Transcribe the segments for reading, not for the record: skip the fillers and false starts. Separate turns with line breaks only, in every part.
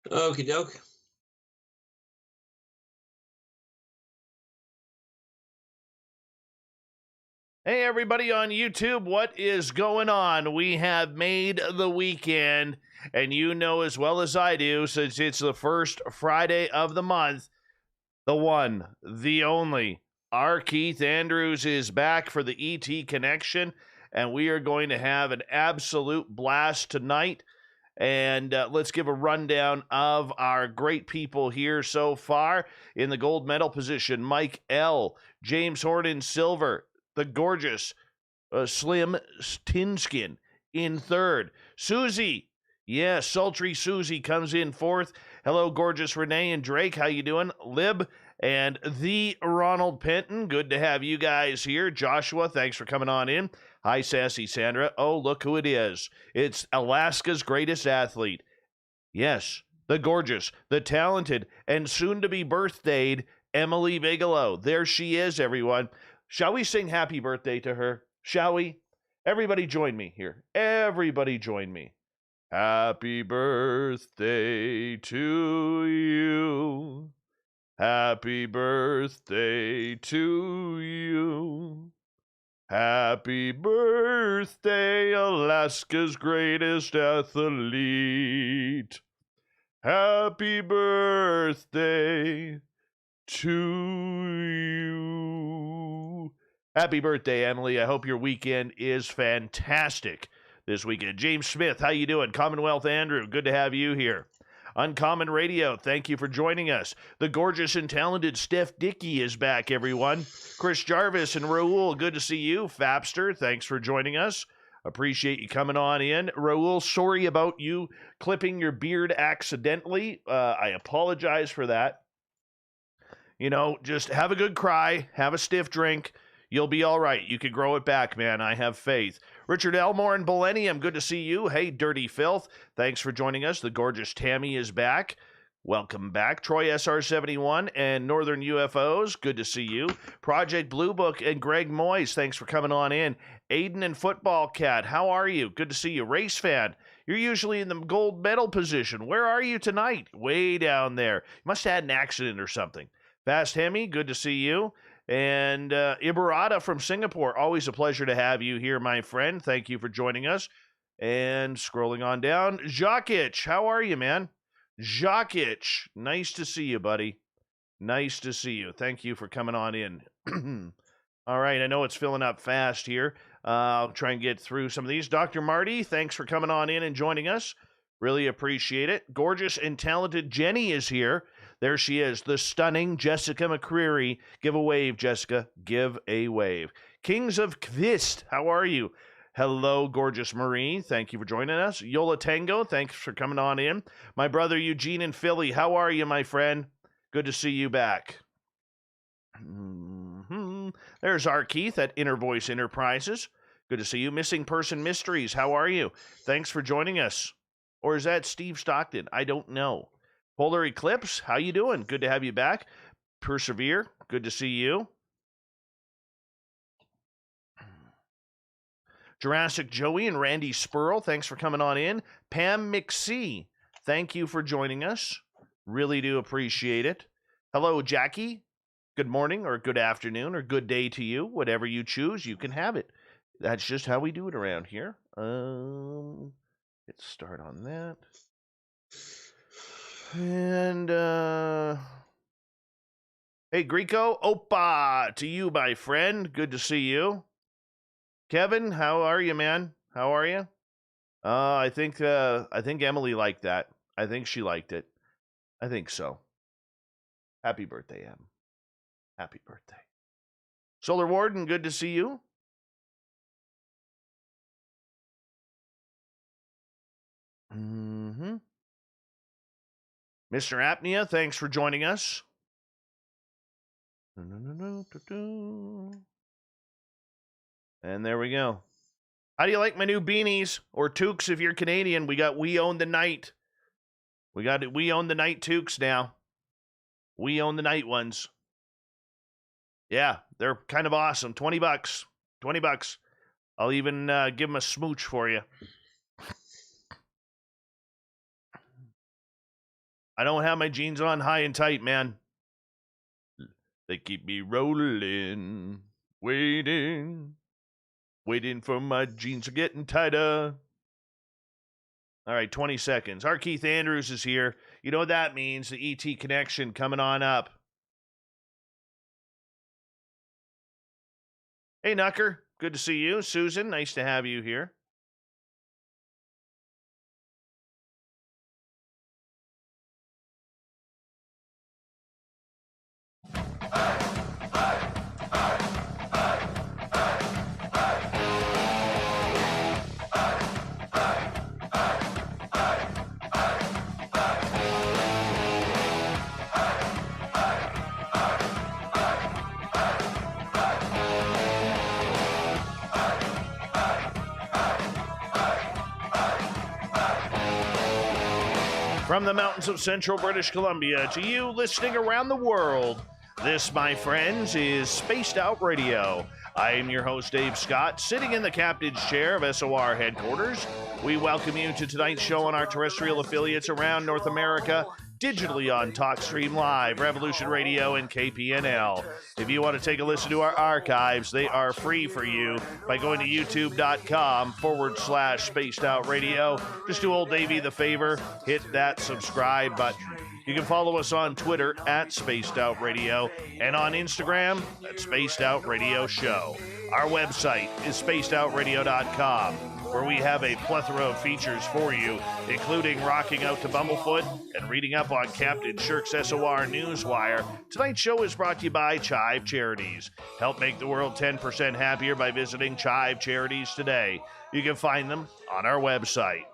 Okie doke.
Hey, everybody on YouTube, what is going on? We have made the weekend, and you know as well as I do, since it's the first Friday of the month, the one, the only, R Keith Andrews is back for the ET Connection, and we are going to have an absolute blast tonight. And let's give a rundown of our great people here so far. In the gold medal position, Mike L., James Horton Silver, the gorgeous Slim Tinskin in third. Susie, yes, sultry Susie comes in fourth. Hello, gorgeous Renee and Drake. How you doing? Lib and the Ronald Penton. Good to have you guys here. Joshua, thanks for coming on in. Hi, Sassy Sandra. Oh, look who it is. It's Alaska's greatest athlete. Yes, the gorgeous, the talented, and soon-to-be birthdayed Emily Bigelow. There she is, everyone. Shall we sing happy birthday to her? Shall we? Everybody join me here. Everybody join me. Happy birthday to you. Happy birthday to you. Happy birthday, Alaska's greatest athlete. Happy birthday to you. Happy birthday, Emily. I hope your weekend is fantastic this weekend. James Smith, how you doing? Commonwealth Andrew, good to have you here. Uncommon Radio, thank you for joining us. The gorgeous and talented Steph Dickey is back, everyone. Chris Jarvis and Raul, good to see you. Fapster, thanks for joining us. Appreciate you coming on in. Raul, sorry about you clipping your beard accidentally. I apologize for that. You know, just have a good cry, have a stiff drink. You'll be all right. You can grow it back, man. I have faith. Richard Elmore and Millennium, good to see you. Hey, Dirty Filth, thanks for joining us. The gorgeous Tammy is back. Welcome back. Troy SR71 and Northern UFOs, good to see you. Project Blue Book and Greg Moyes, thanks for coming on in. Aiden and Football Cat, how are you? Good to see you. Race Fan, you're usually in the gold medal position. Where are you tonight? Way down there. You must have had an accident or something. Fast Hemi, good to see you. And Ibarata from Singapore, always a pleasure to have you here, my friend. Thank you for joining us. And scrolling on down, Jokic, how are you, man? Jokic, nice to see you, buddy. Nice to see you. Thank you for coming on in. All right, I know it's filling up fast here. I'll try and get through some of these. Dr. Marty, thanks for coming on in and joining us. Really appreciate it. Gorgeous and talented Jenny is here. There she is, the stunning Jessica McCreary. Give a wave, Jessica. Give a wave. Kings of Kvist, how are you? Hello, gorgeous Marie. Thank you for joining us. Yola Tango, thanks for coming on in. My brother Eugene in Philly, how are you, my friend? Good to see you back. There's R Keith at Inner Voice Enterprises. Good to see you. Missing Person Mysteries, how are you? Thanks for joining us. Or is that Steve Stockton? I don't know. Polar Eclipse, how you doing? Good to have you back. Persevere, good to see you. Jurassic Joey and Randy Spurl, thanks for coming on in. Pam McSee, thank you for joining us. Really do appreciate it. Hello, Jackie. Good morning or good afternoon or good day to you. Whatever you choose, you can have it. That's just how we do it around here. Let's start on that. And, hey, Greco, Opa, to you, my friend. Good to see you. Kevin, how are you, man? How are you? I think Emily liked that. I think she liked it. I think so. Happy birthday, Em. Happy birthday. Solar Warden, good to see you. Mr. Apnea, thanks for joining us. And there we go. How do you like my new beanies? Or toques if you're Canadian? We got We Own the Night. We got it. We Own the Night toques now. We Own the Night ones. Yeah, they're kind of awesome. $20. $20. I'll even give them a smooch for you. I don't have my jeans on high and tight, man. They keep me rolling, waiting for my jeans are getting tighter. All right, 20 seconds. R Keith Andrews is here. You know what that means? The ET connection coming on up. Hey, Nucker. Good to see you. Susan, nice to have you here. From the mountains of central British Columbia to you listening around the world, this, my friends, is Spaced Out Radio. I am your host, Dave Scott, sitting in the captain's chair of SOR headquarters. We welcome you to tonight's show on our terrestrial affiliates around North America, digitally on TalkStream Live, Revolution Radio, and KPNL. If you want to take a listen to our archives, they are free for you by going to youtube.com/Spaced Out Radio. Just do old Davey the favor, hit that subscribe button. You can follow us on Twitter at Spaced Out Radio and on Instagram at Spaced Out Radio Show. Our website is spacedoutradio.com, where we have a plethora of features for you, including rocking out to Bumblefoot and reading up on Captain Shirk's SOR Newswire. Tonight's show is brought to you by Chive Charities. Help make the world 10% happier by visiting Chive Charities today. You can find them on our website.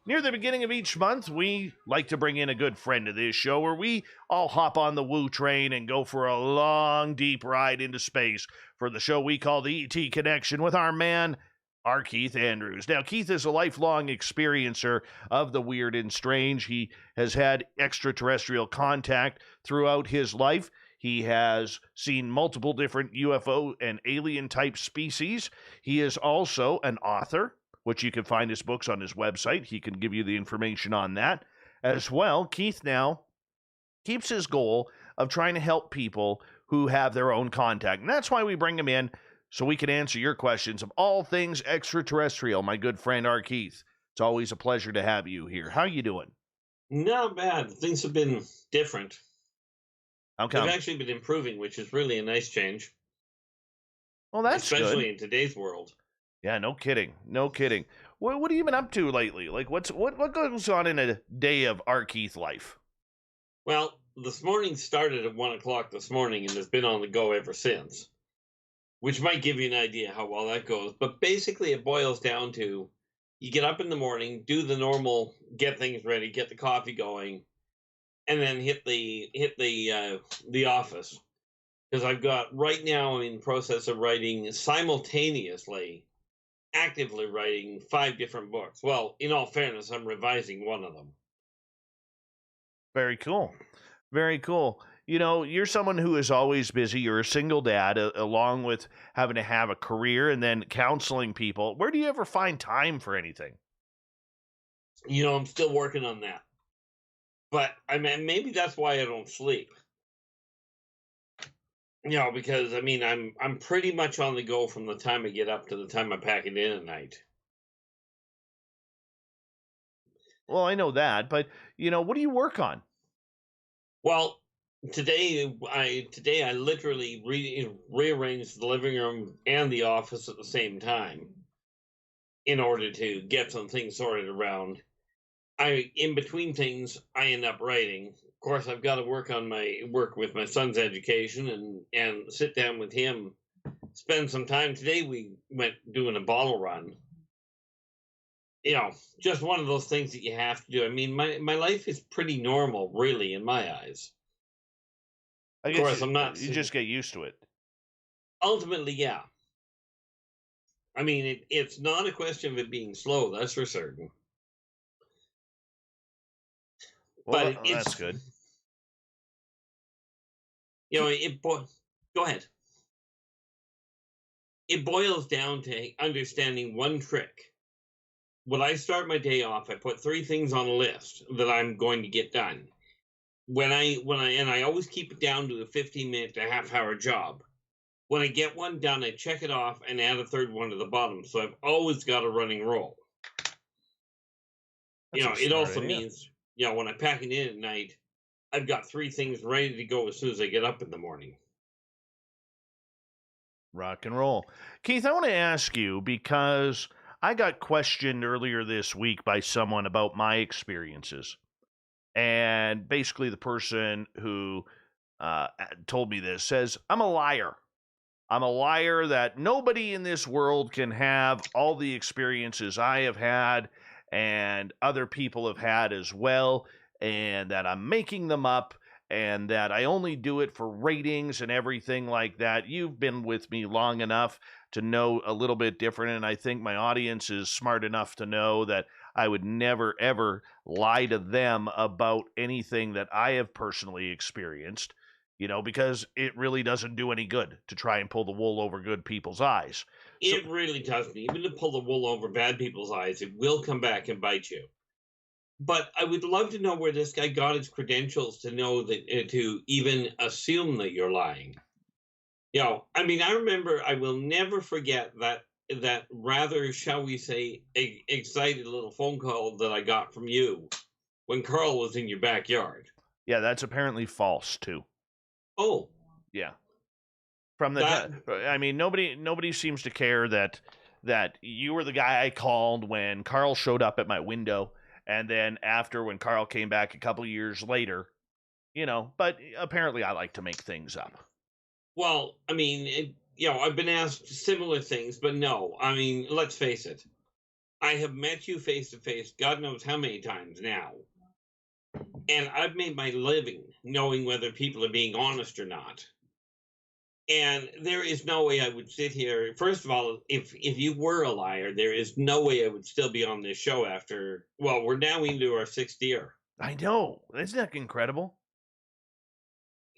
Near the beginning of each month, we like to bring in a good friend to this show where we all hop on the woo train and go for a long, deep ride into space for the show we call the ET Connection with our man, R Keith Andrews. Now, Keith is a lifelong experiencer of the weird and strange. He has had extraterrestrial contact throughout his life. He has seen multiple different UFO and alien-type species. He is also an author, which you can find his books on his website. He can give you the information on that. As well, Keith now keeps his goal of trying to help people who have their own contact. And that's why we bring him in, so we can answer your questions of all things extraterrestrial, my good friend R. Keith. It's always a pleasure to have you here. How you doing?
Not bad. Things have been different.
How come?
They've actually been improving, which is really a nice change.
Well, that's
especially
good.
in today's world.
Yeah, no kidding. No kidding. What have you been up to lately? Like, what goes on in a day of R. Keith life?
Well, this morning started at 1 o'clock this morning and has been on the go ever since, which might give you an idea how well that goes. But basically, it boils down to you get up in the morning, do the normal, get things ready, get the coffee going, and then hit the office. Because I've got right now, I'm in the process of writing simultaneously. Actively writing 5 different books. Well, in all fairness, I'm revising one of them.
Very cool. Very cool. You know, you're someone who is always busy. You're a single dad, along with having to have a career and then counseling people. Where do you ever find time for anything?
You know, I'm still working on that. But, I mean, maybe that's why I don't sleep. You know, because I mean, I'm pretty much on the go from the time I get up to the time I pack it in at night.
Well, I know that, but you know, what do you work on?
Well, today I literally rearranged the living room and the office at the same time in order to get some things sorted around. In between things, I end up writing. Of course, I've got to work with my son's education and sit down with him, spend some time. Today we went doing a bottle run. You know, just one of those things that you have to do. I mean, my life is pretty normal, really, in my eyes.
Of course, I'm not. You just get used to it.
Ultimately, yeah. I mean, it's not a question of it being slow, that's for certain.
Well, but that's good.
You know, go ahead. It boils down to understanding one trick when I start my day off, I put 3 things on a list that I'm going to get done. And I always keep it down to a 15-minute to half-hour job. When I get one done, I check it off and add a third one to the bottom. So I've always got a running roll. It also means, when I'm packing in at night, I've got 3 things ready to go as soon as I get up in the morning.
Rock and roll. Keith, I want to ask you, because I got questioned earlier this week by someone about my experiences. And basically the person who told me this says, I'm a liar. I'm a liar that nobody in this world can have all the experiences I have had and other people have had as well, and that I'm making them up, and that I only do it for ratings and everything like that. You've been with me long enough to know a little bit different, and I think my audience is smart enough to know that I would never, ever lie to them about anything that I have personally experienced. Because it really doesn't do any good to try and pull the wool over good people's eyes.
It really doesn't. Even to pull the wool over bad people's eyes, it will come back and bite you. But I would love to know where this guy got his credentials to know that, to even assume that you're lying. I remember, I will never forget that rather, shall we say, excited little phone call that I got from you when Carl was in your backyard.
Yeah, that's apparently false too.
Oh,
yeah. From nobody seems to care that you were the guy I called when Carl showed up at my window, and then after, when Carl came back a couple years later, but apparently I like to make things up.
Well, I've been asked similar things, but no, let's face it. I have met you face to face, God knows how many times now. And I've made my living knowing whether people are being honest or not. And there is no way I would sit here. First of all, if you were a liar, there is no way I would still be on this show after, we're now into our 6th year.
I know. Isn't that incredible?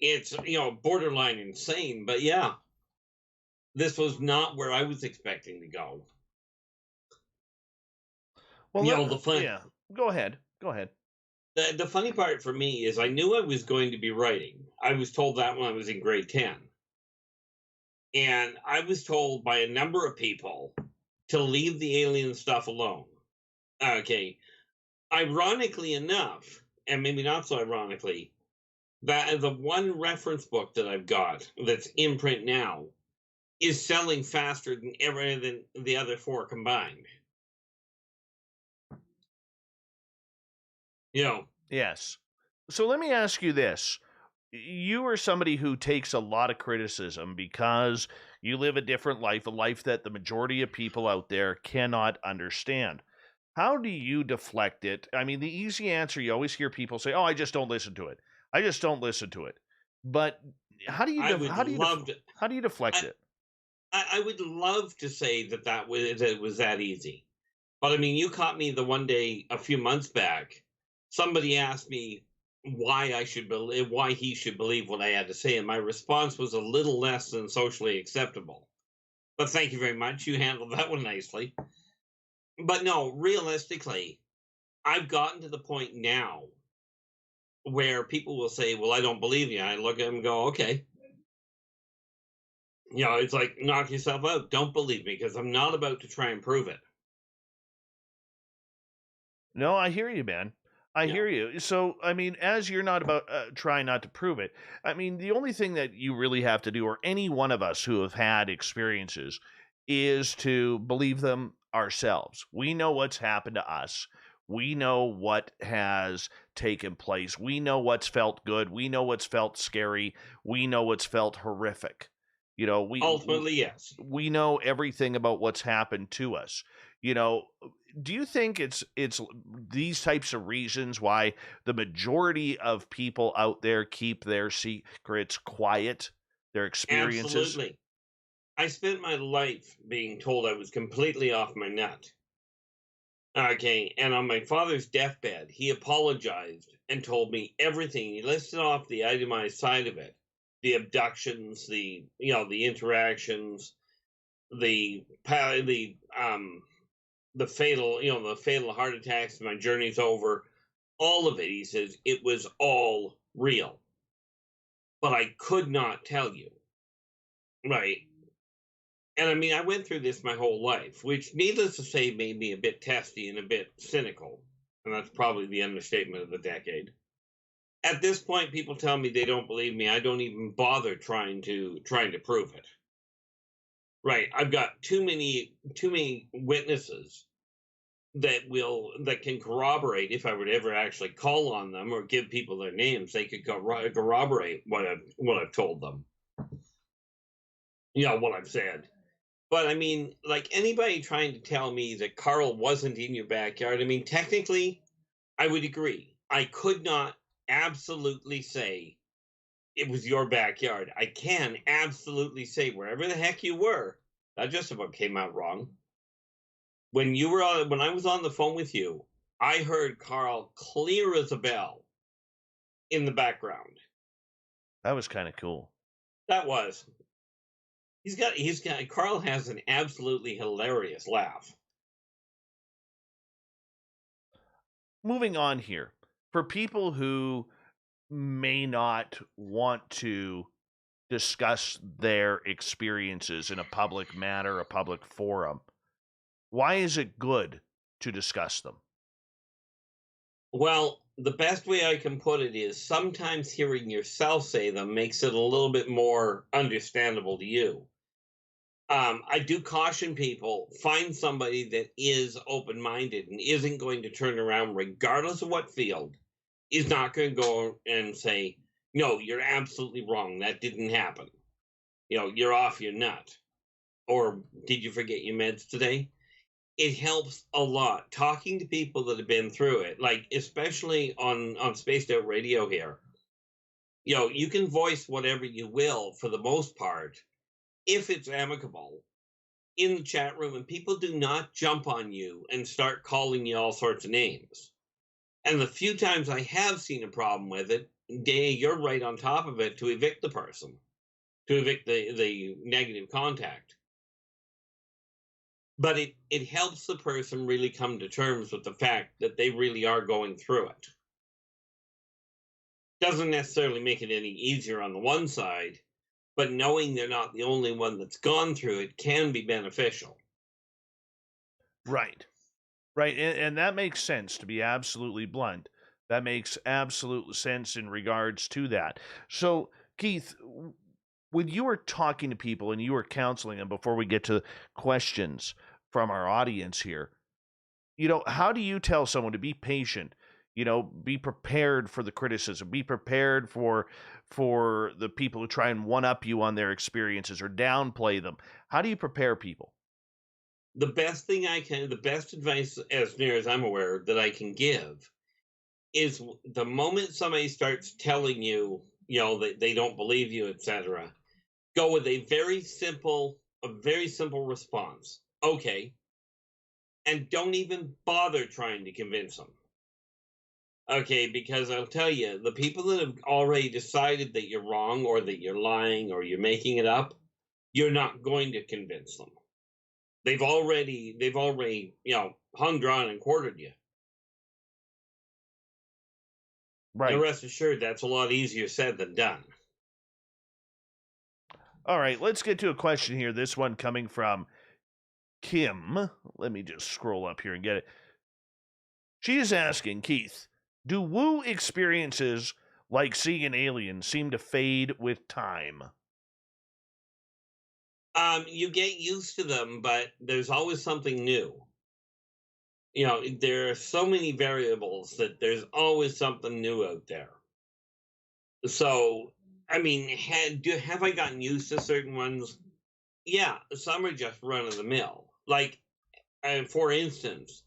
It's, borderline insane, but yeah. This was not where I was expecting to go.
Well, yeah. Go ahead.
The funny part for me is I knew I was going to be writing. I was told that when I was in grade 10. And I was told by a number of people to leave the alien stuff alone. Okay. Ironically enough, and maybe not so ironically, that the one reference book that I've got that's in print now is selling faster than the other 4 combined.
Yes. So let me ask you this. You are somebody who takes a lot of criticism because you live a different life, a life that the majority of people out there cannot understand. How do you deflect it? The easy answer, you always hear people say, "Oh, I just don't listen to it. I just don't listen to it." But how do you deflect it?
I would love to say that it was that easy. But you caught me the one day a few months back. Somebody asked me why he should believe what I had to say, and my response was a little less than socially acceptable. But thank you very much. You handled that one nicely. But no, realistically, I've gotten to the point now where people will say, "Well, I don't believe you." I look at them and go, "Okay." It's like, knock yourself out. Don't believe me, because I'm not about to try and prove it.
No, I hear you, man. I hear you. So, as you're not about trying not to prove it, the only thing that you really have to do, or any one of us who have had experiences, is to believe them ourselves. We know what's happened to us. We know what has taken place. We know what's felt good. We know what's felt scary. We know what's felt horrific.
Ultimately, yes.
We know everything about what's happened to us. Do you think it's these types of reasons why the majority of people out there keep their secrets quiet, their experiences?
Absolutely. I spent my life being told I was completely off my nut. Okay, and on my father's deathbed, he apologized and told me everything. He listed off the itemized side of it: the abductions, the interactions, the the fatal, the fatal heart attacks, my journey's over, all of it, he says, it was all real. But I could not tell you. Right. And I mean, I went through this my whole life, which, needless to say, made me a bit testy and a bit cynical. And that's probably the understatement of the decade. At this point, people tell me they don't believe me. I don't even bother trying to prove it. Right. I've got too many witnesses that can corroborate. If I would ever actually call on them or give people their names, they could corroborate what I've told them. What I've said. But I mean, like, anybody trying to tell me that Carl wasn't in your backyard, I mean, technically, I would agree. I could not absolutely say it was your backyard. I can absolutely say wherever the heck you were, that just about came out wrong. When I was on the phone with you, I heard Carl clear as a bell in the background.
That was kind of cool.
That was. Carl has an absolutely hilarious laugh.
Moving on here, for people who may not want to discuss their experiences in a public manner, a public forum, why is it good to discuss them?
Well, the best way I can put it is sometimes hearing yourself say them makes it a little bit more understandable to you. I do caution people, find somebody that is open-minded and isn't going to turn around, regardless of what field, is not going to go and say, no, you're absolutely wrong. That didn't happen. You're off your nut. Or did you forget your meds today? It helps a lot. Talking to people that have been through it, like especially on Spaced Out Radio here, you can voice whatever you will for the most part, if it's amicable, in the chat room, and people do not jump on you and start calling you all sorts of names. And the few times I have seen a problem with it, you're right on top of it to evict the person, to evict the negative contact. But it helps the person really come to terms with the fact that they really are going through it. Doesn't necessarily make it any easier on the one side, but knowing they're not the only one that's gone through it can be beneficial.
Right. And that makes sense, to be absolutely blunt. That makes absolute sense in regards to that. So, Keith, when you were talking to people and you were counseling them, before we get to questions from our audience here, how do you tell someone to be patient? Be prepared for the criticism, be prepared for the people who try and one-up you on their experiences or downplay them. How do you prepare people?
The best advice, as near as I'm aware, that I can give is the moment somebody starts telling you, that they don't believe you, etc., go with a very simple response. Okay. And don't even bother trying to convince them. Okay, because I'll tell you, the people that have already decided that you're wrong or that you're lying or you're making it up, you're not going to convince them. They've already, hung, drawn, and quartered you.
Right.
And rest assured, that's a lot easier said than done.
All right, let's get to a question here. This one coming from Kim. Let me just scroll up here and get it. She is asking, Keith, do woo experiences like seeing an alien seem to fade with time?
You get used to them, but there's always something new. There are so many variables that there's always something new out there. So, I mean, have I gotten used to certain ones? Yeah, some are just run of the mill. Like, for instance,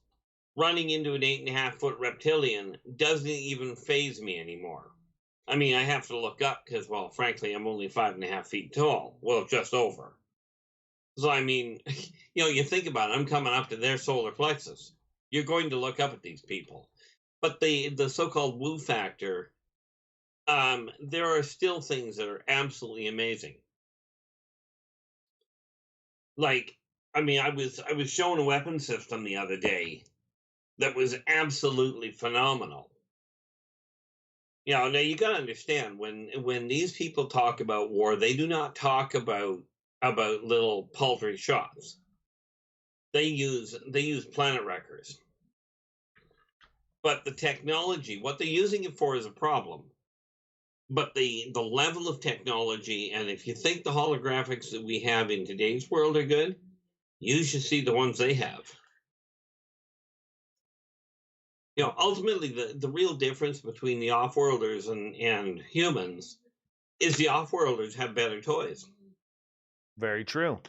running into an 8.5-foot reptilian doesn't even faze me anymore. I mean, I have to look up because, well, frankly, I'm only 5.5 feet tall. Well, just over. So, I mean, you think about it, I'm coming up to their solar plexus. You're going to look up at these people. But the so-called woo factor, there are still things that are absolutely amazing. Like, I mean, I was shown a weapon system the other day that was absolutely phenomenal. Now you got to understand when these people talk about war, they do not talk about little paltry shots. They use planet wreckers. But the technology, what they're using it for, is a problem. But the level of technology, and if you think the holographics that we have in today's world are good, you should see the ones they have. Ultimately, the real difference between the off-worlders and humans is the off-worlders have better toys.
Very true.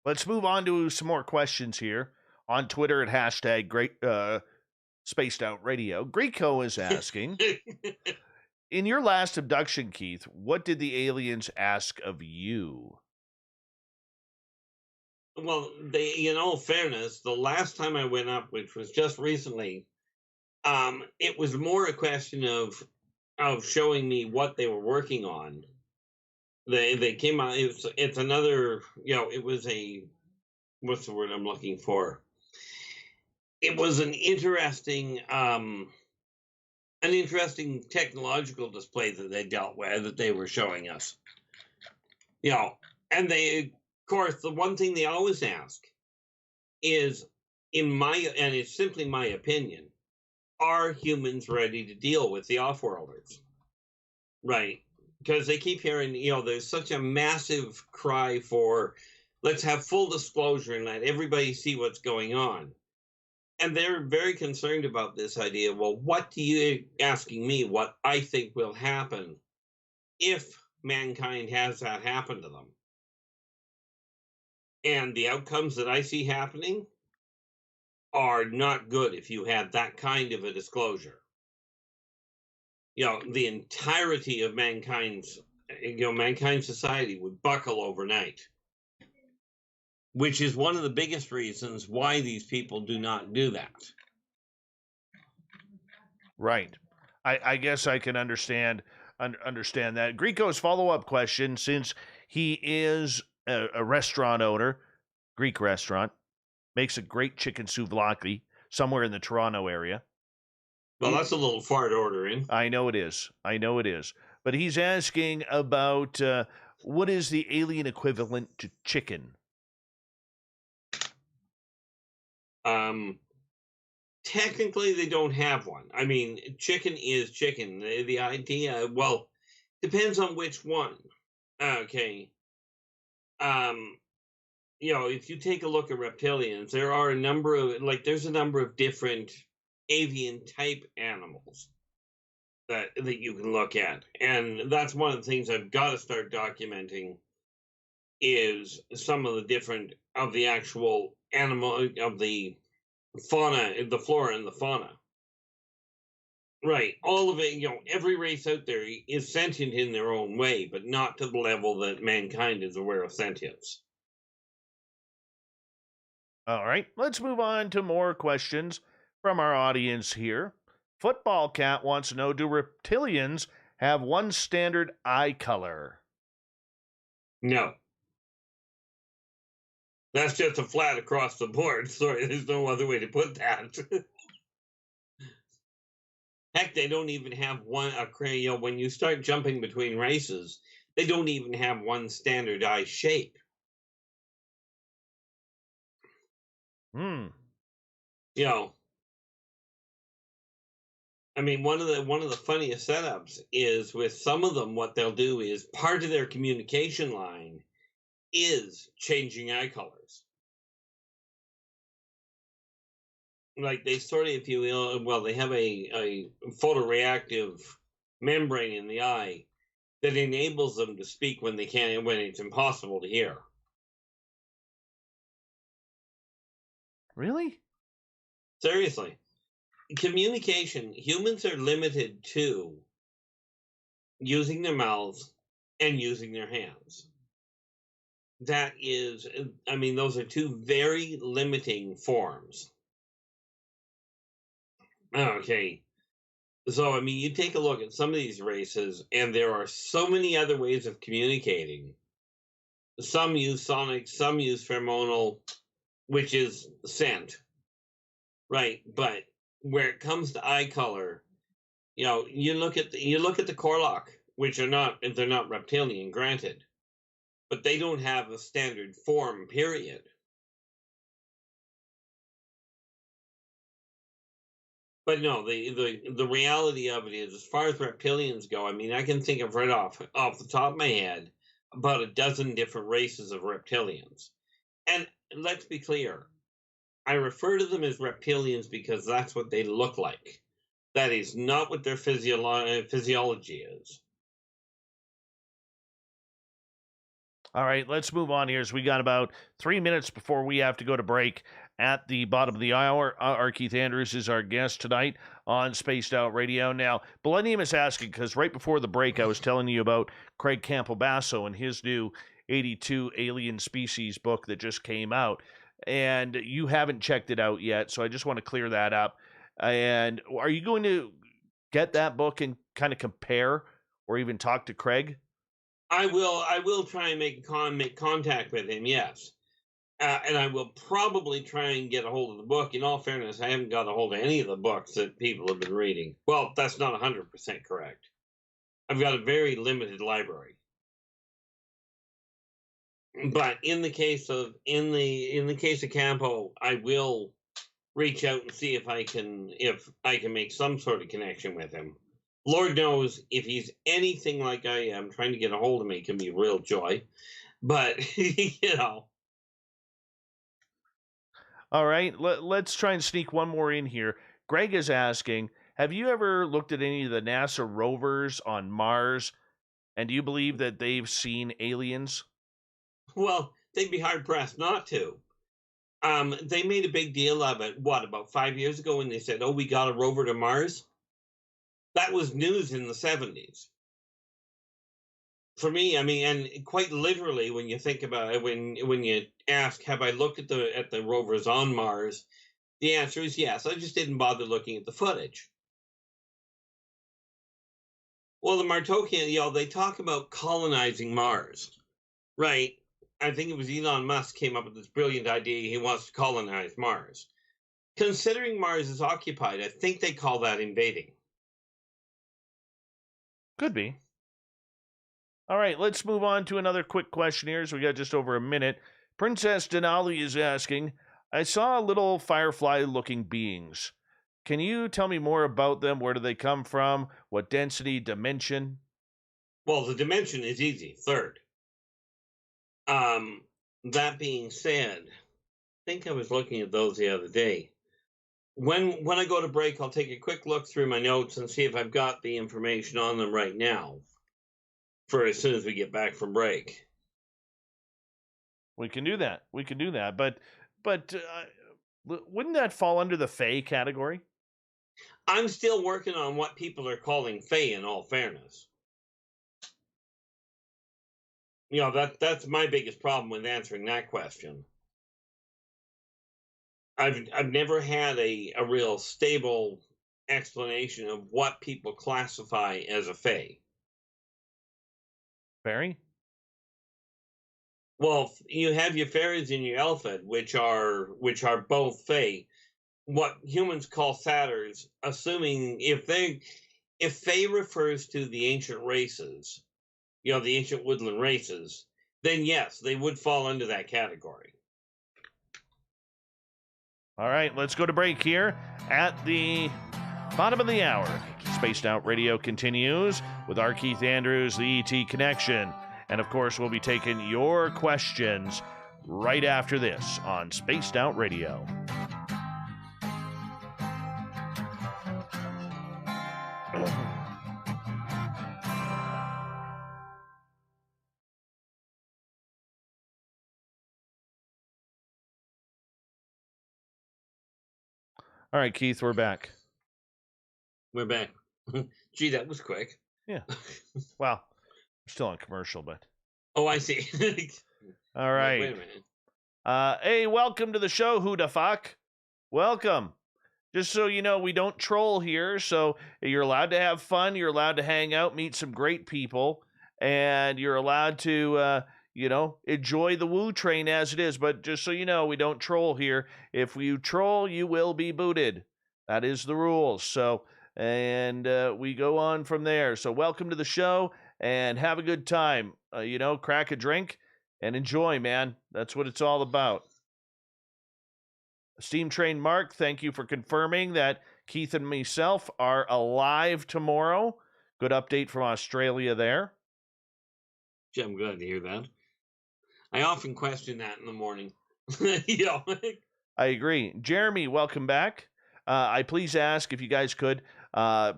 Let's move on to some more questions here. On Twitter at hashtag great spaced out radio. Greco is asking, in your last abduction, Keith, what did the aliens ask of you?
Well, in all fairness, the last time I went up, which was just recently, it was more a question of showing me what they were working on. They came out. It's another. It was a. What's the word I'm looking for? It was an interesting technological display that they dealt with, that they were showing us. And they, of course, the one thing they always ask is, and it's simply my opinion, are humans ready to deal with the off-worlders? Right. Because they keep hearing, there's such a massive cry for, let's have full disclosure and let everybody see what's going on. And they're very concerned about this idea. Well, what do you asking me what I think will happen if mankind has that happen to them? And the outcomes that I see happening are not good if you had that kind of a disclosure. The entirety of mankind's society would buckle overnight, which is one of the biggest reasons why these people do not do that.
Right. I guess I can understand that. Greco's follow-up question, since he is a restaurant owner, Greek restaurant, makes a great chicken souvlaki somewhere in the Toronto area.
Well, that's a little far to order in.
I know it is. But he's asking about what is the alien equivalent to chicken?
Technically, they don't have one. I mean, chicken is chicken. The idea, well, depends on which one. Okay. If you take a look at reptilians, there are there's a number of different avian type animals that you can look at. And that's one of the things I've got to start documenting, is some of the different of the actual animal, of the fauna, the flora and the fauna. Right. All of it, every race out there is sentient in their own way, but not to the level that mankind is aware of sentience.
All right, let's move on to more questions from our audience here. Football Cat wants to know, do reptilians have one standard eye color?
No. That's just a flat across the board. Sorry, there's no other way to put that. Heck, they don't even have one, when you start jumping between races, they don't even have one standard eye shape. I mean, one of the funniest setups is with some of them, what they'll do is part of their communication line is changing eye colors. Like they sort of, if you will, they have a photoreactive membrane in the eye that enables them to speak when they can't, when it's impossible to hear.
Really?
Seriously. Communication, humans are limited to using their mouths and using their hands. That is, I mean, those are two very limiting forms. Okay. So, I mean, you take a look at some of these races, and there are so many other ways of communicating. Some use sonic, some use pheromonal, which is scent, right? But where it comes to eye color, you look at the Korlock, which they're not reptilian, granted, but they don't have a standard form, period. But no, the reality of it is, as far as reptilians go, I mean, I can think of right off the top of my head about a dozen different races of reptilians. And let's be clear, I refer to them as reptilians because that's what they look like. That is not what their physiology is.
All right, let's move on here as we got about 3 minutes before we have to go to break. At the bottom of the hour, R Keith Andrews is our guest tonight on Spaced Out Radio. Now, Millennium is asking, because right before the break, I was telling you about Craig Campbell-Basso and his new 82 Alien Species book that just came out. And you haven't checked it out yet, so I just want to clear that up. And are you going to get that book and kind of compare or even talk to Craig?
I will try and make contact with him, yes. And I will probably try and get a hold of the book. In all fairness, I haven't got a hold of any of the books that people have been reading. Well, that's not 100% correct. I've got a very limited library. But in the case of Campo, I will reach out and see if I can make some sort of connection with him. Lord knows, if he's anything like I am, trying to get a hold of me can be a real joy. But
All right, let's try and sneak one more in here. Greg is asking, have you ever looked at any of the NASA rovers on Mars? And do you believe that they've seen aliens?
Well, they'd be hard-pressed not to. They made a big deal of it, about 5 years ago, when they said, oh, we got a rover to Mars? That was news in the 70s. For me, I mean, and quite literally, when you think about it, when you ask, have I looked at the rovers on Mars? The answer is yes. I just didn't bother looking at the footage. Well, the Martokian, they talk about colonizing Mars, right? I think it was Elon Musk came up with this brilliant idea. He wants to colonize Mars. Considering Mars is occupied, I think they call that invading.
Could be. All right, let's move on to another quick question here. So we got just over a minute. Princess Denali is asking, I saw little firefly-looking beings. Can you tell me more about them? Where do they come from? What density, dimension?
Well, the dimension is easy, third. That being said, I think I was looking at those the other day. When I go to break, I'll take a quick look through my notes and see if I've got the information on them right now for as soon as we get back from break.
We can do that. But wouldn't that fall under the Fae category?
I'm still working on what people are calling Fae, in all fairness. That's my biggest problem with answering that question. I've never had a real stable explanation of what people classify as a Fae.
Fairy?
Well, you have your fairies and your Elfid, which are both Fae. What humans call satyrs, assuming if Fae refers to the ancient races, the ancient woodland races, then yes, they would fall under that category.
All right, let's go to break here at the bottom of the hour. Spaced Out Radio continues with R Keith Andrews, the ET Connection. And of course, we'll be taking your questions right after this on Spaced Out Radio. All right, Keith, we're back.
We're back. Gee, that was quick.
Yeah. Well, we're still on commercial, but.
Oh, I see.
All right.
Wait a minute.
Hey, welcome to the show, who the fuck? Welcome. Just so you know, we don't troll here, so you're allowed to have fun, you're allowed to hang out, meet some great people, and you're allowed to, enjoy the woo train as it is. But just so you know, we don't troll here. If you troll, you will be booted. That is the rules. So, and we go on from there. So welcome to the show and have a good time. Crack a drink and enjoy, man. That's what it's all about. Steam Train Mark, thank you for confirming that Keith and myself are alive tomorrow. Good update from Australia there.
Gee, I'm glad to hear that. I often question that in the morning.
I agree. Jeremy, welcome back. I please ask if you guys could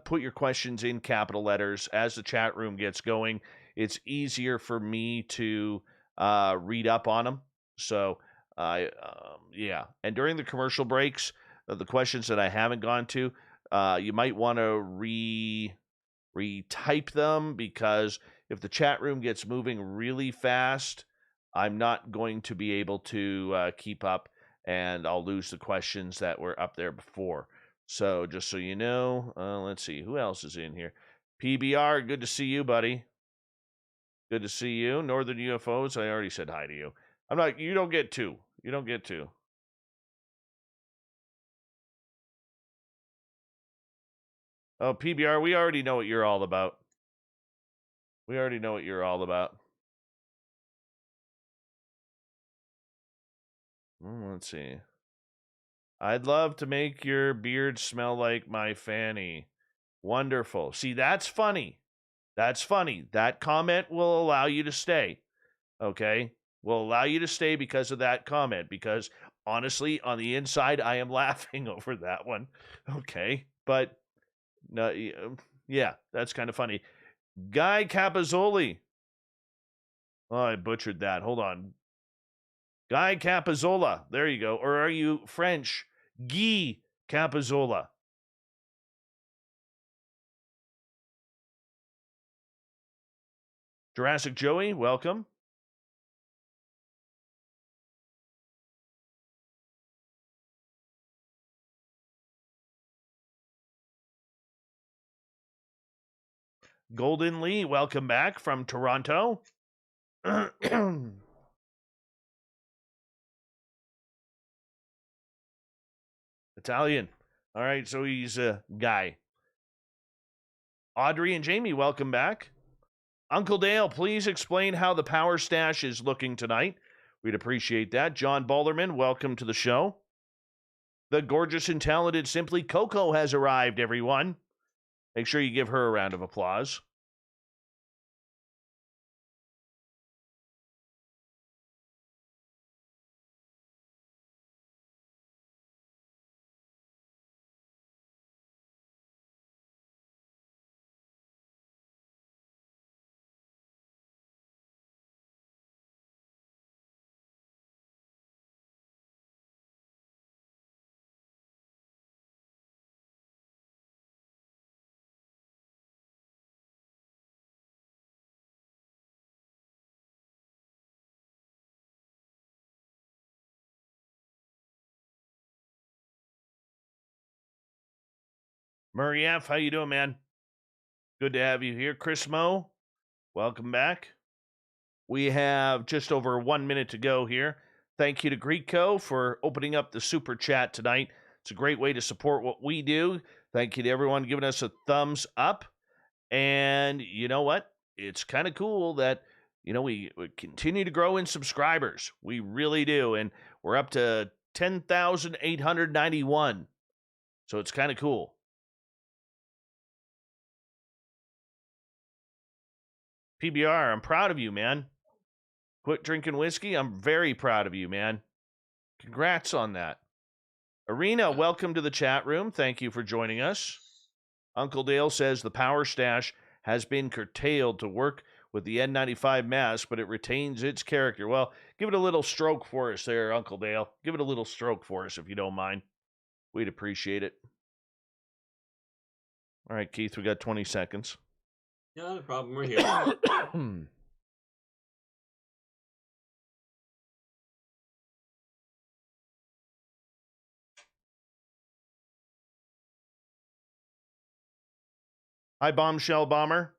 put your questions in capital letters as the chat room gets going. It's easier for me to read up on them. So, yeah. And during the commercial breaks, the questions that I haven't gone to, you might want to retype them, because if the chat room gets moving really fast, I'm not going to be able to keep up, and I'll lose the questions that were up there before. So just so you know, let's see, who else is in here? PBR, good to see you, buddy. Good to see you. Northern UFOs, I already said hi to you. You don't get to. You don't get to. Oh, PBR, we already know what you're all about. We already know what you're all about. Let's see. I'd love to make your beard smell like my fanny. Wonderful. See, that's funny. That's funny. That comment will allow you to stay. Okay? Will allow you to stay because of that comment. Because honestly, on the inside, I am laughing over that one. Okay? But no, yeah, that's kind of funny. Guy Capazzoli. Oh, I butchered that. Hold on. Guy Capizzola. There you go. Or are you French? Guy Capizzola. Jurassic Joey, welcome. Golden Lee, welcome back from Toronto. Italian. All right, so he's a guy. Audrey and Jamie, welcome back. Uncle Dale, please explain how the power stash is looking tonight. We'd appreciate that. John Balderman, welcome to the show. The gorgeous and talented Simply Coco has arrived, everyone. Make sure you give her a round of applause. Murray F., how you doing, man? Good to have you here. Chris Moe, welcome back. We have just over 1 minute to go here. Thank you to Greco for opening up the super chat tonight. It's a great way to support what we do. Thank you to everyone giving us a thumbs up. And you know what? It's kind of cool that, we continue to grow in subscribers. We really do. And we're up to 10,891. So it's kind of cool. PBR, I'm proud of you, man. Quit drinking whiskey. I'm very proud of you, man. Congrats on that. Arena, welcome to the chat room. Thank you for joining us. Uncle Dale says the power stash has been curtailed to work with the N95 mask, but it retains its character. Well, give it a little stroke for us there, Uncle Dale. Give it a little stroke for us, if you don't mind. We'd appreciate it. All right, Keith, we got 20 seconds.
Yeah, no problem. We're here.
Hi, Bombshell Bomber.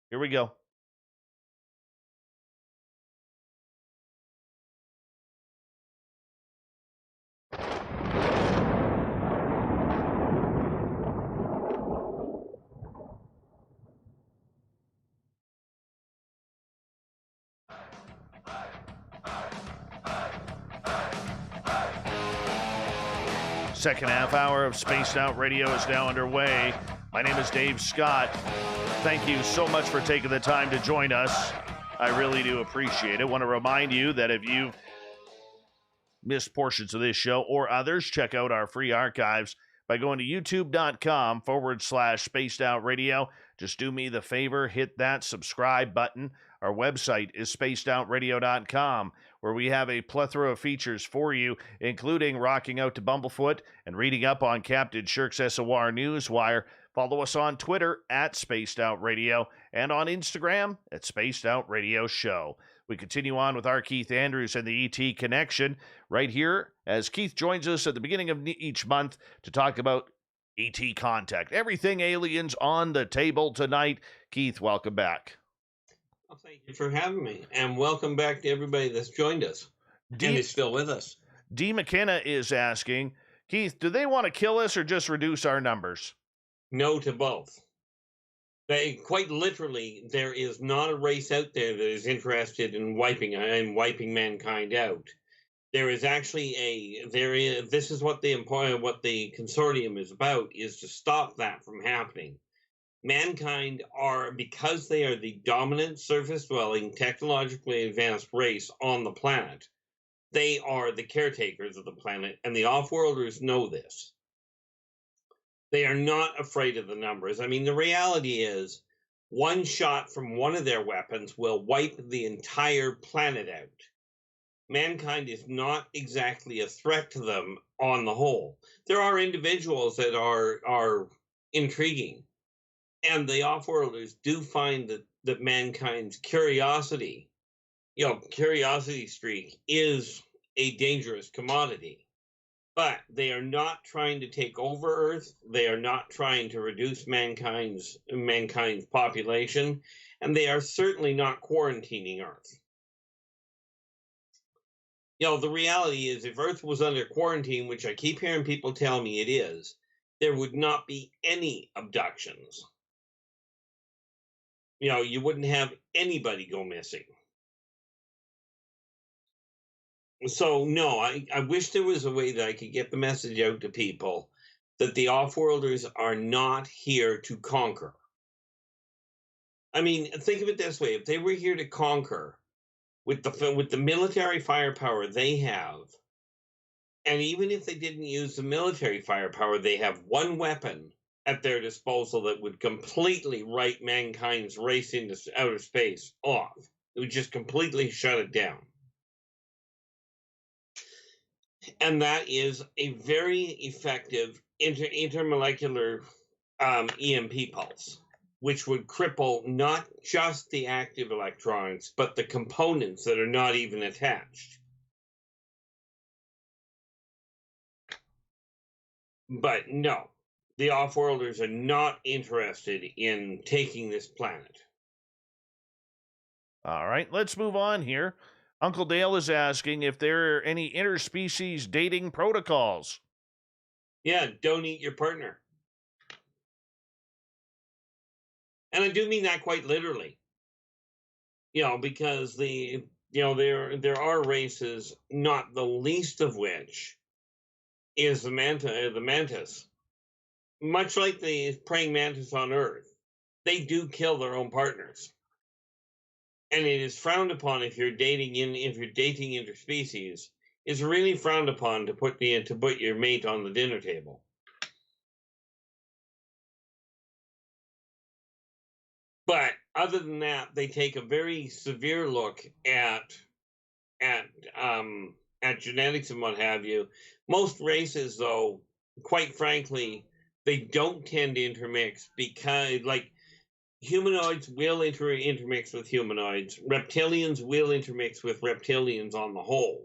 Here we go. Second half hour of Spaced Out Radio is now underway. My name is Dave Scott. Thank you so much for taking the time to join us. I really do appreciate it. I want to remind you that if you've missed portions of this show or others, check out our free archives by going to youtube.com/Spaced Out Radio. Just do me the favor, hit that subscribe button. Our website is spacedoutradio.com, where we have a plethora of features for you, including rocking out to Bumblefoot and reading up on Captain Shirk's SOR Newswire. Follow us on Twitter at Spaced Out Radio and on Instagram at Spaced Out Radio Show. We continue on with R Keith Andrews and the ET Connection right here as Keith joins us at the beginning of each month to talk about ET Contact. Everything aliens on the table tonight. Keith, welcome back.
Well, thank you for having me, and welcome back to everybody that's joined us and is still with us.
D. McKenna is asking, Keith, do they want to kill us or just reduce our numbers?
No to both. They quite literally, there is not a race out there that is interested in wiping mankind out. There is actually this is what the consortium is about, is to stop that from happening. Mankind are, because they are the dominant surface-dwelling, technologically advanced race on the planet, they are the caretakers of the planet, and the off-worlders know this. They are not afraid of the numbers. I mean, the reality is, one shot from one of their weapons will wipe the entire planet out. Mankind is not exactly a threat to them on the whole. There are individuals that are intriguing, and the off-worlders do find that mankind's curiosity streak is a dangerous commodity. But they are not trying to take over Earth. They are not trying to reduce mankind's population, and they are certainly not quarantining Earth. The reality is, if Earth was under quarantine, which I keep hearing people tell me it is, there would not be any abductions. You wouldn't have anybody go missing. So, no, I wish there was a way that I could get the message out to people that the off-worlders are not here to conquer. I mean, think of it this way. If they were here to conquer, with the military firepower they have, and even if they didn't use the military firepower, they have one weapon at their disposal that would completely write mankind's race into outer space off. It would just completely shut it down. And that is a very effective intermolecular EMP pulse, which would cripple not just the active electrons, but the components that are not even attached. But no, the off-worlders are not interested in taking this planet.
All right, let's move on here. Uncle Dale is asking if there are any interspecies dating protocols.
Yeah, don't eat your partner. And I do mean that quite literally. Because there are races, not the least of which is the mantis. Much like the praying mantis on Earth, they do kill their own partners. And it is frowned upon if you're dating interspecies. It's really frowned upon to put your mate on the dinner table. But other than that, they take a very severe look at genetics and what have you. Most races, though, quite frankly, they don't tend to intermix because, humanoids will intermix with humanoids. Reptilians will intermix with reptilians on the whole.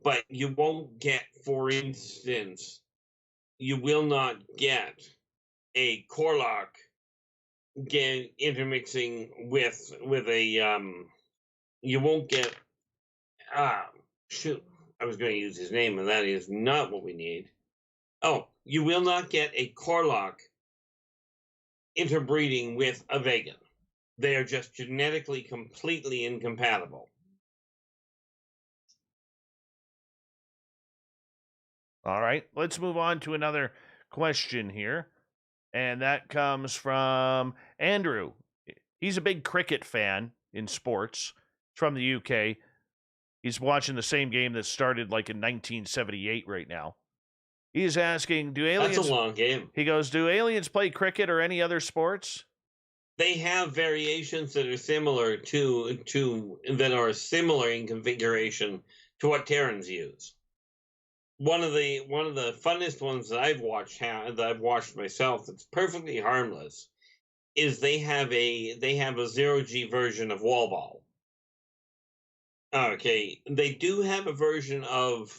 But you won't get, for instance, you will not get a Korlock intermixing with a you won't get I was going to use his name, and that is not what we need. Oh, you will not get a Corlock interbreeding with a vegan. They are just genetically completely incompatible.
All right, let's move on to another question here. And that comes from Andrew. He's a big cricket fan in sports. He's from the UK. He's watching the same game that started like in 1978 right now. He's asking, do aliens...
That's a long game.
He goes, do aliens play cricket or any other sports?
They have variations that are similar that are similar in configuration to what Terrans use. One of the funnest ones that I've watched myself that's perfectly harmless is they have a 0G version of wall ball. Okay, they do have a version of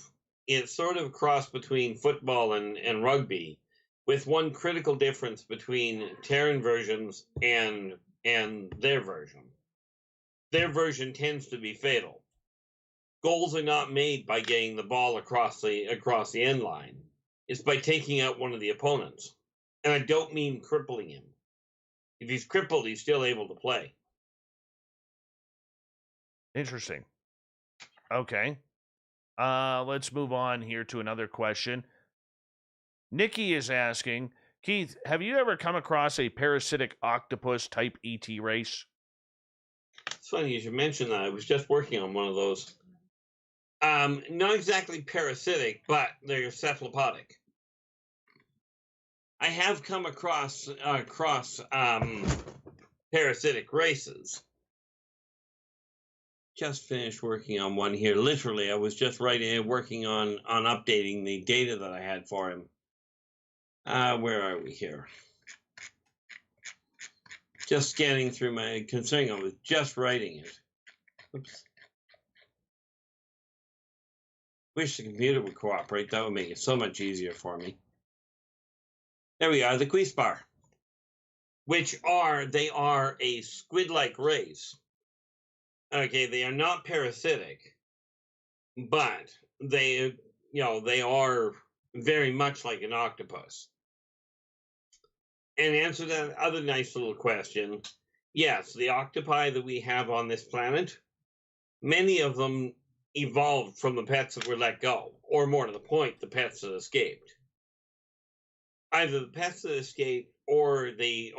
it's sort of a cross between football and rugby, with one critical difference between Terran versions and their version. Their version tends to be fatal. Goals are not made by getting the ball across the end line. It's by taking out one of the opponents. And I don't mean crippling him. If he's crippled, he's still able to play.
Interesting. Okay. Let's move on here to another question. Nikki is asking, Keith, have you ever come across a parasitic octopus type ET race?
It's funny you should mention that. I was just working on one of those. Not exactly parasitic, but they're cephalopodic. I have come across parasitic races. Just finished working on one here. Literally, I was just working on updating the data that I had for him. Where are we here? Just scanning through considering I was just writing it. Oops. Wish the computer would cooperate. That would make it so much easier for me. There we are, the Queespar. They are a squid-like race. Okay, they are not parasitic, but they are very much like an octopus. And answer that other nice little question, yes, the octopi that we have on this planet, many of them evolved from the pets that were let go, or more to the point, the pets that escaped. Either the pets that escaped or the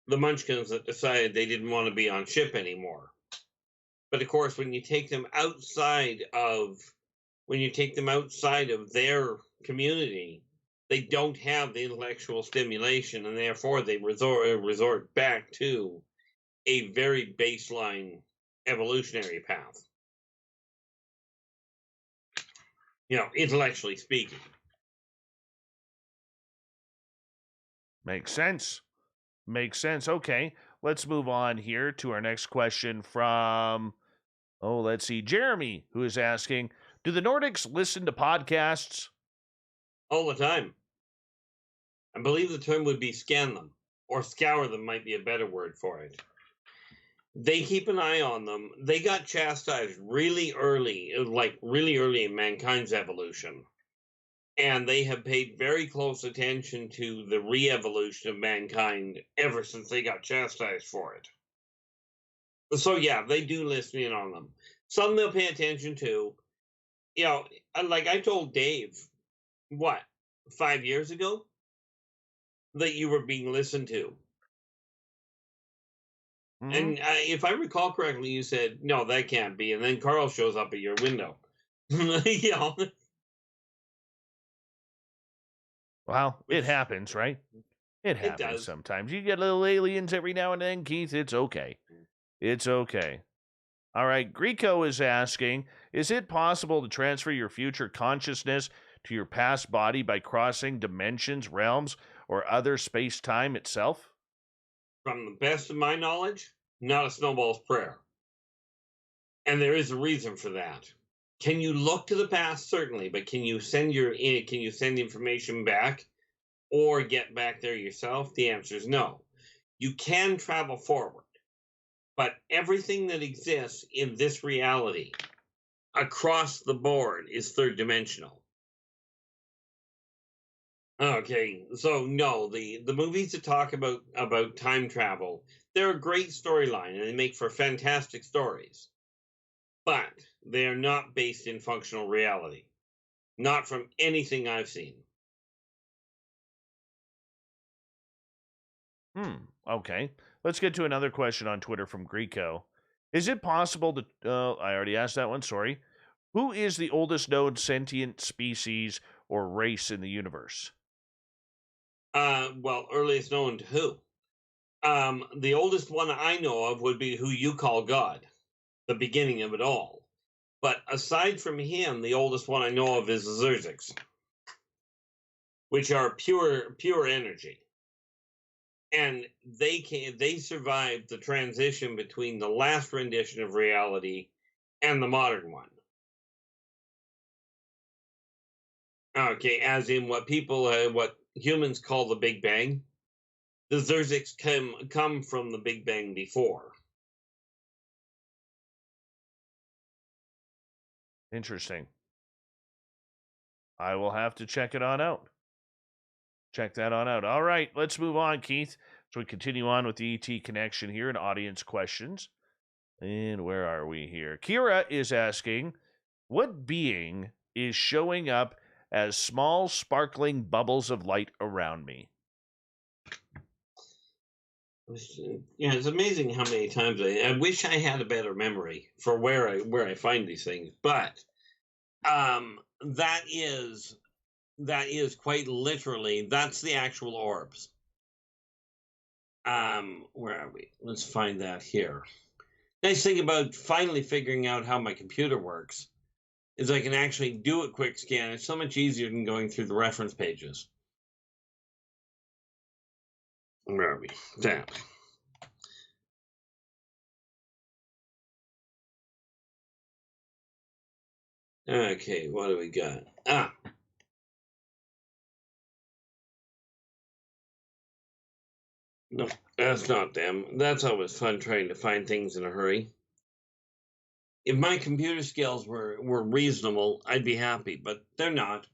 munchkins that decided they didn't want to be on ship anymore. But of course, when you take them outside of their community, they don't have the intellectual stimulation, and therefore they resort back to a very baseline evolutionary path. Intellectually speaking.
Makes sense. Okay, let's move on here to our next question from, let's see, Jeremy, who is asking, do the Nordics listen to podcasts?
All the time. I believe the term would be scan them, or scour them might be a better word for it. They keep an eye on them. They got chastised really early in mankind's evolution. And they have paid very close attention to the re-evolution of mankind ever since they got chastised for it. So yeah, they do listen in on them. Some they'll pay attention to. Like I told Dave, 5 years ago? That you were being listened to. Mm-hmm. And if I recall correctly, you said, no, that can't be. And then Carl shows up at your window.
Well, it happens, right? It happens sometimes. You get little aliens every now and then, Keith. It's okay. It's okay. All right. Greco is asking, is it possible to transfer your future consciousness to your past body by crossing dimensions, realms, or other space-time itself?
From the best of my knowledge, not a snowball's prayer. And there is a reason for that. Can you look to the past? Certainly, but can you send information back or get back there yourself? The answer is no. You can travel forward, but everything that exists in this reality across the board is third dimensional. Okay, so no, the movies that talk about time travel, they're a great storyline and they make for fantastic stories, but they are not based in functional reality. Not from anything I've seen.
Okay. Let's get to another question on Twitter from Greco. Is it possible to... I already asked that one, sorry. Who is the oldest known sentient species or race in the universe?
Well, earliest known to who? The oldest one I know of would be who you call God, the beginning of it all. But aside from him, the oldest one I know of is the Zerzics, which are pure energy. And they survived the transition between the last rendition of reality and the modern one. Okay, as in what humans call the Big Bang. The Zerzics come from the Big Bang before.
Interesting. I will have to check it on out. Check that on out. All right, let's move on, Keith. So we continue on with the ET connection here and audience questions. And where are we here? Kira is asking, what being is showing up as small sparkling bubbles of light around me?
Yeah, it's amazing how many times I wish I had a better memory for where I find these things, but that is quite literally, that's the actual orbs. Where are we? Let's find that here. Nice thing about finally figuring out how my computer works is I can actually do a quick scan. It's so much easier than going through the reference pages. Where are we? That. Okay, what do we got? No, that's not them. That's always fun trying to find things in a hurry. If my computer skills were reasonable, I'd be happy, but they're not.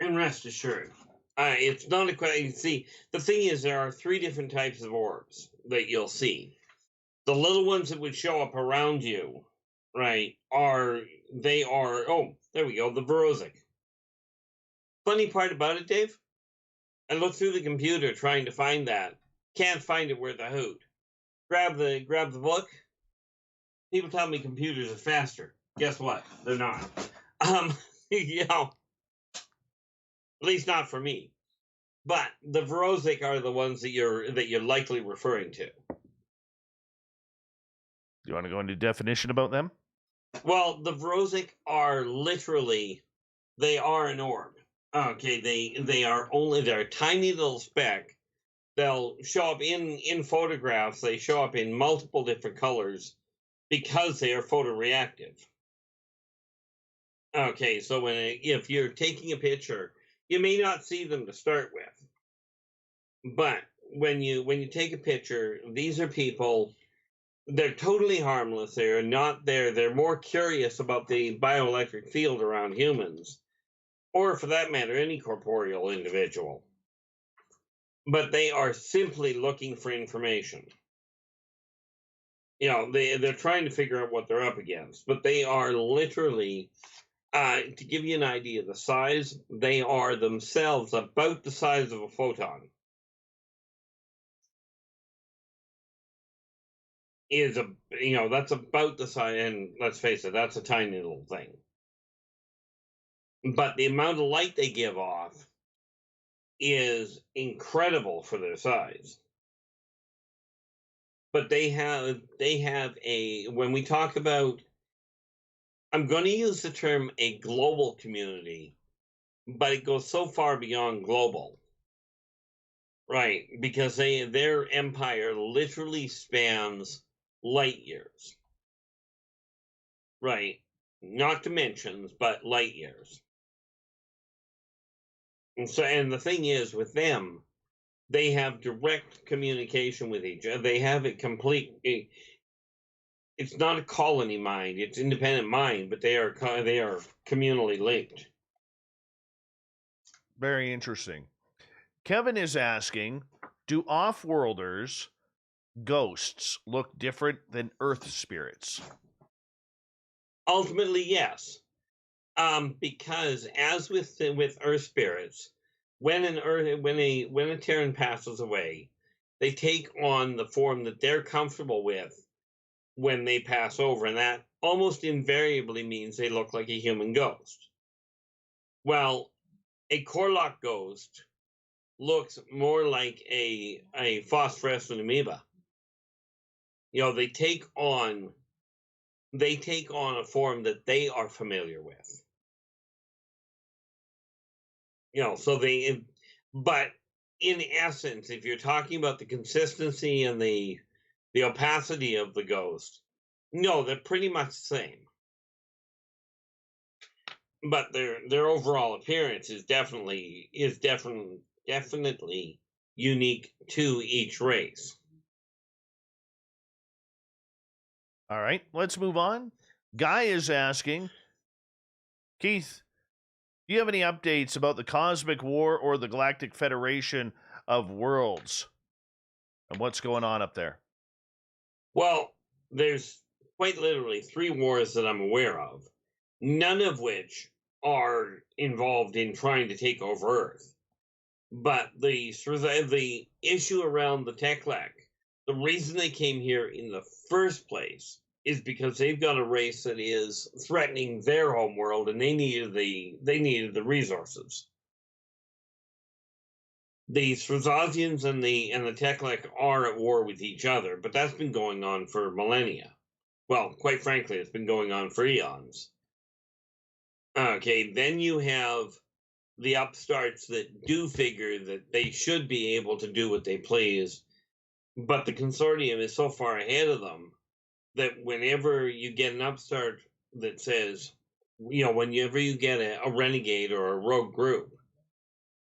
And rest assured, it's not a question. See, the thing is, there are 3 different types of orbs that you'll see. The little ones that would show up around you, right, oh, there we go, the Vorosic. Funny part about it, Dave, I looked through the computer trying to find that. Can't find it worth a hoot. Grab the book. People tell me computers are faster. Guess what? They're not. You know, at least not for me. But the Vorosic are the ones that you're likely referring to.
You want to go into definition about them?
Well, the Vorosic are literally, they are an orb. Okay, they're a tiny little speck. They'll show up in photographs. They show up in multiple different colors because they are photoreactive. Okay, so if you're taking a picture, you may not see them to start with, but when you take a picture, these are people. They're totally harmless. They're not there. They're more curious about the bioelectric field around humans, or for that matter, any corporeal individual. But they are simply looking for information. You know, they're trying to figure out what they're up against, but they are literally, to give you an idea of the size, they are themselves about the size of a photon. That's about the size, and let's face it, that's a tiny little thing. But the amount of light they give off is incredible for their size. But they have when we talk about, I'm going to use the term a global community, but it goes so far beyond global, right? Because their empire literally spans light years, right? Not dimensions, but light years. And the thing is with them, They have direct communication with each other. They have a complete. It's not a colony mind; it's independent mind, but they are communally linked.
Very interesting. Kevin is asking, do off-worlders, ghosts, look different than Earth spirits?
Ultimately, yes. Because as with Earth spirits, when a Terran passes away, they take on the form that they're comfortable with when they pass over, and that almost invariably means they look like a human ghost. Well, a Corlock ghost looks more like a phosphorescent amoeba. They take on a form that they are familiar with. But in essence, if you're talking about the consistency and the opacity of the ghost, no, they're pretty much the same. But their overall appearance is definitely unique to each race.
All right, let's move on. Guy is asking, Keith, do you have any updates about the Cosmic War or the Galactic Federation of Worlds? And what's going on up there?
Well, there's quite literally 3 wars that I'm aware of, none of which are involved in trying to take over Earth. But the issue around the Teklek, the reason they came here in the first place is because they've got a race that is threatening their home world, and they needed the resources. The Strazazians and the Teklek are at war with each other, but that's been going on for millennia. Well, quite frankly, it's been going on for eons. Okay, then you have the upstarts that do figure that they should be able to do what they please, but the consortium is so far ahead of them that whenever you get an upstart that says, whenever you get a renegade or a rogue group,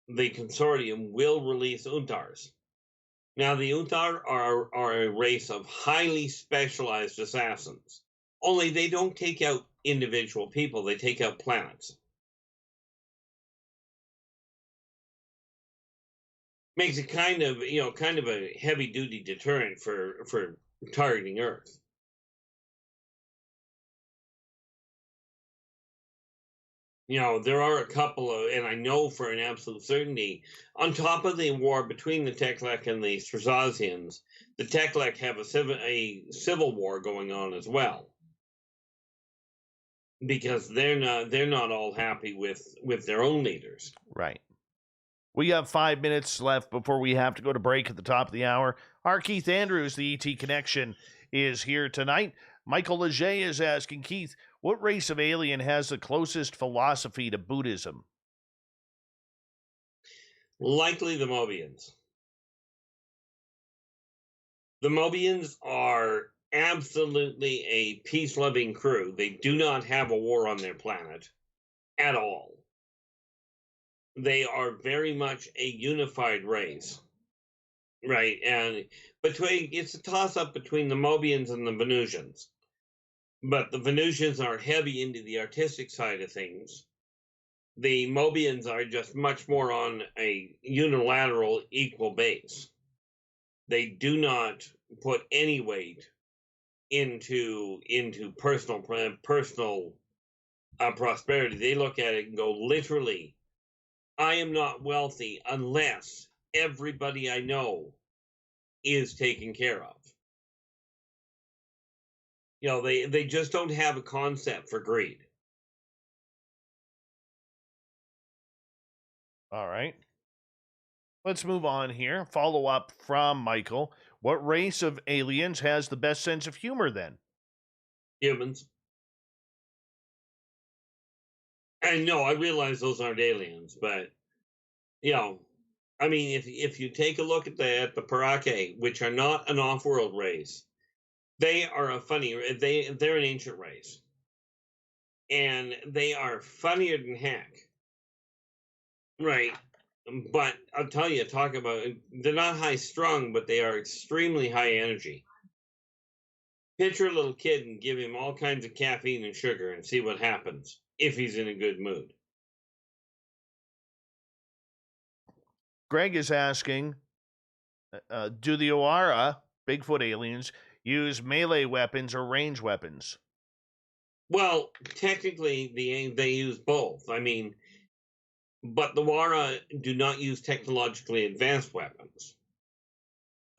the consortium will release Untars. Now, the Untar are a race of highly specialized assassins, only they don't take out individual people, they take out planets. Makes it kind of a heavy duty deterrent for targeting Earth. There are a couple of, and I know for an absolute certainty, on top of the war between the Teklek and the Strazazians, the Teklek have a civil war going on as well, because they're not all happy with their own leaders.
Right. We have 5 minutes left before we have to go to break at the top of the hour. R Keith Andrews, the ET Connection, is here tonight. Michael Leger is asking, Keith, what race of alien has the closest philosophy to Buddhism?
Likely the Mobians. The Mobians are absolutely a peace-loving crew. They do not have a war on their planet at all. They are very much a unified race, right? And it's a toss-up between the Mobians and the Venusians. But the Venusians are heavy into the artistic side of things. The Mobians are just much more on a unilateral, equal base. They do not put any weight into personal prosperity. They look at it and go, literally, I am not wealthy unless everybody I know is taken care of. They just don't have a concept for greed.
All right. Let's move on here. Follow up from Michael. What race of aliens has the best sense of humor then?
Humans. And no, I realize those aren't aliens, but I mean, if you take a look at the Parake, which are not an off-world race, they are they're an ancient race, and they are funnier than heck, right? But I'll tell you, talk about, they're not high strung, but they are extremely high energy. Picture a little kid and give him all kinds of caffeine and sugar and see what happens if he's in a good mood.
Greg is asking, do the Oara, Bigfoot aliens, use melee weapons or range weapons?
Well, technically, they use both. I mean, but the Wara do not use technologically advanced weapons.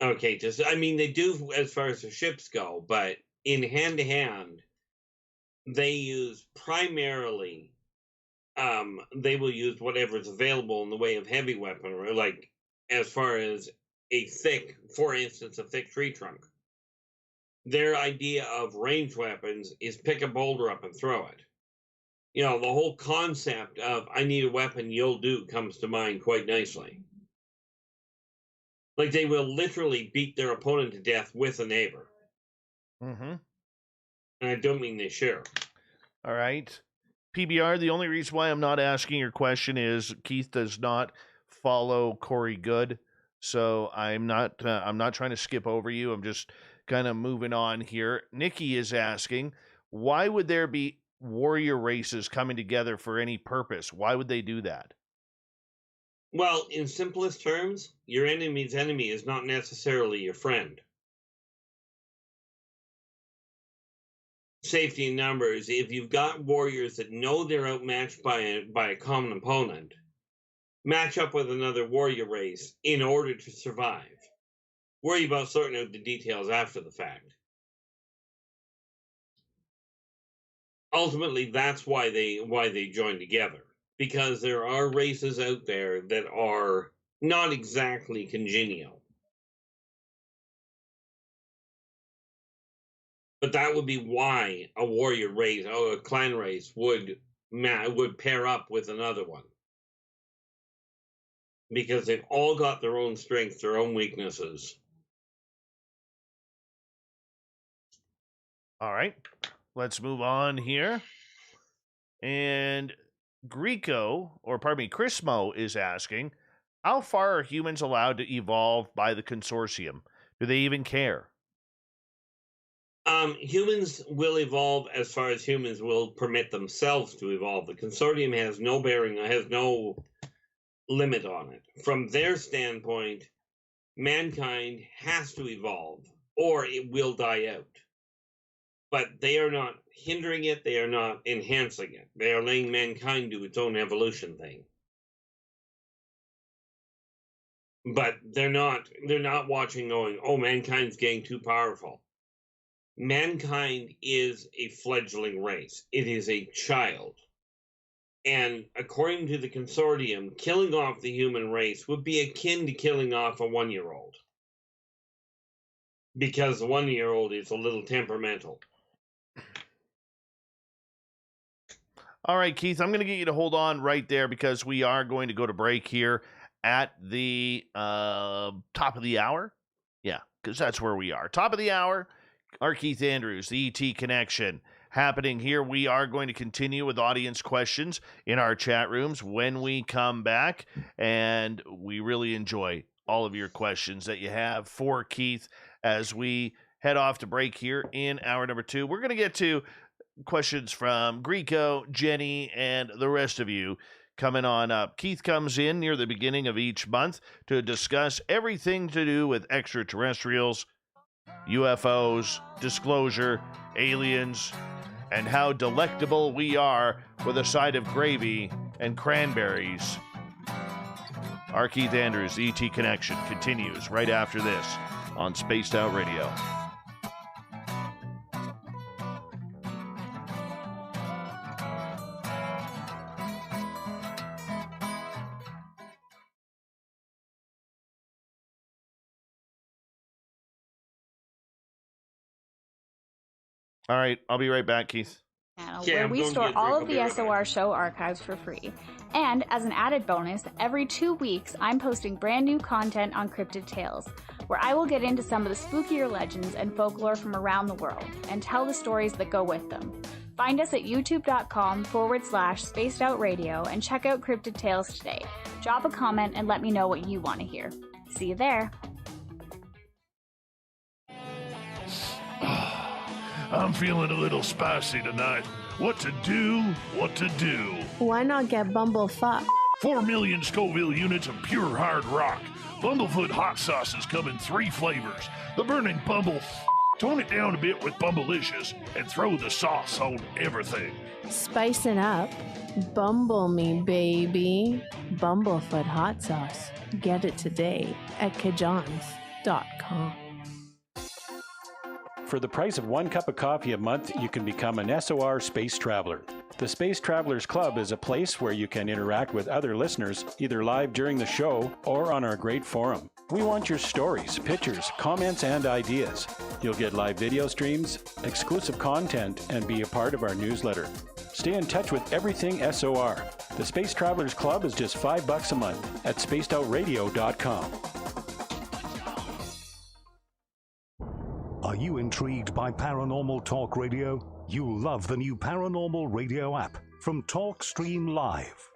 Okay, they do as far as the ships go, but in hand-to-hand, they use primarily, they will use whatever's available in the way of heavy weaponry, like as far as for instance, a thick tree trunk. Their idea of range weapons is pick a boulder up and throw it. The whole concept of I need a weapon, you'll do comes to mind quite nicely. Like they will literally beat their opponent to death with a neighbor.
Mm-hmm.
And I don't mean they share.
All right. PBR, the only reason why I'm not asking your question is Keith does not follow Corey Good. So I'm not trying to skip over you. I'm just kind of moving on here. Nikki is asking, why would there be warrior races coming together for any purpose? Why would they do that?
Well, in simplest terms, your enemy's enemy is not necessarily your friend. Safety in numbers. If you've got warriors that know they're outmatched by a common opponent, match up with another warrior race in order to survive. Worry about sorting out the details after the fact. Ultimately, that's why they join together. Because there are races out there that are not exactly congenial. But that would be why a warrior race or a clan race would pair up with another one. Because they've all got their own strengths, their own weaknesses.
All right. Let's move on here. And Chrismo is asking, how far are humans allowed to evolve by the consortium? Do they even care?
Humans will evolve as far as humans will permit themselves to evolve. The consortium has no limit on it. From their standpoint, mankind has to evolve or it will die out. But they are not hindering it, they are not enhancing it. They are letting mankind do its own evolution thing. But they're not watching going, oh, mankind's getting too powerful. Mankind is a fledgling race. It is a child. And according to the consortium, killing off the human race would be akin to killing off a 1-year-old. Because the 1-year-old is a little temperamental.
All right, Keith, I'm going to get you to hold on right there because we are going to go to break here at the top of the hour. Yeah, because that's where we are. Top of the hour, R Keith Andrews, the ET Connection happening here. We are going to continue with audience questions in our chat rooms when we come back, and we really enjoy all of your questions that you have for Keith as we head off to break here in hour number 2. We're going to get to questions from Greco, Jenny, and the rest of you coming on up. Keith comes in near the beginning of each month to discuss everything to do with extraterrestrials, UFOs, disclosure, aliens, and how delectable we are with a side of gravy and cranberries. R. Keith Andrews, ET Connection, continues right after this on Spaced Out Radio. All right, I'll be right back, Keith.
Where we store all of the SOR show archives for free. And as an added bonus, every 2 weeks, I'm posting brand new content on Cryptid Tales, where I will get into some of the spookier legends and folklore from around the world and tell the stories that go with them. Find us at youtube.com/spacedoutradio and check out Cryptid Tales today. Drop a comment and let me know what you want to hear. See you there.
I'm feeling a little spicy tonight. What to do? What to do?
Why not get bumblefuck?
4 million Scoville units of pure hard rock. Bumblefoot hot sauces come in 3 flavors. The burning bumble. Tone it down a bit with Bumblicious and throw the sauce on everything.
Spice it up. Bumble me, baby. Bumblefoot hot sauce. Get it today at kajans.com.
For the price of 1 cup of coffee a month, you can become an SOR Space Traveler. The Space Travelers Club is a place where you can interact with other listeners, either live during the show or on our great forum. We want your stories, pictures, comments, and ideas. You'll get live video streams, exclusive content, and be a part of our newsletter. Stay in touch with everything SOR. The Space Travelers Club is just $5 a month at spacedoutradio.com.
Are you intrigued by Paranormal Talk Radio? You'll love the new Paranormal Radio app from TalkStream Live.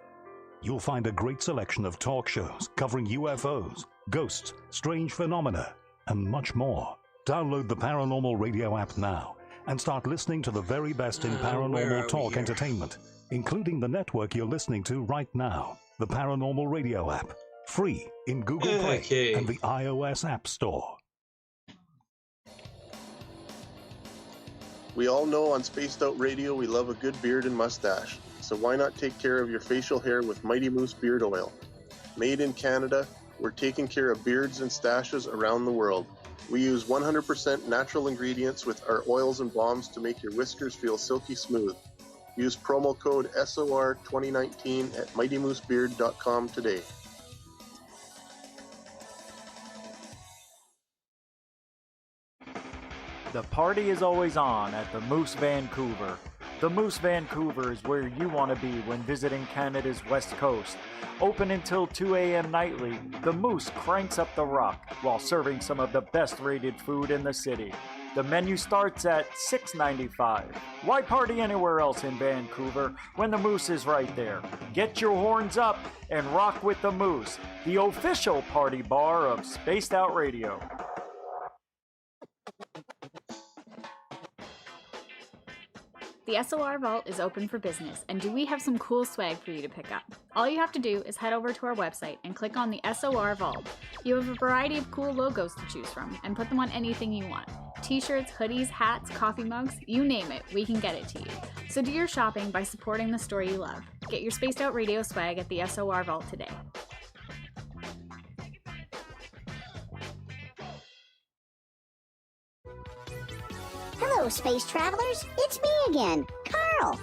You'll find a great selection of talk shows covering UFOs, ghosts, strange phenomena, and much more. Download the Paranormal Radio app now and start listening to the very best in paranormal talk entertainment, including the network you're listening to right now, the Paranormal Radio app, free in Google Play and the iOS App Store.
We all know on Spaced Out Radio we love a good beard and mustache, so why not take care of your facial hair with Mighty Moose Beard Oil? Made in Canada, we're taking care of beards and stashes around the world. We use 100% natural ingredients with our oils and balms to make your whiskers feel silky smooth. Use promo code SOR2019 at mightymoosebeard.com today.
The party is always on at the Moose Vancouver. The Moose Vancouver is where you want to be when visiting Canada's West Coast. Open until 2 a.m. nightly, the Moose cranks up the rock while serving some of the best rated food in the city. The menu starts at $6.95. Why party anywhere else in Vancouver when the Moose is right there? Get your horns up and rock with the Moose, the official party bar of Spaced Out Radio.
The SOR Vault is open for business, and do we have some cool swag for you to pick up? All you have to do is head over to our website and click on the SOR Vault. You have a variety of cool logos to choose from, and put them on anything you want. T-shirts, hoodies, hats, coffee mugs, you name it, we can get it to you. So do your shopping by supporting the store you love. Get your Spaced Out Radio swag at the SOR Vault today.
Hello, Space Travelers. It's me again, Carl.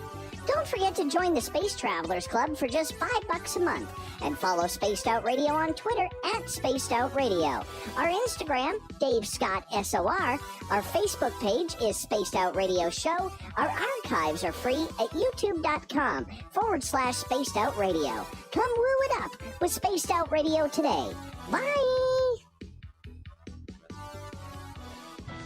Don't forget to join the Space Travelers Club for just $5 a month and follow Spaced Out Radio on Twitter at Spaced Out Radio. Our Instagram, Dave Scott SOR. Our Facebook page is Spaced Out Radio Show. Our archives are free at youtube.com/Spaced Out Radio. Come woo it up with Spaced Out Radio today. Bye!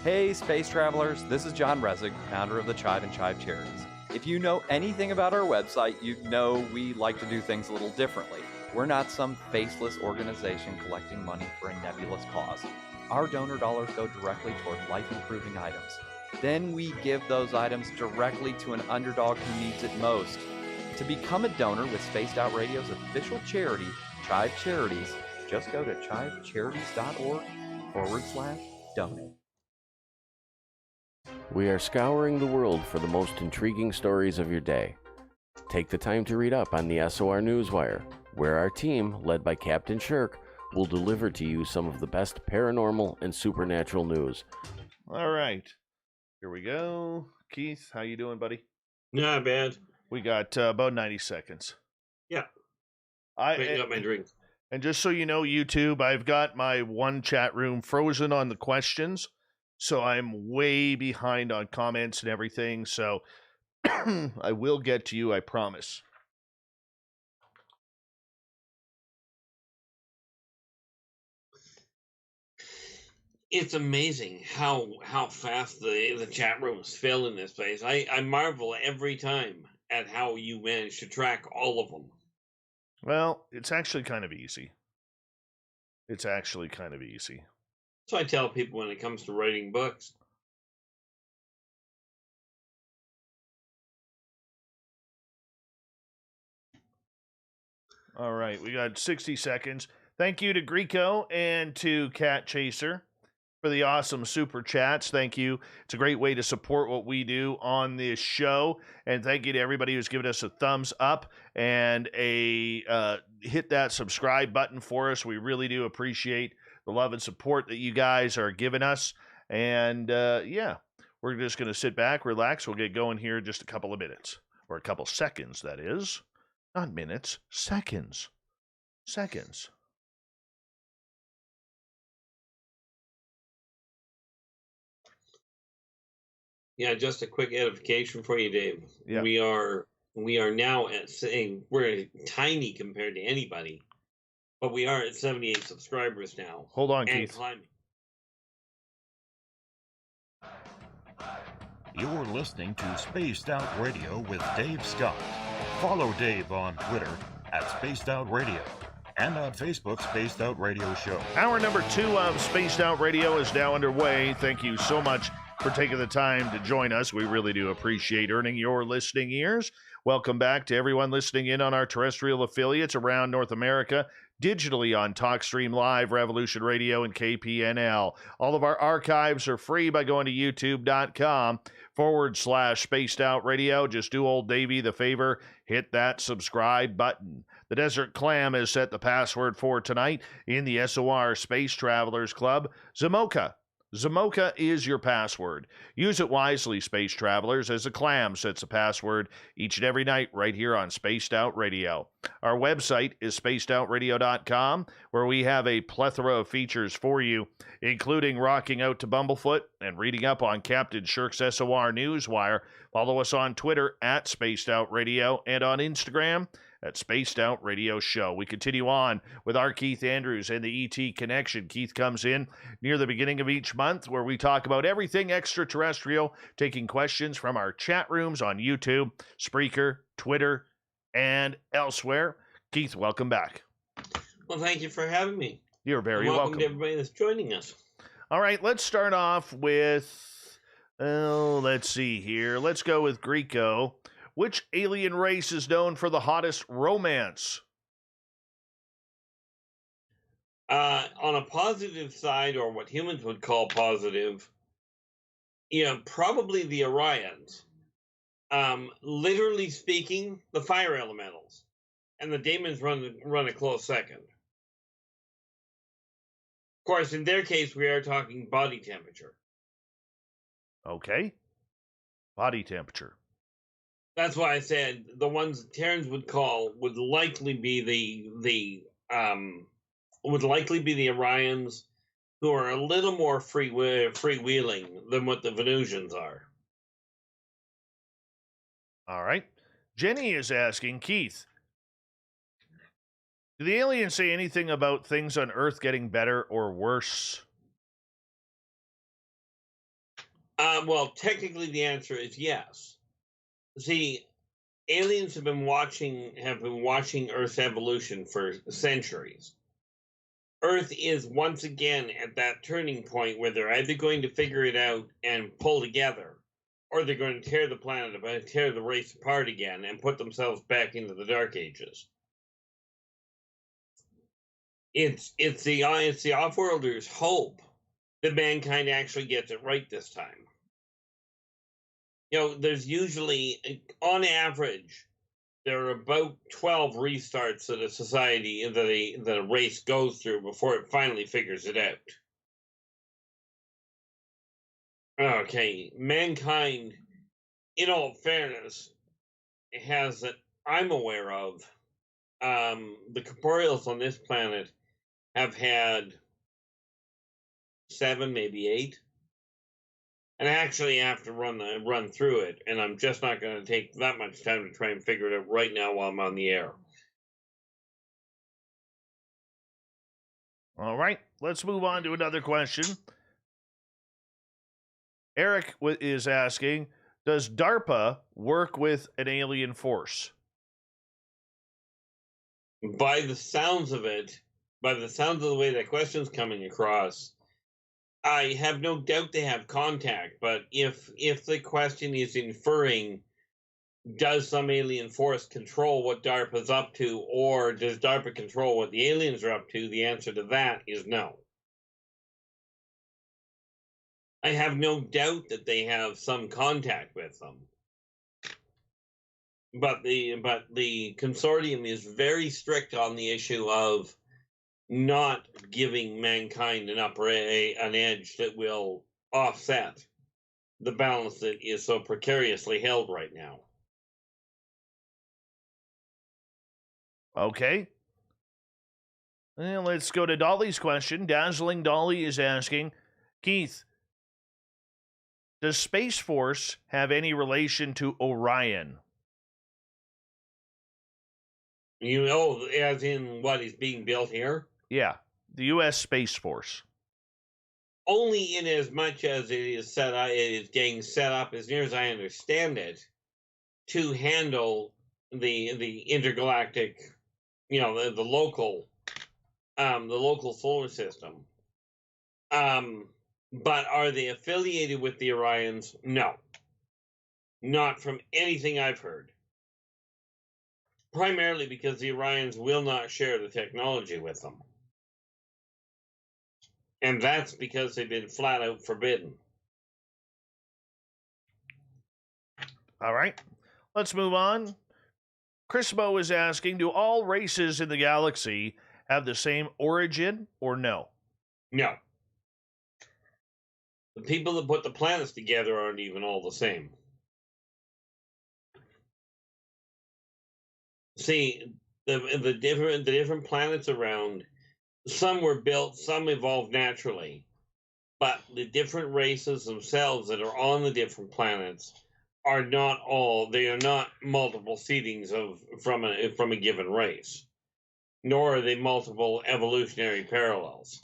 Hey Space Travelers, this is John Resig, founder of the Chive and Chive Charities. If you know anything about our website, you know we like to do things a little differently. We're not some faceless organization collecting money for a nebulous cause. Our donor dollars go directly toward life-improving items. Then we give those items directly to an underdog who needs it most. To become a donor with Spaced Out Radio's official charity, Chive Charities, just go to chivecharities.org/donate.
We are scouring the world for the most intriguing stories of your day. Take the time to read up on the SOR Newswire, where our team, led by Captain Shirk, will deliver to you some of the best paranormal and supernatural news.
All right. Here we go. Keith, how you doing, buddy?
Not bad.
We got about 90 seconds.
Yeah.
I
got my drink.
And just so you know, YouTube, I've got my one chat room frozen on the questions. So I'm way behind on comments and everything. So I will get to you, I promise.
It's amazing how fast the chat rooms fill in this place. I marvel every time at how you manage to track all of them.
Well, it's actually kind of easy. It's actually kind of easy.
So I tell people when it comes to writing books.
All right, we got 60 seconds. Thank you to Greco and to Cat Chaser for the awesome super chats. Thank you. It's a great way to support what we do on this show. And thank you to everybody who's given us a thumbs up and a hit that subscribe button for us. We really do appreciate the love and support that you guys are giving us. And yeah, we're just going to sit back, relax. We'll get going here in just a couple of minutes, or a couple seconds, that is. Not minutes, seconds. Seconds.
Yeah, just a quick edification for you, Dave.
Yeah.
We are now at saying we're tiny compared to anybody, but we are at 78 subscribers now.
Hold on,
and
Keith.
Climbing.
You're listening to Spaced Out Radio with Dave Scott. Follow Dave on Twitter at Spaced Out Radio and on Facebook, Spaced Out Radio Show.
Hour number 2 of Spaced Out Radio is now underway. Thank you so much for taking the time to join us. We really do appreciate earning your listening ears. Welcome back to everyone listening in on our terrestrial affiliates around North America, digitally on TalkStream Live, Revolution Radio, and KPNL. All of our archives are free by going to youtube.com/Spaced Out Radio. Just do old Davey the favor, hit that subscribe button. The Desert Clam has set the password for tonight in the SOR Space Travelers Club, Zamoka. Zamoka is your password. Use it wisely, space travelers, as the clam sets a password each and every night right here on Spaced Out Radio. Our website is spacedoutradio.com, where we have a plethora of features for you, including rocking out to Bumblefoot and reading up on Captain Shirk's SOR Newswire. Follow us on Twitter at Spaced Out Radio and on Instagram at Spaced Out Radio Show. We continue on with R Keith Andrews and the ET Connection. Keith comes in near the beginning of each month where we talk about everything extraterrestrial, taking questions from our chat rooms on YouTube, Spreaker, Twitter, and elsewhere. Keith, welcome back.
Well, thank you for having me.
You're very welcome.
To everybody that's joining us.
All right, let's start off with, let's see here. Let's go with Greco. Which alien race is known for the hottest romance?
On a positive side, or what humans would call positive, probably the Orions. Literally speaking, the fire elementals. And the Daemons run a close second. Of course, in their case, we are talking body temperature.
Okay. Body temperature.
That's why I said the ones Terrans would call would likely be the Orions, who are a little more freewheeling than what the Venusians are.
All right. Jenny is asking, Keith, do the aliens say anything about things on Earth getting better or worse?
Well, technically the answer is yes. See, aliens have been watching Earth's evolution for centuries. Earth is once again at that turning point where they're either going to figure it out and pull together, or they're going to tear the planet apart, tear the race apart again, and put themselves back into the Dark Ages. It's the off-worlders' hope that mankind actually gets it right this time. There's usually, on average, there are about 12 restarts that a society, that a race goes through before it finally figures it out. Okay, mankind, in all fairness, has, that I'm aware of, the corporeals on this planet have had 7, maybe 8. And I actually have to run through it, and I'm just not going to take that much time to try and figure it out right now while I'm on the air.
All right, let's move on to another question. Eric is asking, does DARPA work with an alien force?
By the sounds of it, by the sounds of the way that question's coming across, I have no doubt they have contact, but if the question is inferring, does some alien force control what DARPA's up to, or does DARPA control what the aliens are up to, the answer to that is no. I have no doubt that they have some contact with them. But the consortium is very strict on the issue of not giving mankind an edge that will offset the balance that is so precariously held right now.
Okay. And let's go to Dolly's question. Dazzling Dolly is asking, Keith, does Space Force have any relation to Orion?
You know, as in what is being built here?
Yeah, the U.S. Space Force.
Only in as much as it is getting set up, as near as I understand it, to handle the intergalactic, the local solar system. But are they affiliated with the Orions? No. Not from anything I've heard. Primarily because the Orions will not share the technology with them. And that's because they've been flat out forbidden.
All right. Let's move on. Chrismo is asking, do all races in the galaxy have the same origin or no?
No. The people that put the planets together aren't even all the same. See, the different planets around, some were built, some evolved naturally, but the different races themselves that are on the different planets are not multiple seedings from a given race, nor are they multiple evolutionary parallels.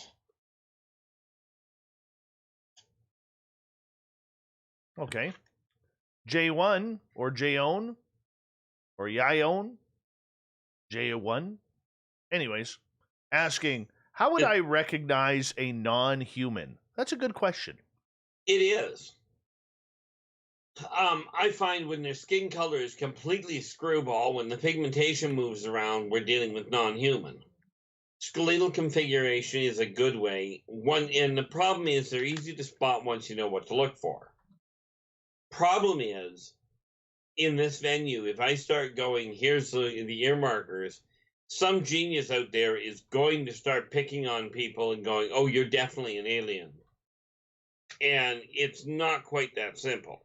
Okay. J1 or J-Own or Yion, J1. Anyways, asking, how would I recognize a non-human? That's a good question.
It is. I find when their skin color is completely screwball, when the pigmentation moves around, we're dealing with non-human. Skeletal configuration is a good way. And the problem is they're easy to spot once you know what to look for. Problem is, in this venue, if I start going, here's the ear markers, some genius out there is going to start picking on people and going, oh, you're definitely an alien. And it's not quite that simple.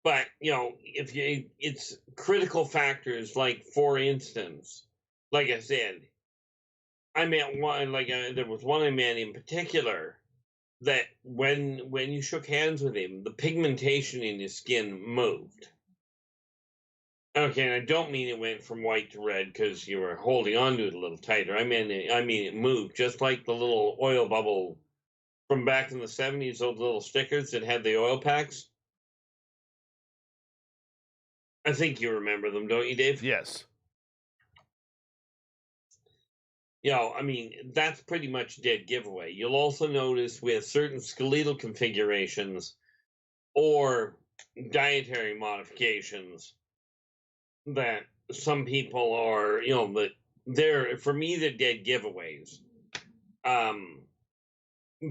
But, it's critical factors, like, for instance, like I said, I met one, there was one I met in particular that when you shook hands with him, the pigmentation in his skin moved. Okay, and I don't mean it went from white to red because you were holding on to it a little tighter. I mean it moved, just like the little oil bubble from back in the 70s, those little stickers that had the oil packs. I think you remember them, don't you, Dave?
Yes.
That's pretty much dead giveaway. You'll also notice with certain skeletal configurations or dietary modifications that some people are, for me, they're dead giveaways.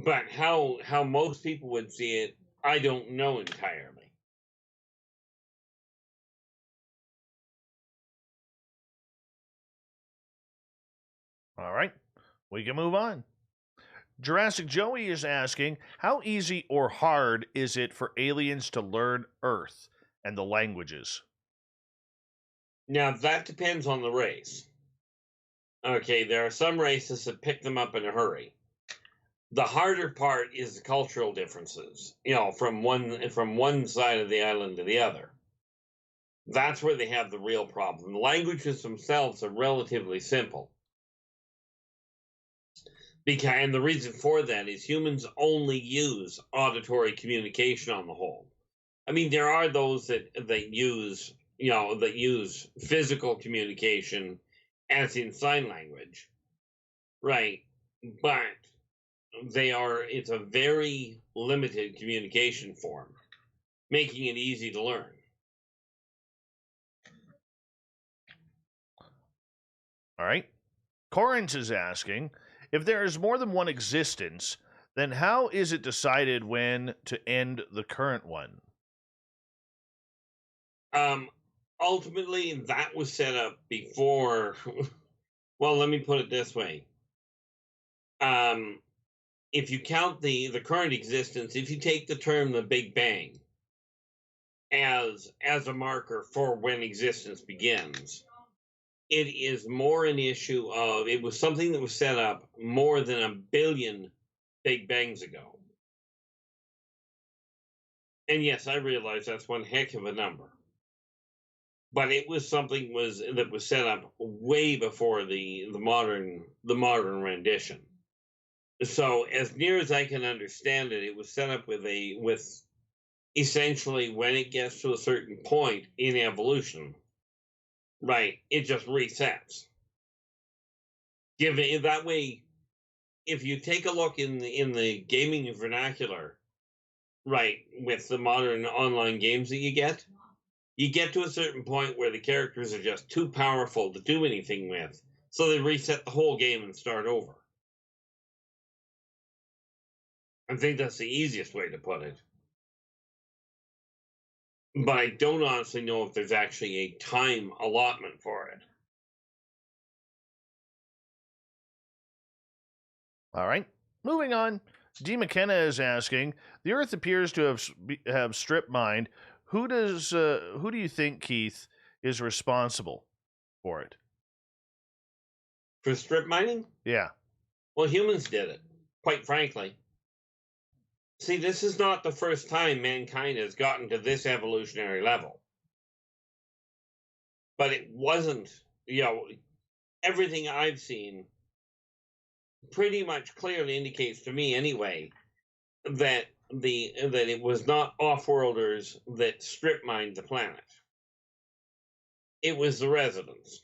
But how most people would see it, I don't know entirely.
All right, we can move on. Jurassic Joey is asking, how easy or hard is it for aliens to learn Earth and the languages?
Now, that depends on the race. Okay, there are some races that pick them up in a hurry. The harder part is the cultural differences, from one side of the island to the other. That's where they have the real problem. The languages themselves are relatively simple. And the reason for that is humans only use auditory communication on the whole. I mean, there are those that use physical communication, as in sign language, right? But it's a very limited communication form, making it easy to learn.
All right. Corrins is asking, if there is more than one existence, then how is it decided when to end the current one?
Ultimately, that was set up before. Well, let me put it this way. If you count the current existence, if you take the term the Big Bang as a marker for when existence begins, it is more an issue of, it was something that was set up more than 1 billion Big Bangs ago. And yes, I realize that's one heck of a number. But it was something that was set up way before the modern rendition. So as near as I can understand it, it was set up with essentially when it gets to a certain point in evolution, right, it just resets. That way, if you take a look in the gaming vernacular, right, with the modern online games that you get to a certain point where the characters are just too powerful to do anything with, so they reset the whole game and start over. I think that's the easiest way to put it. But I don't honestly know if there's actually a time allotment for it.
All right. Moving on. D. McKenna is asking, the Earth appears to have strip mined. Who do you think, Keith, is responsible for it?
For strip mining?
Yeah.
Well, humans did it, quite frankly. See, this is not the first time mankind has gotten to this evolutionary level. But it wasn't, everything I've seen pretty much clearly indicates to me anyway that it was not off-worlders that strip mined the planet. It was the residents.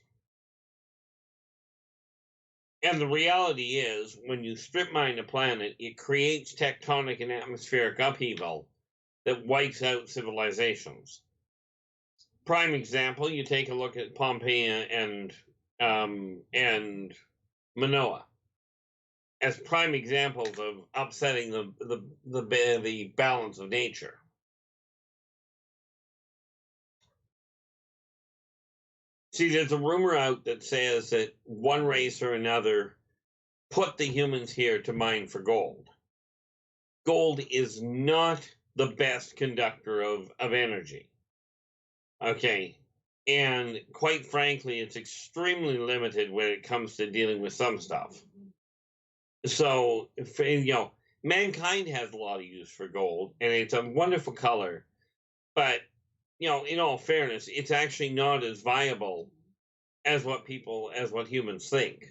And the reality is, when you strip mine a planet, it creates tectonic and atmospheric upheaval that wipes out civilizations. Prime example, you take a look at Pompeii and Manoa as prime examples of upsetting the balance of nature. See, there's a rumor out that says that one race or another put the humans here to mine for gold. Gold is not the best conductor of energy. Okay. And quite frankly, it's extremely limited when it comes to dealing with some stuff. So, mankind has a lot of use for gold, and it's a wonderful color. But, in all fairness, it's actually not as viable as what humans think.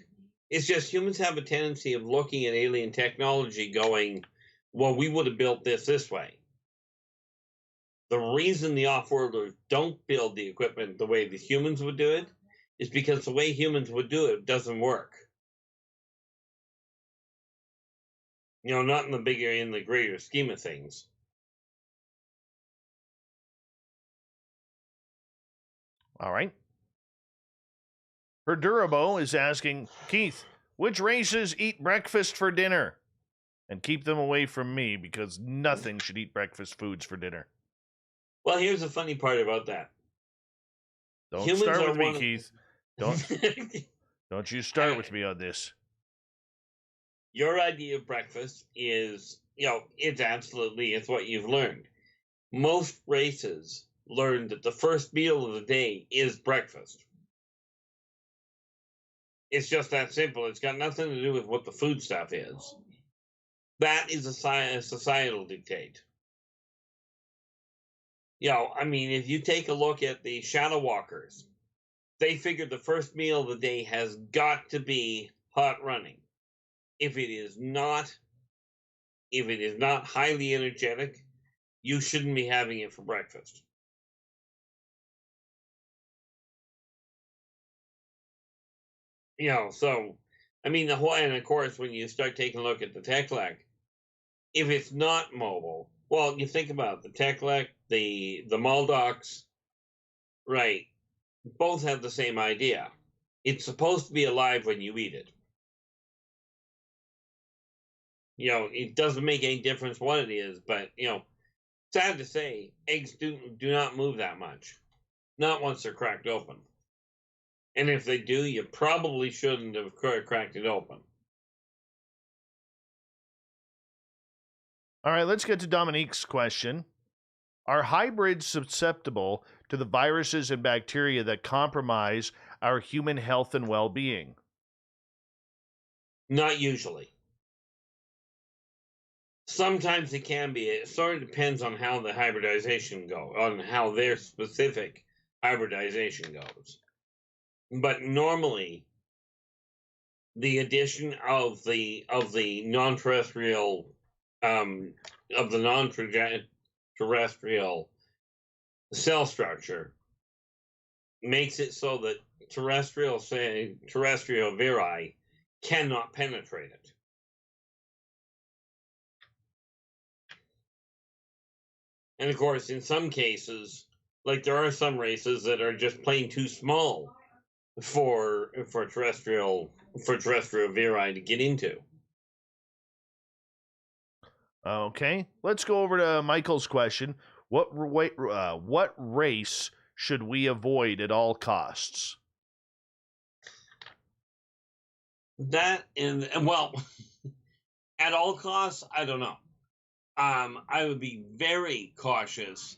It's just humans have a tendency of looking at alien technology going, well, we would have built this way. The reason the off-worlders don't build the equipment the way the humans would do it is because the way humans would do it doesn't work. Not in the greater scheme of things.
All right. Perdurabo is asking, Keith, which races eat breakfast for dinner? And keep them away from me, because nothing should eat breakfast foods for dinner.
Well, here's the funny part about that.
Don't start with me, Keith. Don't you start with me on this.
Your idea of breakfast is, it's what you've learned. Most races learn that the first meal of the day is breakfast. It's just that simple. It's got nothing to do with what the food stuff is. That is a societal dictate. If you take a look at the Shadow Walkers, they figured the first meal of the day has got to be hot running. if it is not highly energetic, you shouldn't be having it for breakfast. You know, so, I mean, and of course, when you start taking a look at the Tekla, if it's not mobile, well, you think about it, the Tekla, the Maldocs, right, both have the same idea. It's supposed to be alive when you eat it. You know, it doesn't make any difference what it is, but, you know, sad to say, eggs do not move that much. Not once they're cracked open. And if they do, you probably shouldn't have cracked it open.
All right, let's get to Dominique's question. Are hybrids susceptible to the viruses and bacteria that compromise our human health and well-being?
Not usually. Sometimes it can be. It sort of depends on how the hybridization goes, on how their specific hybridization goes. But normally, the addition of the non-terrestrial terrestrial cell structure makes it so that terrestrial viri cannot penetrate it. And of course, in some cases, like there are some races that are just plain too small for terrestrial viri to get into.
Okay, let's go over to Michael's question. What race should we avoid at all costs?
That and well, at all costs, I don't know. I would be very cautious,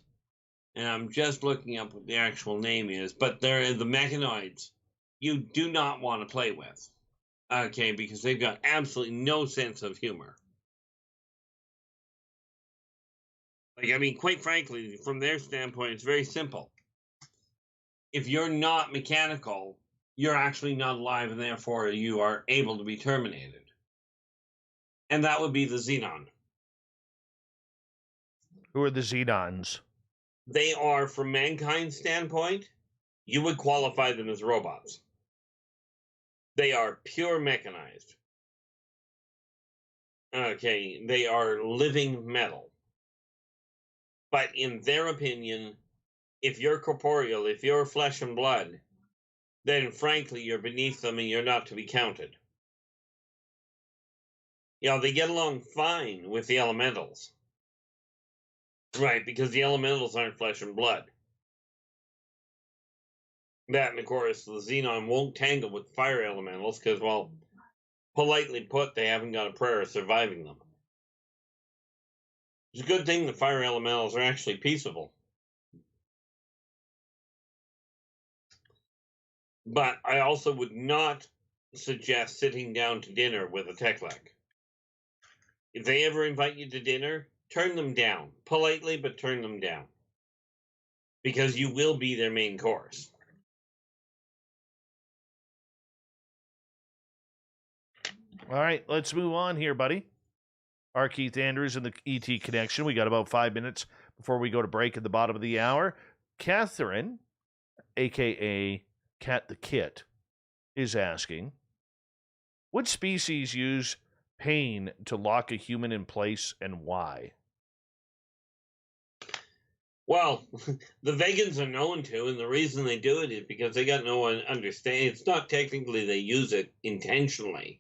and I'm just looking up what the actual name is, but they're the mechanoids. You do not want to play with, okay, because they've got absolutely no sense of humor. Like, I mean, quite frankly, from their standpoint, it's very simple. If you're not mechanical, you're actually not alive, and therefore you are able to be terminated. And that would be the Xenon.
Who are the Xenons?
They are, from mankind's standpoint, you would qualify them as robots. They are pure mechanized. Okay, they are living metal. But in their opinion, if you're corporeal, if you're flesh and blood, then frankly, you're beneath them and you're not to be counted. You know, they get along fine with the elementals. Right, because the elementals aren't flesh and blood. That, and of course, the Xenon won't tangle with fire elementals because, well, politely put, they haven't got a prayer of surviving them. It's a good thing the fire elementals are actually peaceable. But I also would not suggest sitting down to dinner with a Tekla. If they ever invite you to dinner, turn them down. Politely, but turn them down. Because you will be their main course.
All right, let's move on here, buddy. R Keith Andrews in the ET Connection. We got about 5 minutes before we go to break at the bottom of the hour. Catherine, a.k.a. Cat the Kit, is asking, which species use pain to lock a human in place and why?
Well, the vegans are known to, and the reason they do it is because they got no understanding. It's not technically they use it intentionally.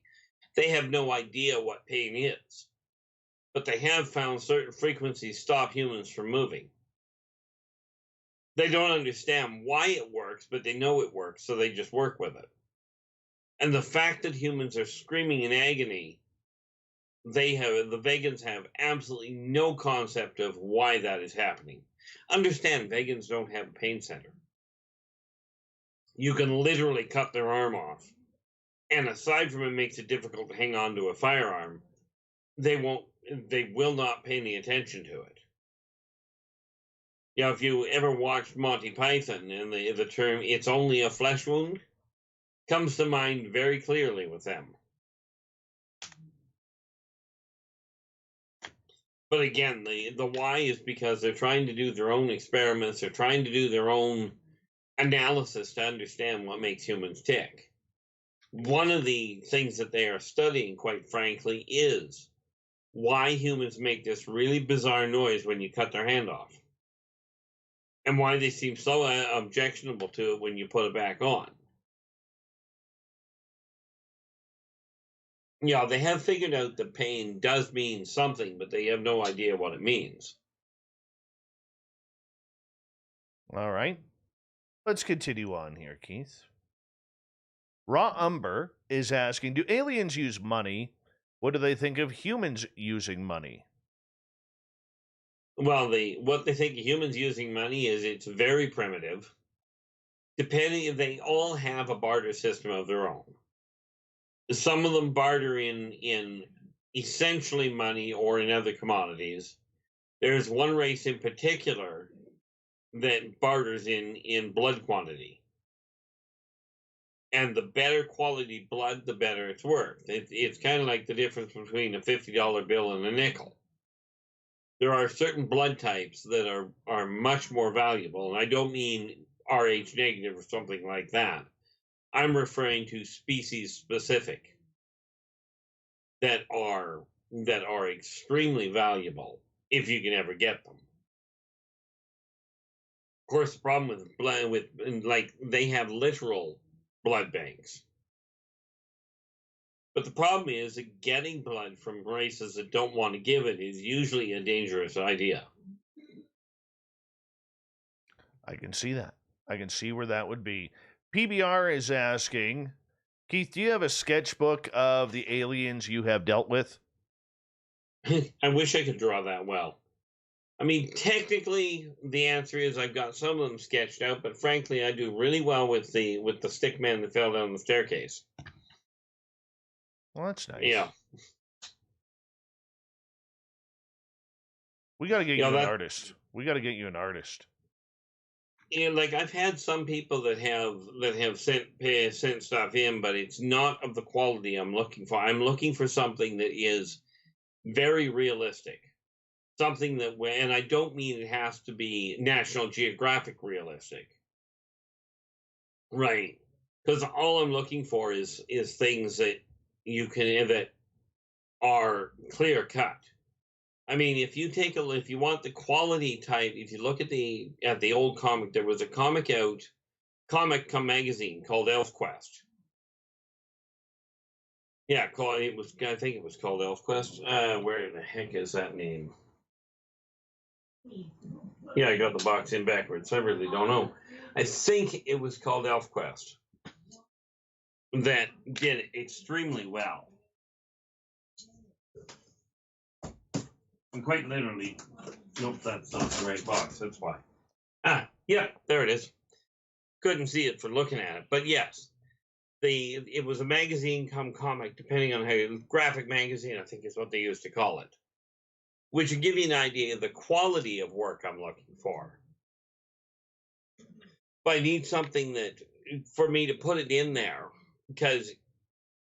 They have no idea what pain is. But they have found certain frequencies stop humans from moving. They don't understand why it works, but they know it works, so they just work with it. And the fact that humans are screaming in agony, the vegans have absolutely no concept of why that is happening. Understand, vegans don't have a pain center. You can literally cut their arm off. And aside from it makes it difficult to hang on to a firearm, they will not pay any attention to it. You know, if you ever watched Monty Python and the term, it's only a flesh wound, comes to mind very clearly with them. But again, the why is because they're trying to do their own experiments. They're trying to do their own analysis to understand what makes humans tick. One of the things that they are studying, quite frankly, is why humans make this really bizarre noise when you cut their hand off, and why they seem so objectionable to it when you put it back on. Yeah, they have figured out that pain does mean something, but they have no idea what it means.
All right. Let's continue on here, Keith. Raw Umber is asking, do aliens use money? What do they think of humans using money?
Well, what they think of humans using money is it's very primitive. Depending, they all have a barter system of their own. Some of them barter in essentially money or in other commodities. There's one race in particular that barters in blood quantity. And the better quality blood, the better it's worth. It's kind of like the difference between a $50 bill and a nickel. There are certain blood types that are much more valuable, and I don't mean Rh negative or something like that. I'm referring to species specific that are extremely valuable if you can ever get them. Of course, the problem with blood, like they have literal blood banks. But the problem is that getting blood from races that don't want to give it is usually a dangerous idea.
I can see that. I can see where that would be. PBR is asking, Keith, do you have a sketchbook of the aliens you have dealt with?
I wish I could draw that well. I mean, technically, the answer is I've got some of them sketched out, but frankly, I do really well with the stick man that fell down the staircase.
Well, that's nice.
Yeah.
We got to get you an artist. We got to get you an artist.
Yeah, like I've had some people that have sent stuff in, but it's not of the quality I'm looking for. I'm looking for something that is very realistic. Something that, and I don't mean it has to be National Geographic realistic. Right. Because all I'm looking for is things that that are clear cut. I mean, if you want the quality type, if you look at the old comic, there was a comic magazine called ElfQuest. Yeah, I think it was called ElfQuest. Where the heck is that name? Yeah, I got the box in backwards. I really don't know. I think it was called ElfQuest. That did extremely well. And quite literally, nope, that's not the right box. That's why. Yeah, there it is. Couldn't see it for looking at it, but yes, it was a magazine come comic, depending on how graphic magazine, I think is what they used to call it, which would give you an idea of the quality of work I'm looking for. But I need something that for me to put it in there, because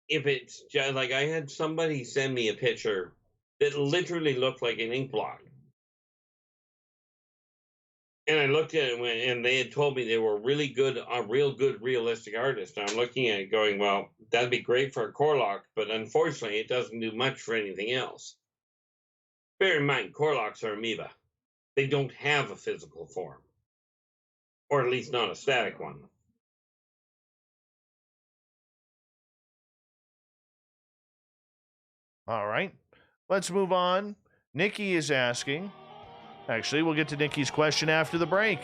if it's just like I had somebody send me a picture that literally looked like an ink blot. And I looked at it and they had told me they were really good, a real good realistic artist. And I'm looking at it going, well, that'd be great for a Corlock, but unfortunately it doesn't do much for anything else. Bear in mind, Corlocks are amoeba. They don't have a physical form. Or at least not a static one.
All right. Let's move on. Nikki is asking. Actually, we'll get to Nikki's question after the break.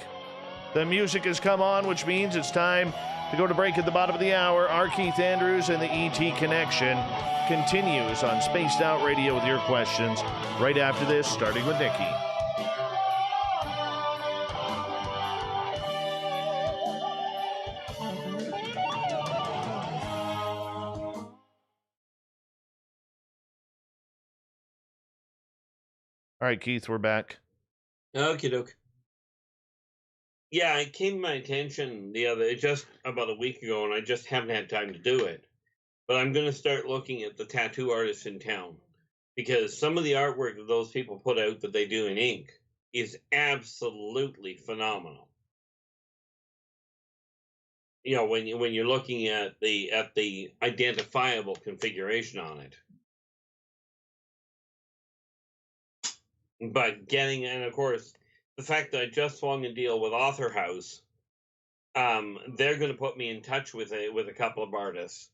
The music has come on, which means it's time to go to break at the bottom of the hour. R Keith Andrews and the ET Connection continues on Spaced Out Radio with your questions right after this, starting with Nikki. All right, Keith, we're back.
Okie doke. Yeah, it came to my attention just about a week ago, and I just haven't had time to do it. But I'm going to start looking at the tattoo artists in town, because some of the artwork that those people put out that they do in ink is absolutely phenomenal. You know, when you're looking at the identifiable configuration on it. But getting, and of course, the fact that I just swung a deal with Author House, they're going to put me in touch with a couple of artists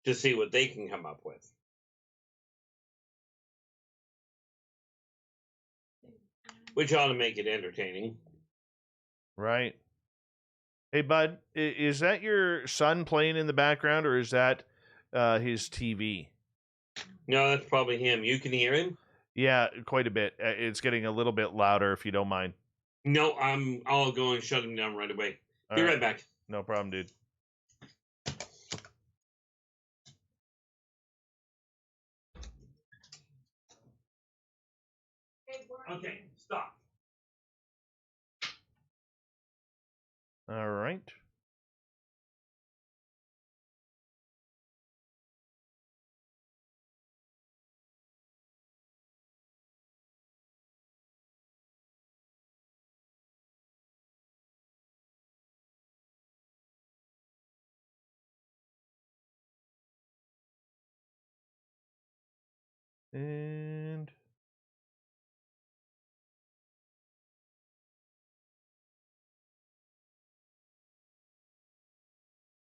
to see what they can come up with. Which ought to make it entertaining.
Right. Hey, bud, is that your son playing in the background, or is that his TV?
No, that's probably him. You can hear him?
Yeah, quite a bit. It's getting a little bit louder, if you don't mind.
No, I'll go and shut him down right away. Be right back.
No problem, dude.
Okay, stop.
All right. And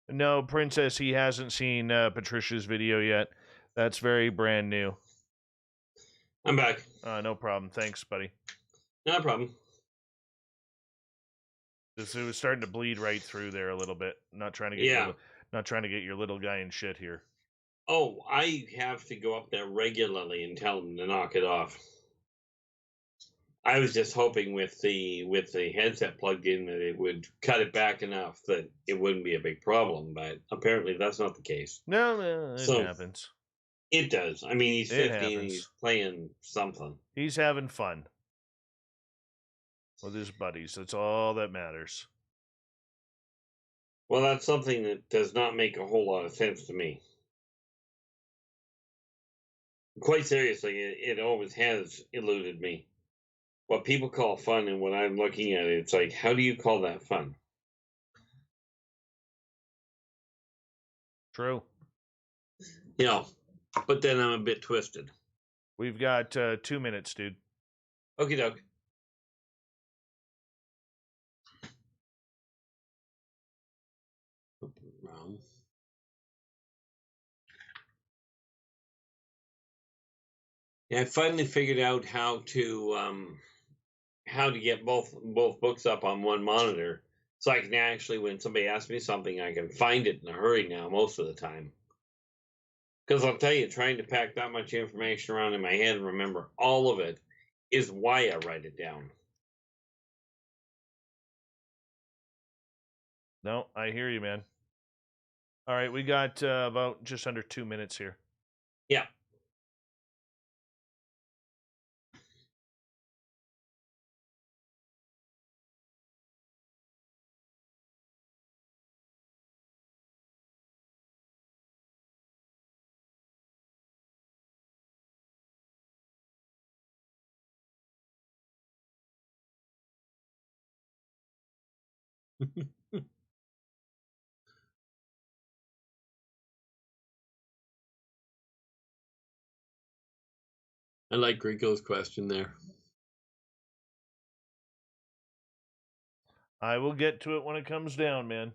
no, Princess, he hasn't seen Patricia's video yet. That's very brand new.
I'm back.
No problem. Thanks, buddy.
No problem.
It was starting to bleed right through there a little bit. Not trying to get your little guy in shit here.
Oh, I have to go up there regularly and tell him to knock it off. I was just hoping with the headset plugged in that it would cut it back enough that it wouldn't be a big problem, but apparently that's not the case.
No, it happens.
It does. I mean, he's 15 and he's playing something.
He's having fun with his buddies. That's all that matters.
Well, that's something that does not make a whole lot of sense to me. Quite seriously, it always has eluded me. What people call fun and what I'm looking at, it's like, how do you call that fun?
True.
You know, but then I'm a bit twisted.
We've got 2 minutes, dude.
Okie doke. Wrong. Yeah, I finally figured out how to get both books up on one monitor, so I can actually, when somebody asks me something, I can find it in a hurry now most of the time. Because I'll tell you, trying to pack that much information around in my head and remember all of it is why I write it down.
No, I hear you, man. All right, we got about just under 2 minutes here.
Yeah. I like Rico's question there.
I will get to it when it comes down, man.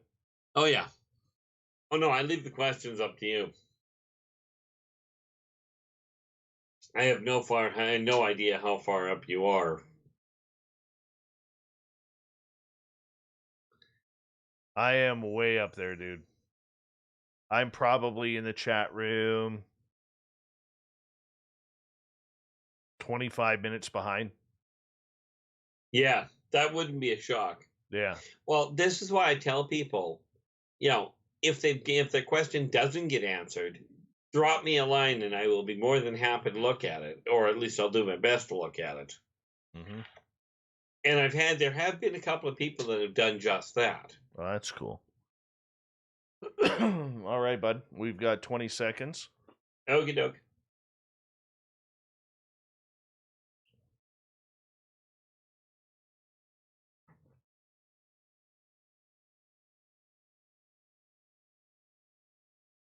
Oh, yeah. Oh, no, I leave the questions up to you. I have no idea how far up you are.
I am way up there, dude. I'm probably in the chat room 25 minutes behind.
Yeah, that wouldn't be a shock.
Yeah.
Well, this is why I tell people, you know, if their question doesn't get answered, drop me a line and I will be more than happy to look at it, or at least I'll do my best to look at it.
Mm-hmm.
And there have been a couple of people that have done just that.
Well, that's cool. All right, bud. We've got 20 seconds.
Okie doke.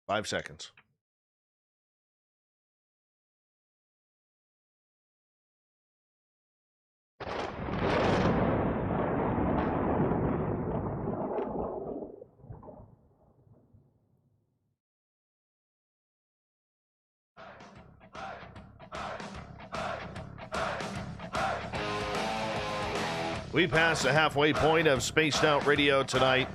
5 seconds. We passed the halfway point of Spaced Out Radio tonight.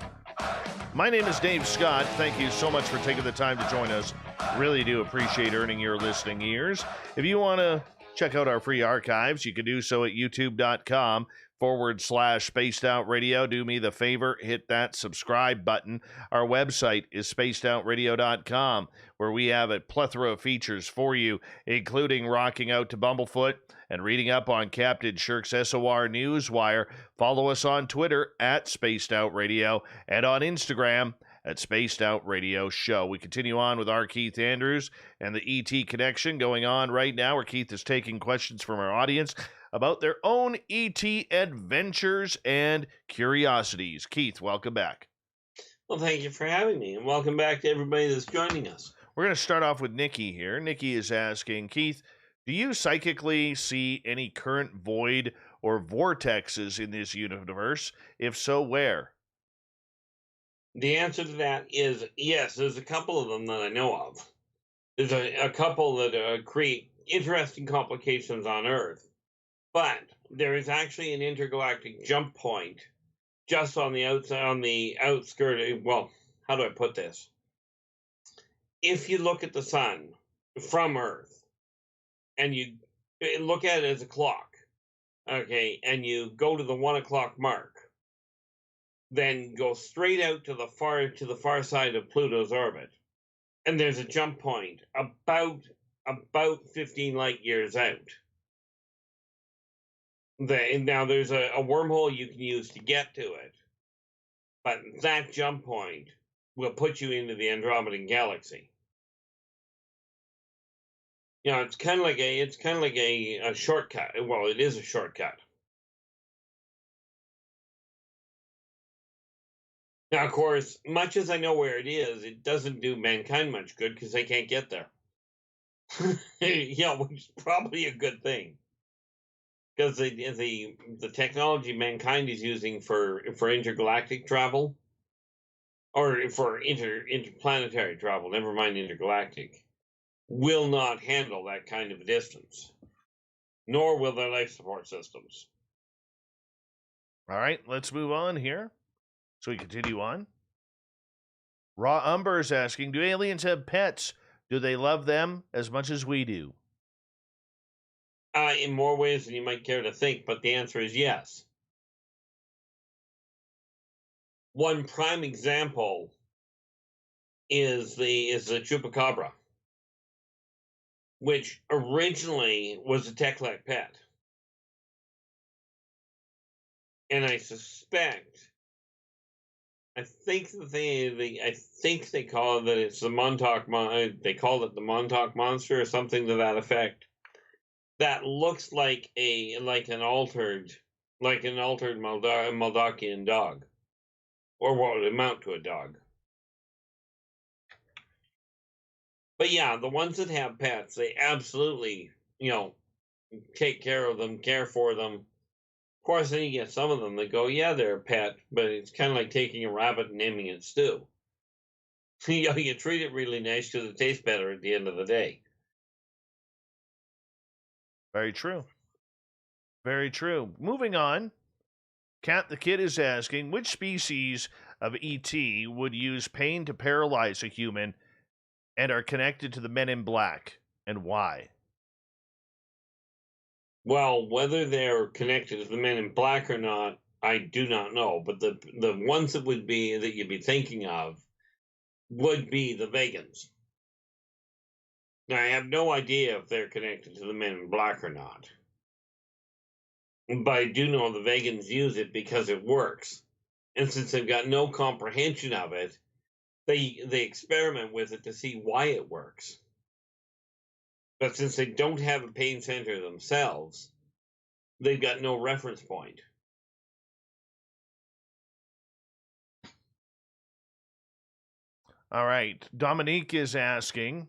My name is Dave Scott. Thank you so much for taking the time to join us. Really do appreciate earning your listening ears. If you want to check out our free archives, you can do so at youtube.com/Spaced Out Radio. Do me the favor, hit that subscribe button. Our website is spacedoutradio.com, where we have a plethora of features for you, including rocking out to Bumblefoot and reading up on Captain Shirk's SOR Newswire. Follow us on Twitter at Spaced Out Radio and on Instagram at Spaced Out Radio Show. We continue on with R Keith Andrews and the ET Connection going on right now, where Keith is taking questions from our audience about their own ET adventures and curiosities. Keith, welcome back.
Well, thank you for having me, and welcome back to everybody that's joining us.
We're going to start off with Nikki here. Nikki is asking, Keith, do you psychically see any current void or vortexes in this universe? If so, where?
The answer to that is yes. There's a couple of them that I know of. There's a couple that create interesting complications on Earth. But there is actually an intergalactic jump point just on the outside, on the outskirt. Well, how do I put this? If you look at the sun from Earth, and you look at it as a clock, okay, and you go to the 1 o'clock mark, then go straight out to the far side of Pluto's orbit, and there's a jump point about 15 light years out. Now there's a wormhole you can use to get to it, but that jump point will put you into the Andromedan galaxy. You know, it's kind of like a shortcut. Well, it is a shortcut. Now, of course, much as I know where it is, it doesn't do mankind much good because they can't get there. You know, which is probably a good thing, because the technology mankind is using for intergalactic travel, or for interplanetary travel, never mind intergalactic, will not handle that kind of a distance, nor will their life support systems.
All right, let's move on here. So we continue on. Raw Umber is asking, do aliens have pets? Do they love them as much as we do?
In more ways than you might care to think, but the answer is yes. One prime example is the chupacabra, which originally was a Teclat pet. And I think they call it that it's the Montauk. They called it the Montauk monster or something to that effect. That looks like an altered Moldakian dog, or what would amount to a dog. But yeah, the ones that have pets, they absolutely, take care of them, care for them. Of course, then you get some of them that go, yeah, they're a pet, but it's kind of like taking a rabbit and naming it Stew. You treat it really nice because it tastes better at the end of the day.
Very true. Very true. Moving on. Cat the Kid is asking, which species of ET would use pain to paralyze a human and are connected to the Men in Black, and why?
Well, whether they're connected to the Men in Black or not, I do not know. But the ones that you'd be thinking of would be the Vegans. Now, I have no idea if they're connected to the Men in Black or not. But I do know the Vegans use it because it works. And since they've got no comprehension of it, they experiment with it to see why it works. But since they don't have a pain center themselves, they've got no reference point.
All right. Dominique is asking,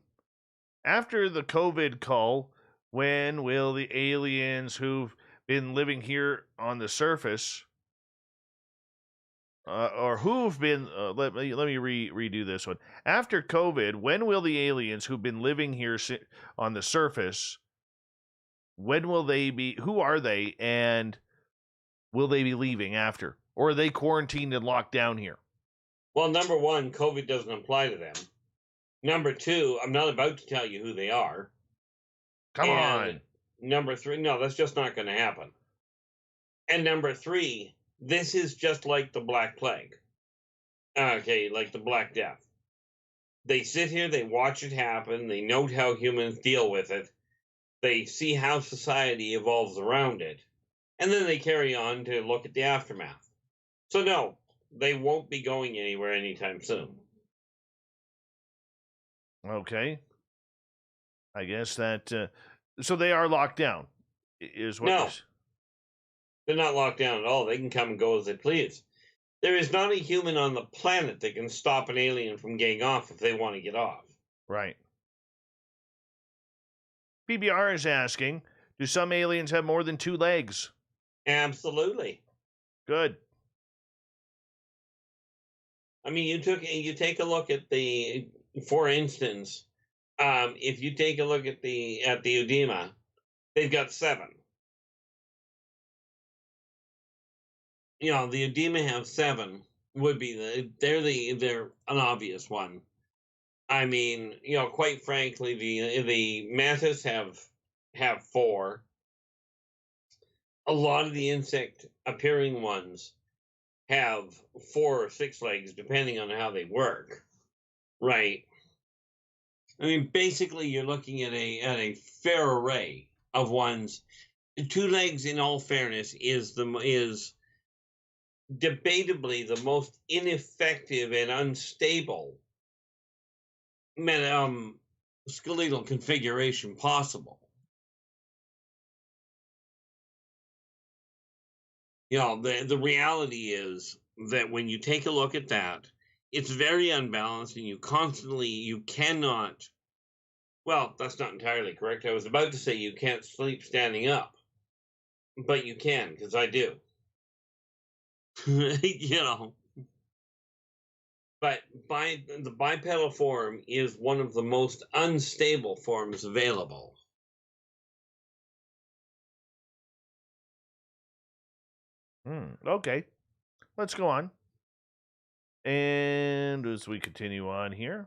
after the COVID cull, when will the aliens who've been living here on the surface, or who've been, let me redo this one. After COVID, when will the aliens who've been living here on the surface, when will they be, who are they, and will they be leaving after? Or are they quarantined and locked down here?
Well, number one, COVID doesn't apply to them. Number two, I'm not about to tell you who they are.
Come on.
Number three, no, that's just not going to happen. And number three, this is just like the Black Plague. Okay, like the Black Death. They sit here, they watch it happen, they note how humans deal with it, they see how society evolves around it, and then they carry on to look at the aftermath. So no, they won't be going anywhere anytime soon.
Okay. I guess that, so they are locked down, is what?
No. They're not locked down at all. They can come and go as they please. There is not a human on the planet that can stop an alien from getting off if they want to get off.
Right. BBR is asking, do some aliens have more than 2 legs?
Absolutely.
Good.
I mean, you take a look at the, for instance, if you take a look at the Udima, they've got 7. You know, the Udima have 7. Would be they're an obvious one. I mean, you know, quite frankly, the Mantis have 4. A lot of the insect appearing ones have 4 or 6 legs, depending on how they work. Right. I mean, basically, you're looking at a fair array of ones. 2 legs, in all fairness, is debatably the most ineffective and unstable skeletal configuration possible. You know, the reality is that when you take a look at that, it's very unbalanced, and you cannot, well, that's not entirely correct. I was about to say you can't sleep standing up, but you can, because I do. You know. But the bipedal form is one of the most unstable forms available.
Okay. Let's go on. And as we continue on here,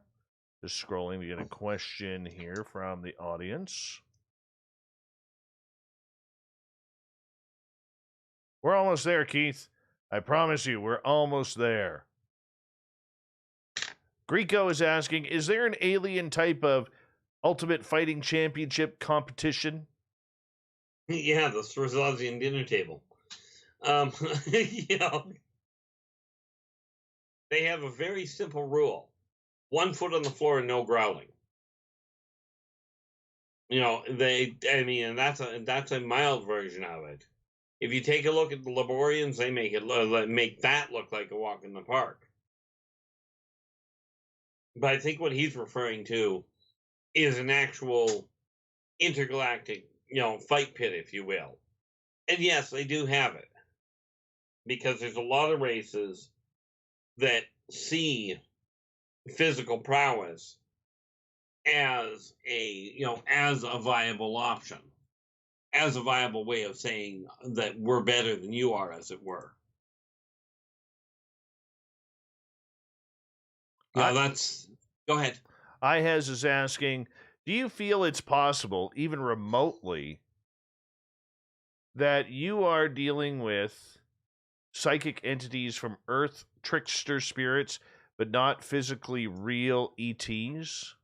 just scrolling to get a question here from the audience. We're almost there, Keith. I promise you, we're almost there. Greco is asking, is there an alien type of Ultimate Fighting Championship competition?
Yeah, the Swazian dinner table. You know, they have a very simple rule: 1 foot on the floor and no growling. You know, and that's a mild version of it. If you take a look at the Laborians, they make that look like a walk in the park. But I think what he's referring to is an actual intergalactic, you know, fight pit, if you will. And yes, they do have it, because there's a lot of races that see physical prowess as a viable option, as a viable way of saying that we're better than you are, as it were. Yeah, go ahead.
Ihez is asking, do you feel it's possible, even remotely, that you are dealing with psychic entities from Earth, trickster spirits, but not physically real ETs?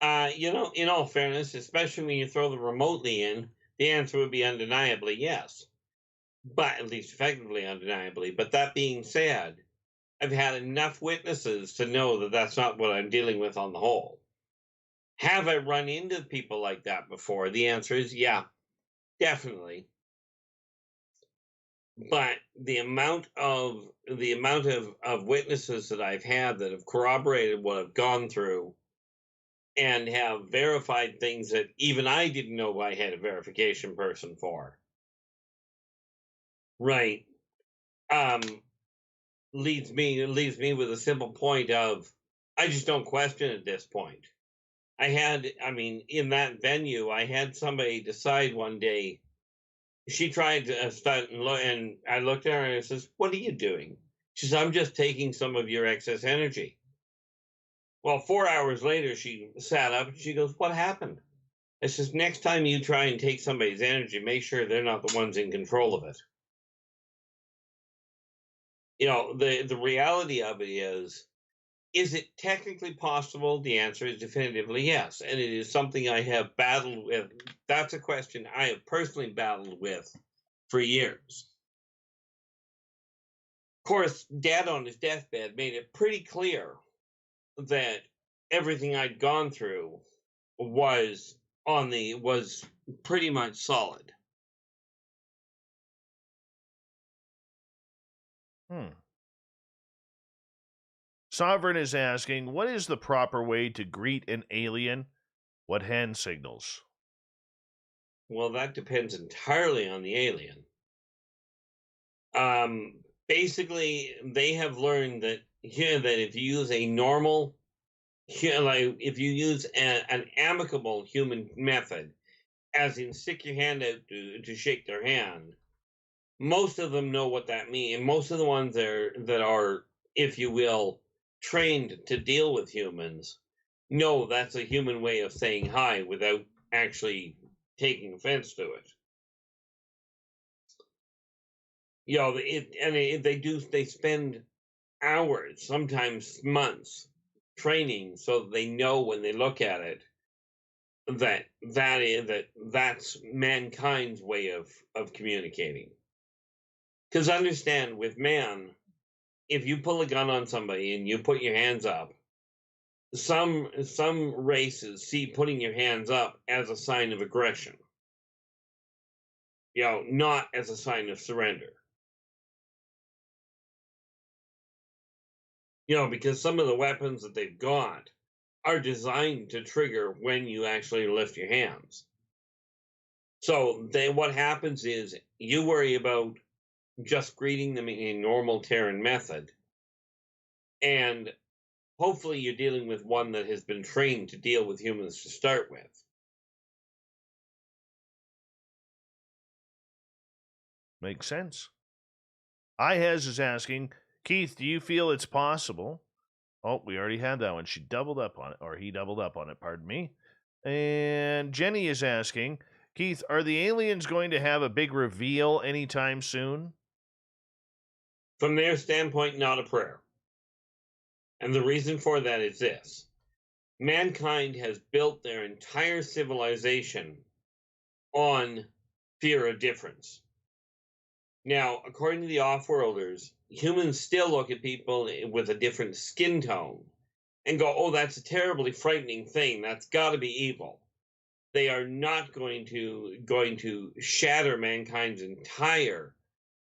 You know, in all fairness, especially when you throw the remotely in, the answer would be undeniably yes. But at least effectively undeniably. But that being said, I've had enough witnesses to know that that's not what I'm dealing with on the whole. Have I run into people like that before? The answer is yeah, definitely. But the amount of witnesses that I've had that have corroborated what I've gone through and have verified things that even I didn't know I had a verification person for. Right. Leads me with a simple point of I just don't question at this point. In that venue, I had somebody decide one day. She tried to start and I looked at her and I says, "What are you doing?" She says, "I'm just taking some of your excess energy." Well, 4 hours later, she sat up and she goes, "What happened?" I says, "Next time you try and take somebody's energy, make sure they're not the ones in control of it." The reality of it is it technically possible? The answer is definitively yes. And it is something I have battled with. That's a question I have personally battled with for years. Of course, Dad on his deathbed made it pretty clear that everything I'd gone through was pretty much solid.
Sovereign is asking, what is the proper way to greet an alien? What hand signals?
Well, that depends entirely on the alien. Basically, they have learned that if you use a normal, if you use an amicable human method, as in stick your hand out to shake their hand, most of them know what that means. And most of the ones that are, if you will, trained to deal with humans, know that's a human way of saying hi without actually taking offense to it. They spend hours, sometimes months, training so that they know when they look at it that's mankind's way of communicating. Because understand, with man, if you pull a gun on somebody and you put your hands up, some races see putting your hands up as a sign of aggression. Not as a sign of surrender. Because some of the weapons that they've got are designed to trigger when you actually lift your hands. So what happens is you worry about just greeting them in a normal Terran method, and hopefully you're dealing with one that has been trained to deal with humans to start with.
Makes sense. Ihez is asking, Keith, do you feel it's possible? Oh, we already had that one. She doubled up on it, or he doubled up on it, pardon me. And Jenny is asking, Keith, are the aliens going to have a big reveal anytime soon?
From their standpoint, not a prayer. And the reason for that is this. Mankind has built their entire civilization on fear of difference. Now, according to the off-worlders, humans still look at people with a different skin tone and go, "Oh, that's a terribly frightening thing. That's got to be evil." They are not going to shatter mankind's entire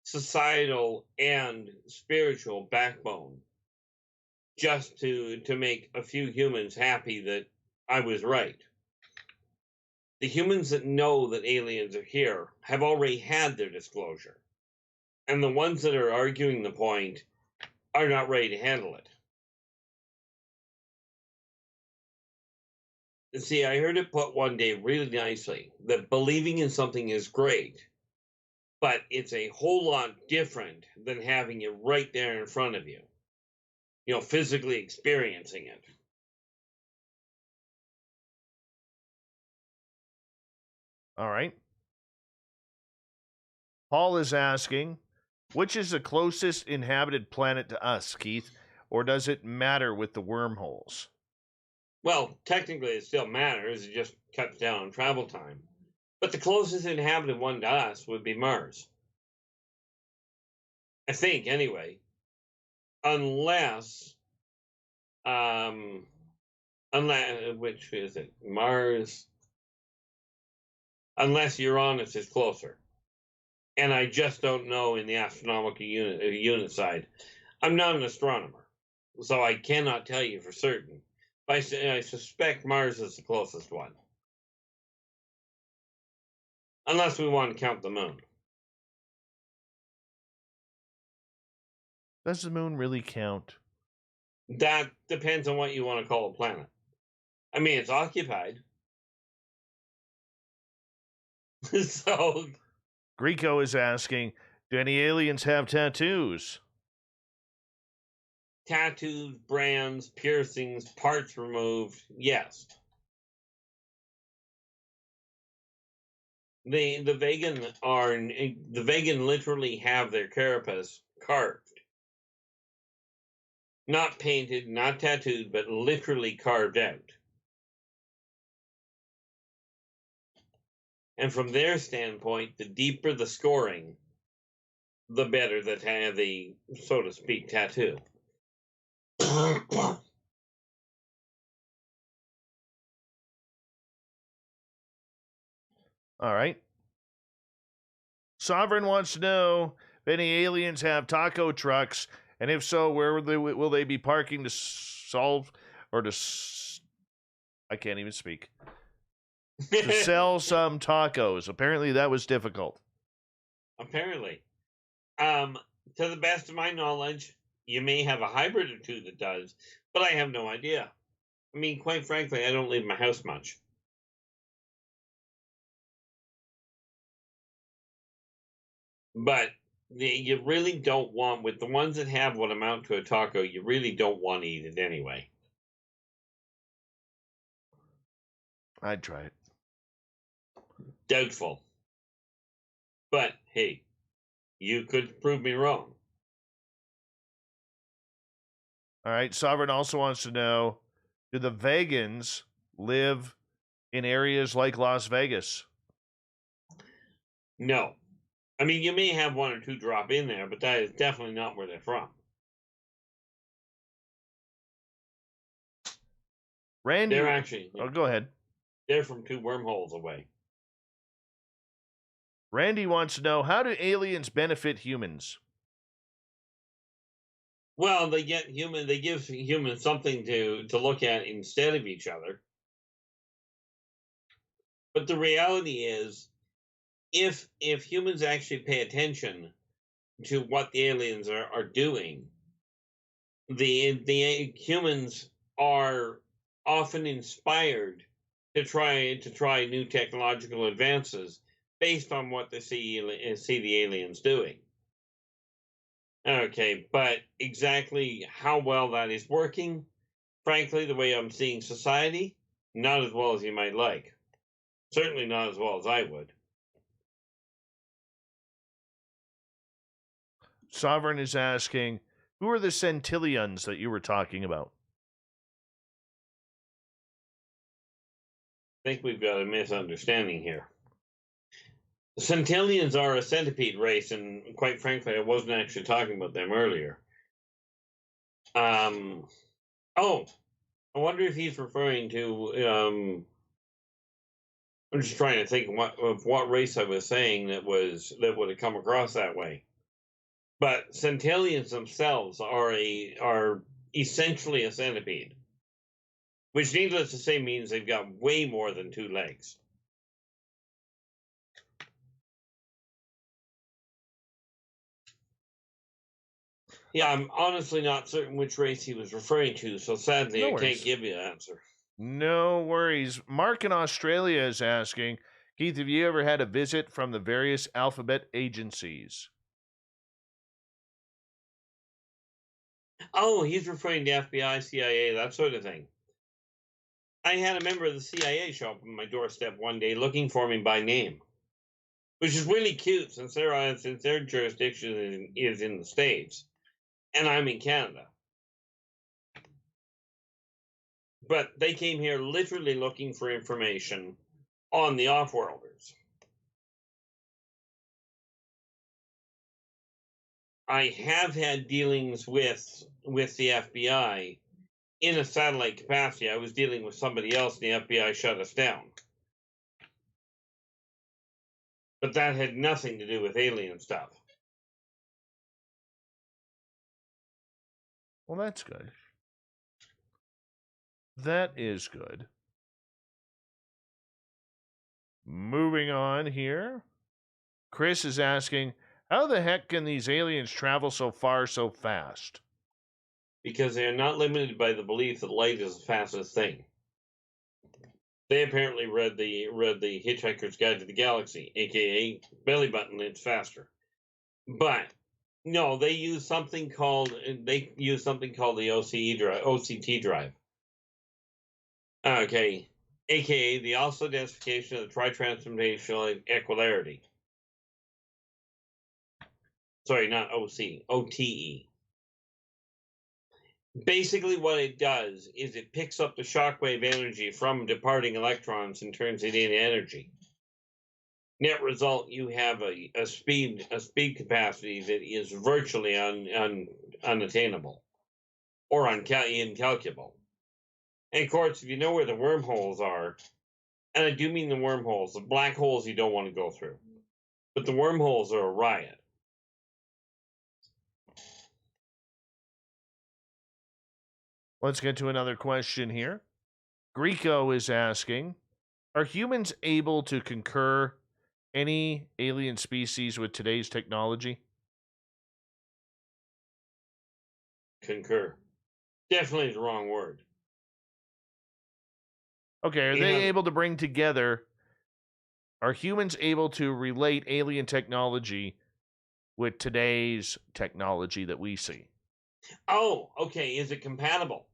societal and spiritual backbone just to make a few humans happy that I was right. The humans that know that aliens are here have already had their disclosure. And the ones that are arguing the point are not ready to handle it. See, I heard it put one day really nicely, that believing in something is great, but it's a whole lot different than having it right there in front of you. Physically experiencing it.
All right. Paul is asking, which is the closest inhabited planet to us, Keith? Or does it matter with the wormholes?
Well, technically it still matters. It just cuts down on travel time. But the closest inhabited one to us would be Mars. I think, anyway. Unless, which is it? Mars. Unless Uranus is closer. And I just don't know in the astronomical unit side. I'm not an astronomer, so I cannot tell you for certain. But I suspect Mars is the closest one. Unless we want to count the moon.
Does the moon really count?
That depends on what you want to call a planet. I mean, it's occupied. So...
Greco is asking, do any aliens have tattoos?
Tattoos, brands, piercings, parts removed, yes. The vegan literally have their carapace carved. Not painted, not tattooed, but literally carved out. And from their standpoint, the deeper the scoring, the better the so to speak, tattoo. All
right. Sovereign wants to know if any aliens have taco trucks, and if so, where will they be parking to solve or to... I can't even speak. To sell some tacos. Apparently that was difficult.
Apparently. To the best of my knowledge, you may have a hybrid or two that does, but I have no idea. I mean, quite frankly, I don't leave my house much. But you really don't want, with the ones that have what amount to a taco, you really don't want to eat it anyway.
I'd try it.
Doubtful. But, hey, you could prove me wrong.
All right. Sovereign also wants to know, do the vegans live in areas like Las Vegas?
No. I mean, you may have one or two drop in there, but that is definitely not where they're from.
Randy,
they're actually...
Oh, go ahead.
They're from 2 wormholes away.
Randy wants to know, how do aliens benefit humans?
Well, they give humans something to look at instead of each other. But the reality is, if humans actually pay attention to what the aliens are doing, the humans are often inspired to try new technological advances based on what they see the aliens doing. Okay, but exactly how well that is working, frankly, the way I'm seeing society, not as well as you might like. Certainly not as well as I would.
Sovereign is asking, who are the centillions that you were talking about?
I think we've got a misunderstanding here. The centillions are a centipede race, and quite frankly, I wasn't actually talking about them earlier. Oh, I wonder if he's referring to. I'm just trying to think of what race I was saying that would have come across that way. But centillions themselves are essentially a centipede, which, needless to say, means they've got way more than 2 legs. Yeah, I'm honestly not certain which race he was referring to, so sadly I can't give you an answer.
No worries. Mark in Australia is asking, Keith, have you ever had a visit from the various alphabet agencies?
Oh, he's referring to FBI, CIA, that sort of thing. I had a member of the CIA show up on my doorstep one day looking for me by name, which is really cute since their jurisdiction is in the States, and I'm in Canada. But they came here literally looking for information on the off-worlders. I have had dealings with the FBI in a satellite capacity. I was dealing with somebody else, and the FBI shut us down. But that had nothing to do with alien stuff.
Well, that's good. That is good. Moving on here. Chris is asking, how the heck can these aliens travel so far so fast?
Because they are not limited by the belief that light is the fastest thing. They apparently read the Hitchhiker's Guide to the Galaxy, aka Belly Button. It's faster, but no, they use something called the OCT drive. Okay, aka the ossidification of the tritransformational equilarity. Sorry, not OC, OTE. Basically, what it does is it picks up the shockwave energy from departing electrons and turns it into energy. Net result, you have a speed capacity that is virtually unattainable or incalculable. And of course, if you know where the wormholes are, and I do mean the wormholes, the black holes you don't want to go through, but the wormholes are a riot.
Let's get to another question here. Greco is asking, are humans able to conquer any alien species with today's technology?
Concur. Definitely the wrong word.
Okay, are they able to bring together, are humans able to relate alien technology with today's technology that we see?
Oh, okay. Is it compatible?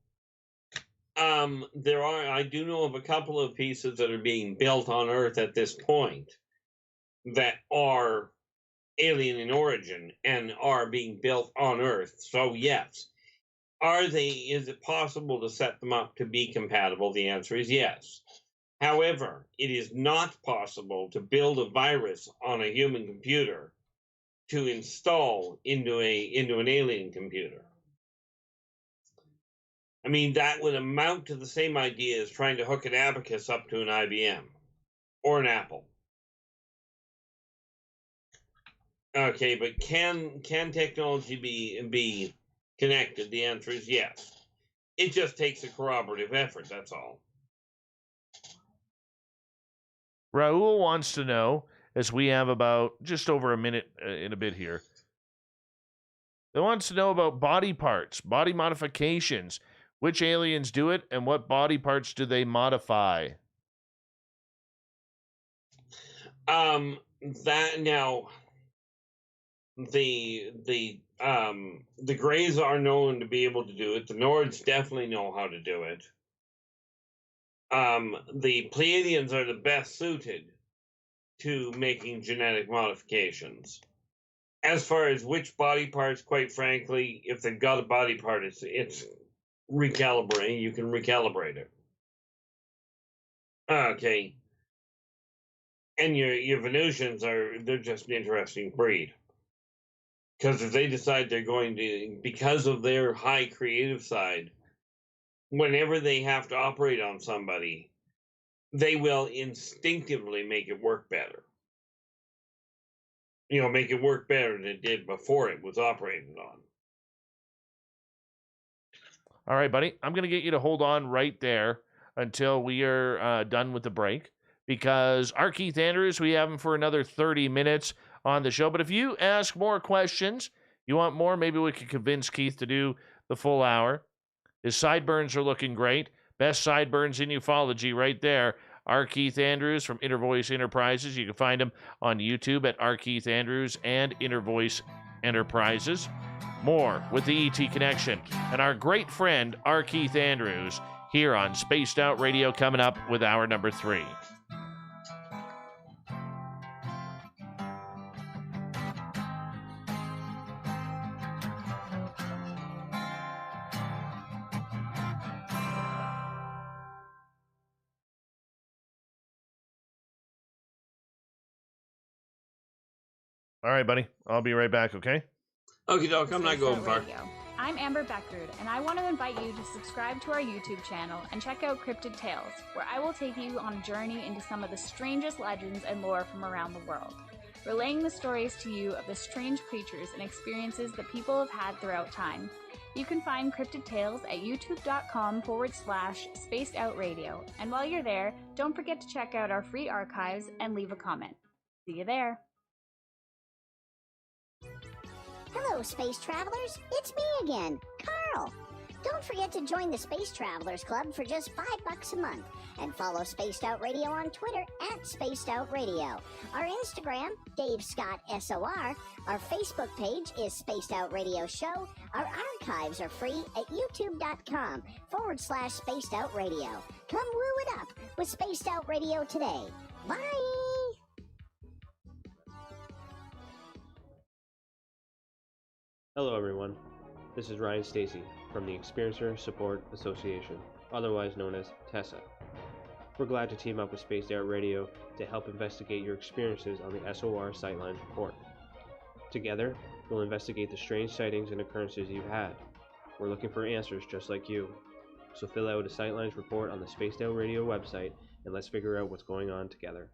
I do know of a couple of pieces that are being built on Earth at this point that are alien in origin and are being built on Earth. So yes. Is it possible to set them up to be compatible? The answer is yes. However, it is not possible to build a virus on a human computer to install into an alien computer. I mean, that would amount to the same idea as trying to hook an abacus up to an IBM or an Apple. Okay, but can technology be connected? The answer is yes. It just takes a corroborative effort, that's all.
Raul wants to know, as we have about just over a minute in a bit here, he wants to know about body parts, body modifications. Which aliens do it, and what body parts do they modify?
The Greys are known to be able to do it. The Nords definitely know how to do it. The Pleiadians are the best suited to making genetic modifications. As far as which body parts, quite frankly, if they've got a body part, it's recalibrating. You can recalibrate it. Okay. And your Venusians they're just an interesting breed. Because if they decide they're going to, because of their high creative side, whenever they have to operate on somebody, they will instinctively make it work better. Make it work better than it did before it was operated on.
All right, buddy. I'm going to get you to hold on right there until we are done with the break. Because R Keith Andrews, we have him for another 30 minutes on the show. But if you ask more questions, you want more, maybe we could convince Keith to do the full hour. His sideburns are looking great. Best sideburns in ufology right there. R Keith Andrews from Intervoice Enterprises. You can find him on YouTube at R Keith Andrews and Intervoice Enterprises. More with the ET Connection and our great friend R Keith Andrews here on Spaced Out Radio, coming up with hour number 3. All right, buddy. I'll be right back, okay?
Okie doke, I'm not going far.
I'm Amber Beckrud, and I want to invite you to subscribe to our YouTube channel and check out Cryptid Tales, where I will take you on a journey into some of the strangest legends and lore from around the world. relaying the stories to you of the strange creatures and experiences that people have had throughout time. You can find Cryptid Tales at youtube.com/spacedoutradio. And while you're there, don't forget to check out our free archives and leave a comment. See you there.
Hello, space travelers. It's me again, Carl. Don't forget to join the Space Travelers Club for just $5 a month and follow Spaced Out Radio on Twitter at Spaced Out Radio. Our Instagram, Dave Scott SOR. Our Facebook page is Spaced Out Radio Show. Our archives are free at youtube.com/Spaced Out Radio. Come woo it up with Spaced Out Radio today. Bye!
Hello everyone, this is Ryan Stacy from the Experiencer Support Association, otherwise known as TESSA. We're glad to team up with Spaced Out Radio to help investigate your experiences on the SOR Sightlines report. Together, we'll investigate the strange sightings and occurrences you've had. We're looking for answers just like you. So fill out a Sightlines report on the Spaced Out Radio website and let's figure out what's going on together.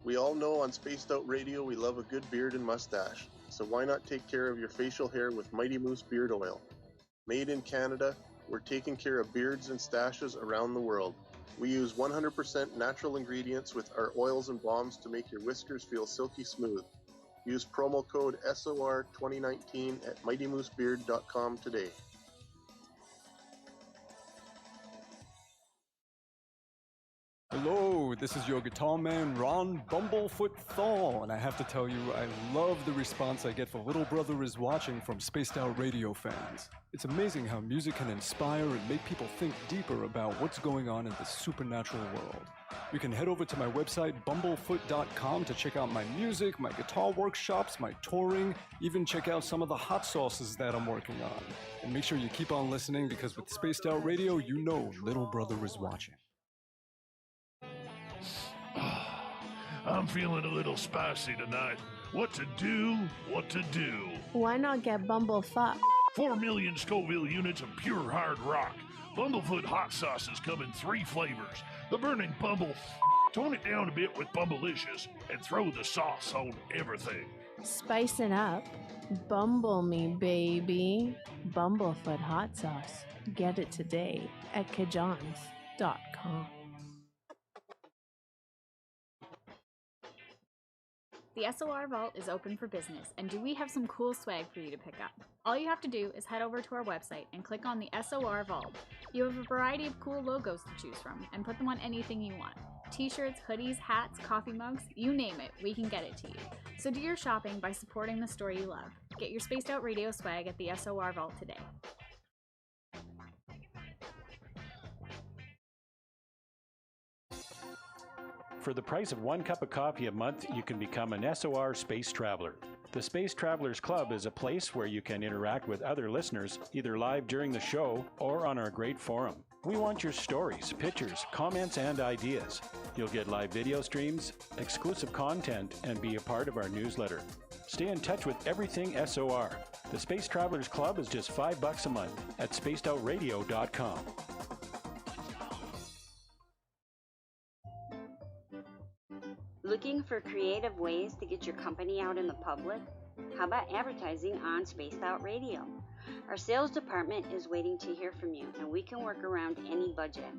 We all know on Spaced Out Radio we love a good beard and mustache, so why not take care of your facial hair with Mighty Moose Beard Oil? Made in Canada, we're taking care of beards and stashes around the world. We use 100% natural ingredients with our oils and balms to make your whiskers feel silky smooth. Use promo code SOR2019 at mightymoosebeard.com today.
Hello, this is your guitar man Ron Bumblefoot Thorn, and I have to tell you, I love the response I get for Little Brother is Watching from Spaced Out Radio fans. It's amazing how music can inspire and make people think deeper about what's going on in the supernatural world. You can head over to my website, bumblefoot.com, to check out my music, my guitar workshops, my touring, even check out some of the hot sauces that I'm working on. And make sure you keep on listening, because with Spaced Out Radio, you know Little Brother is watching.
I'm feeling a little spicy tonight. What to do? What to do?
Why not get Bumblefuck?
4 million Scoville units of pure hard rock. Bumblefoot hot sauces come in 3 flavors. The burning tone it down a bit with Bumblicious, and throw the sauce on everything.
Spice it up. Bumble me, baby. Bumblefoot hot sauce. Get it today at kajans.com.
The SOR Vault is open for business, and do we have some cool swag for you to pick up? All you have to do is head over to our website and click on the SOR Vault. You have a variety of cool logos to choose from, and put them on anything you want. T-shirts, hoodies, hats, coffee mugs, you name it, we can get it to you. So do your shopping by supporting the store you love. Get your Spaced Out Radio swag at the SOR Vault today.
For the price of 1 cup of coffee a month, you can become an SOR Space Traveler. The Space Travelers Club is a place where you can interact with other listeners, either live during the show or on our great forum. We want your stories, pictures, comments, and ideas. You'll get live video streams, exclusive content, and be a part of our newsletter. Stay in touch with everything SOR. The Space Travelers Club is just $5 a month at spacedoutradio.com.
Looking for creative ways to get your company out in the public? How about advertising on Spaced Out Radio? Our sales department is waiting to hear from you, and we can work around any budget.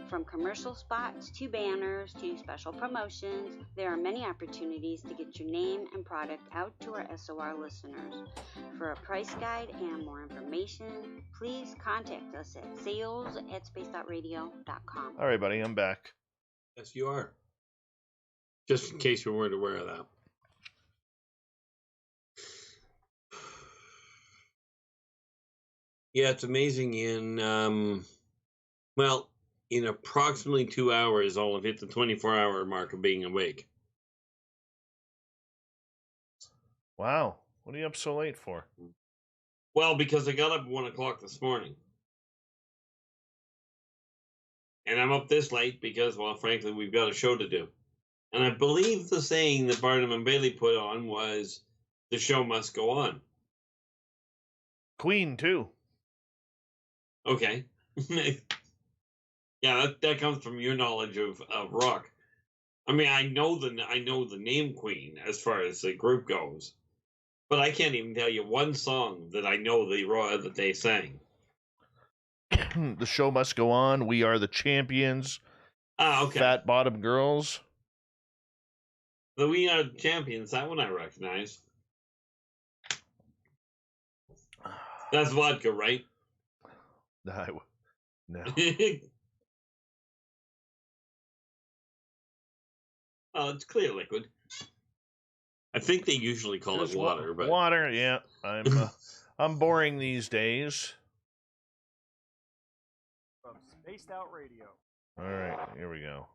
From commercial spots to banners to special promotions, there are many opportunities to get your name and product out to our SOR listeners. For a price guide and more information, please contact us at sales@spacedoutradio.com.
All right, buddy, I'm back.
Yes, you are. Just in case you weren't aware of that. Yeah, it's amazing. In approximately 2 hours, I'll have hit the 24-hour mark of being awake.
Wow. What are you up so late for?
Well, because I got up at 1 o'clock this morning. And I'm up this late because, well, frankly, we've got a show to do. And I believe the saying that Barnum and Bailey put on was, the show must go on.
Queen, too.
Okay. Yeah, that comes from your knowledge of rock. I mean, I know the name Queen as far as the group goes, but I can't even tell you one song that I know that they sang.
The Show Must Go On, We Are the Champions,
Okay.
Fat Bottom Girls.
The We Are the Champions, that one I recognize. That's vodka, right?
No.
Oh, it's clear liquid. I think they usually call
Just
it water, but
water, yeah. I'm boring these days.
From Spaced Out Radio.
All right, here we go.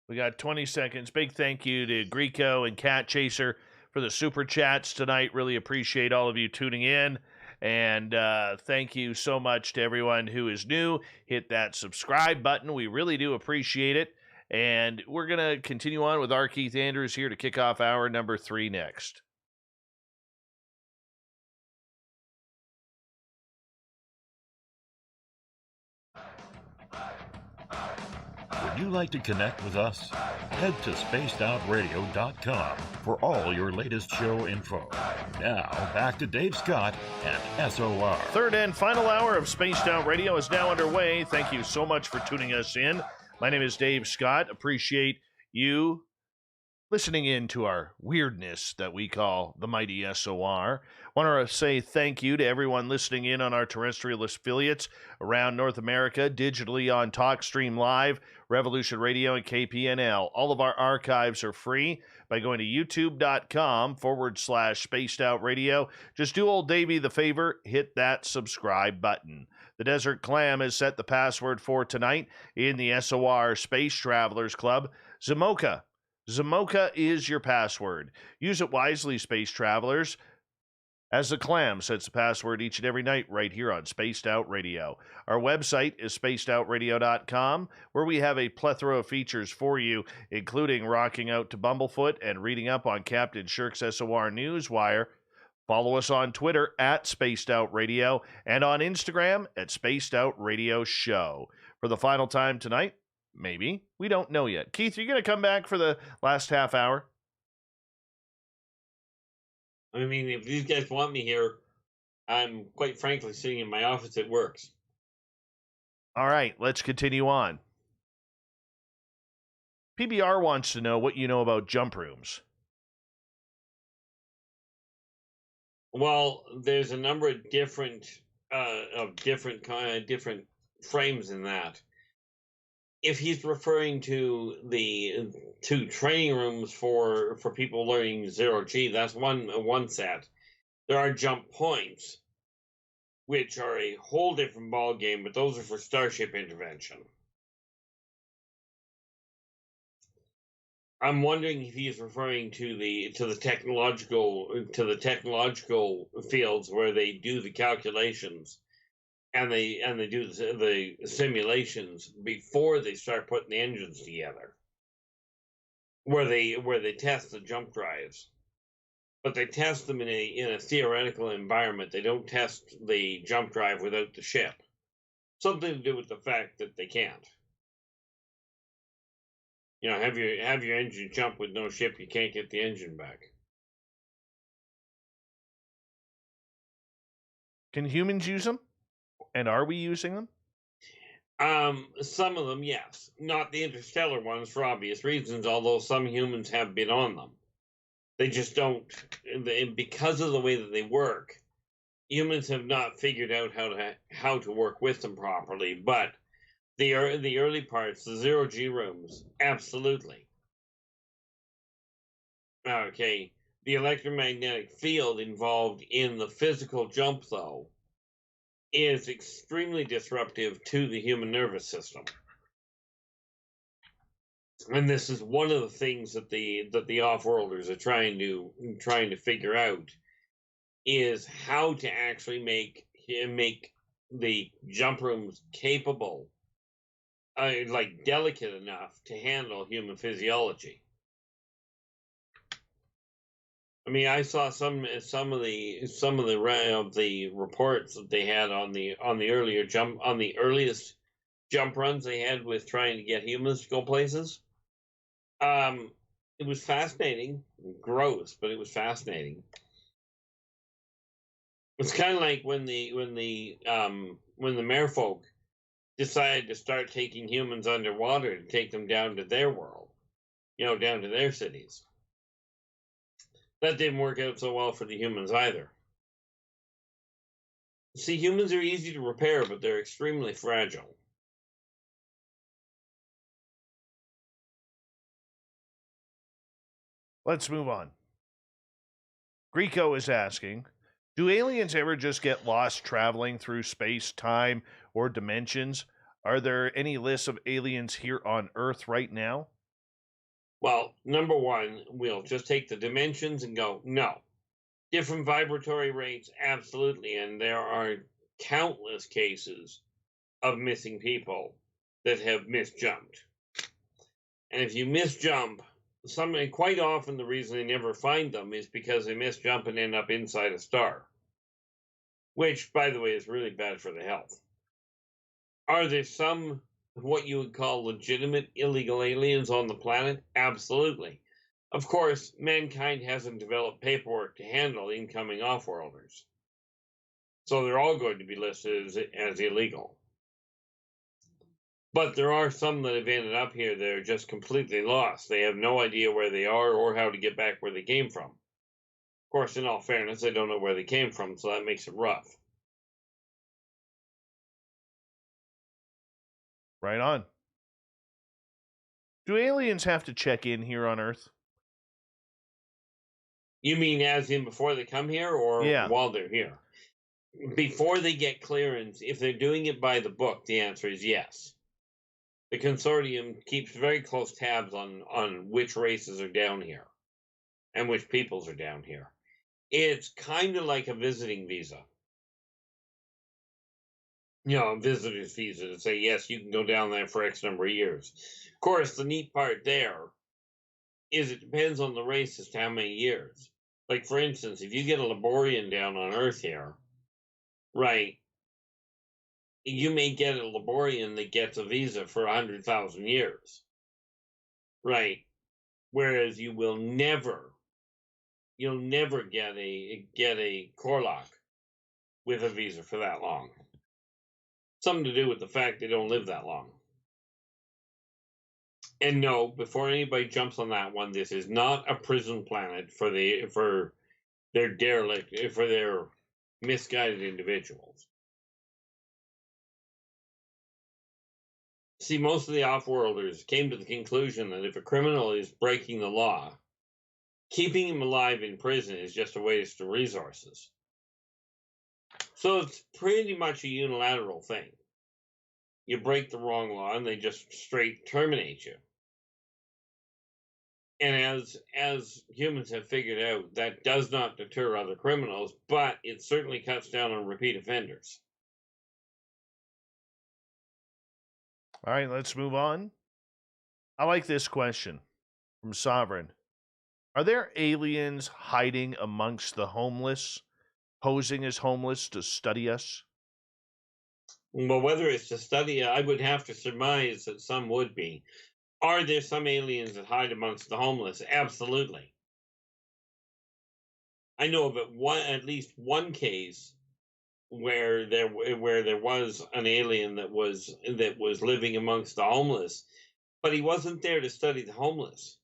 We got 20 seconds. Big thank you to Greco and Cat Chaser for the super chats tonight. Really appreciate all of you tuning in. And thank you so much to everyone who is new. Hit that subscribe button. We really do appreciate it. And we're going to continue on with R Keith Andrews here to kick off hour number 3 next.
Would you like to connect with us? Head to spacedoutradio.com for all your latest show info. Now, back to Dave Scott and SOR.
Third and final hour of Spaced Out Radio is now underway. Thank you so much for tuning us in. My name is Dave Scott. Appreciate you listening in to our weirdness that we call the mighty SOR. Want to say thank you to everyone listening in on our terrestrial affiliates around North America, digitally on TalkStream Live, Revolution Radio, and KPNL. All of our archives are free by going to youtube.com/Spaced Out Radio. Just do old Davey the favor, hit that subscribe button. The Desert Clam has set the password for tonight in the SOR Space Travelers Club. Zamoka. Zamoka is your password. Use it wisely, Space Travelers, as the Clam sets the password each and every night right here on Spaced Out Radio. Our website is spacedoutradio.com, where we have a plethora of features for you, including rocking out to Bumblefoot and reading up on Captain Shirk's SOR Newswire. Follow us on Twitter at Spaced Out Radio and on Instagram at Spaced Out Radio Show. For the final time tonight, maybe. We don't know yet. Keith, are you going to come back for the last half hour?
I mean, if these guys want me here, I'm quite frankly sitting in my office at works.
All right, let's continue on. PBR wants to know what you know about jump rooms.
Well, there's a number of different frames in that. If he's referring to the two training rooms for people learning zero G, that's one set. There are jump points, which are a whole different ball game, but those are for starship intervention. I'm wondering if he's referring to the technological fields where they do the calculations and they do the simulations before they start putting the engines together, where they test the jump drives, but they test them in a theoretical environment. They don't test the jump drive without the ship. Something to do with the fact that they can't. You know, have your engine jump with no ship, you can't get the engine back.
Can humans use them? And are we using them?
Some of them, yes. Not the interstellar ones for obvious reasons, although some humans have been on them. They just don't, because of the way that they work, humans have not figured out how to work with them properly, but the early parts, the zero G rooms, absolutely. Okay, the electromagnetic field involved in the physical jump, though, is extremely disruptive to the human nervous system. And this is one of the things that the off-worlders are trying to figure out, is how to actually make the jump rooms capable, like delicate enough to handle human physiology. I mean, I saw some of the reports that they had on the earliest jump runs they had with trying to get humans to go places. It was fascinating, gross, but it was fascinating. It's kind of like when the merfolk decided to start taking humans underwater to take them down to their world, down to their cities. That didn't work out so well for the humans either. See, humans are easy to repair, but they're extremely fragile.
Let's move on. Greco is asking, do aliens ever just get lost traveling through space, time, or dimensions? Are there any lists of aliens here on Earth right now?
Well, number one, we'll just take the dimensions and go, no. Different vibratory rates, absolutely. And there are countless cases of missing people that have misjumped. And if you misjump, quite often the reason they never find them is because they misjump and end up inside a star. Which, by the way, is really bad for the health. Are there some what you would call legitimate illegal aliens on the planet? Absolutely. Of course, mankind hasn't developed paperwork to handle incoming off-worlders. So they're all going to be listed as illegal. But there are some that have ended up here that are just completely lost. They have no idea where they are or how to get back where they came from. Of course, in all fairness, they don't know where they came from, so that makes it rough.
Right on. Do aliens have to check in here on Earth?
You mean as in before they come here or while they're here? Before they get clearance, if they're doing it by the book, the answer is yes. The consortium keeps very close tabs on which races are down here and which peoples are down here. It's kind of like a visiting visa. A visitor's visa to say, yes, you can go down there for X number of years. Of course, the neat part there is it depends on the race as to how many years. Like, for instance, if you get a Laborian down on Earth here, right, you may get a Laborian that gets a visa for 100,000 years, right? Whereas you'll never get a Korlak with a visa for that long. Something to do with the fact they don't live that long. And no, before anybody jumps on that one, this is not a prison planet for their misguided individuals. See, most of the off-worlders came to the conclusion that if a criminal is breaking the law, keeping him alive in prison is just a waste of resources. So it's pretty much a unilateral thing. You break the wrong law and they just straight terminate you. And as humans have figured out, that does not deter other criminals, but it certainly cuts down on repeat offenders.
All right, let's move on. I like this question from Sovereign. Are there aliens hiding amongst the homeless, posing as homeless to study us?
Well, whether it's to study, I would have to surmise that some would be. Are there some aliens that hide amongst the homeless? Absolutely. I know of at least one case where there was an alien that was living amongst the homeless, but he wasn't there to study the homeless.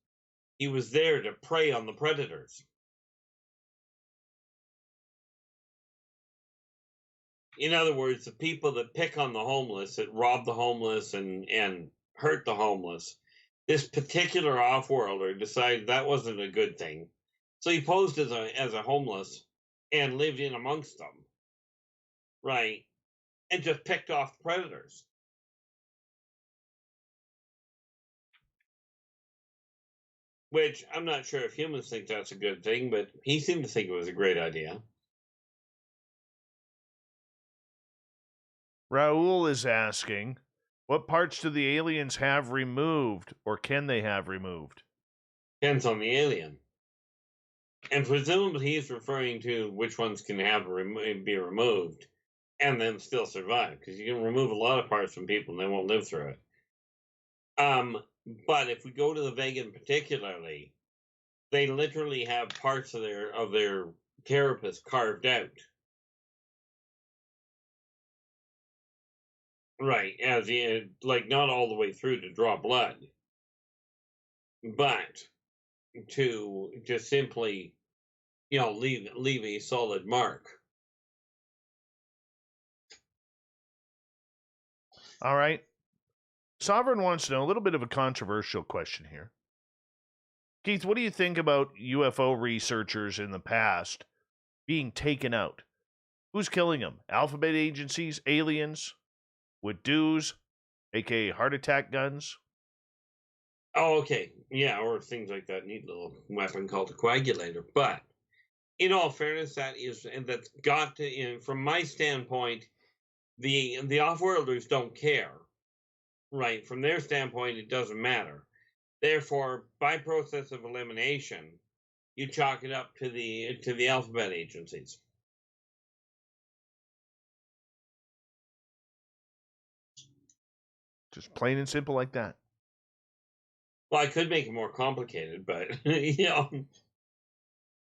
He was there to prey on the predators. In other words, the people that pick on the homeless, that rob the homeless and hurt the homeless, this particular off-worlder decided that wasn't a good thing. So he posed as a homeless and lived in amongst them. Right. And just picked off predators. Which I'm not sure if humans think that's a good thing, but he seemed to think it was a great idea.
Raul is asking, what parts do the aliens have removed, or can they have removed?
Depends on the alien. And presumably he's referring to which ones can be removed and then still survive, because you can remove a lot of parts from people and they won't live through it. But if we go to the vegan particularly, they literally have parts of their carapace carved out. Right, as in, like, not all the way through to draw blood, but to just simply, leave a solid mark.
All right. Sovereign wants to know a little bit of a controversial question here. Keith, what do you think about UFO researchers in the past being taken out? Who's killing them? Alphabet agencies, aliens, with dues, aka heart attack guns?
Oh, okay. Yeah, or things like that. Neat little weapon called a coagulator. But in all fairness, that's got to, from my standpoint, the off-worlders don't care. Right, from their standpoint, it doesn't matter. Therefore, by process of elimination, you chalk it up to the alphabet agencies.
Just plain and simple like that.
Well, I could make it more complicated, but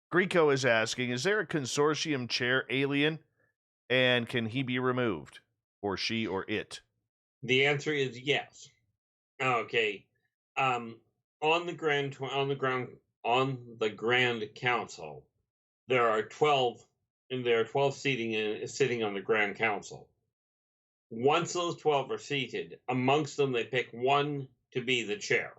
Greco is asking, is there a consortium chair alien, and can he be removed, or she, or it?
The answer is yes. Okay. On the Grand Council, there are 12, and there are 12 sitting on the Grand Council. Once those 12 are seated, amongst them they pick one to be the chair.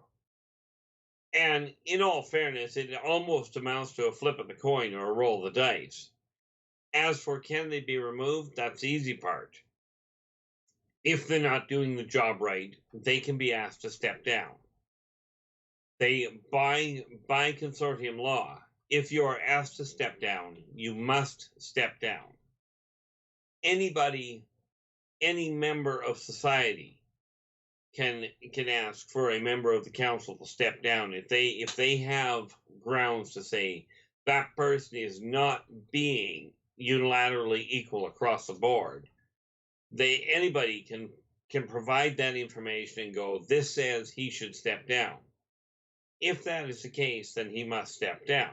And in all fairness, it almost amounts to a flip of the coin or a roll of the dice. As for can they be removed, that's the easy part. If they're not doing the job right, they can be asked to step down. By consortium law, if you are asked to step down, you must step down. Any member of society can ask for a member of the council to step down if they have grounds to say that person is not being unilaterally equal across the board. Anybody can provide that information and go, this says he should step down. If that is the case, then he must step down.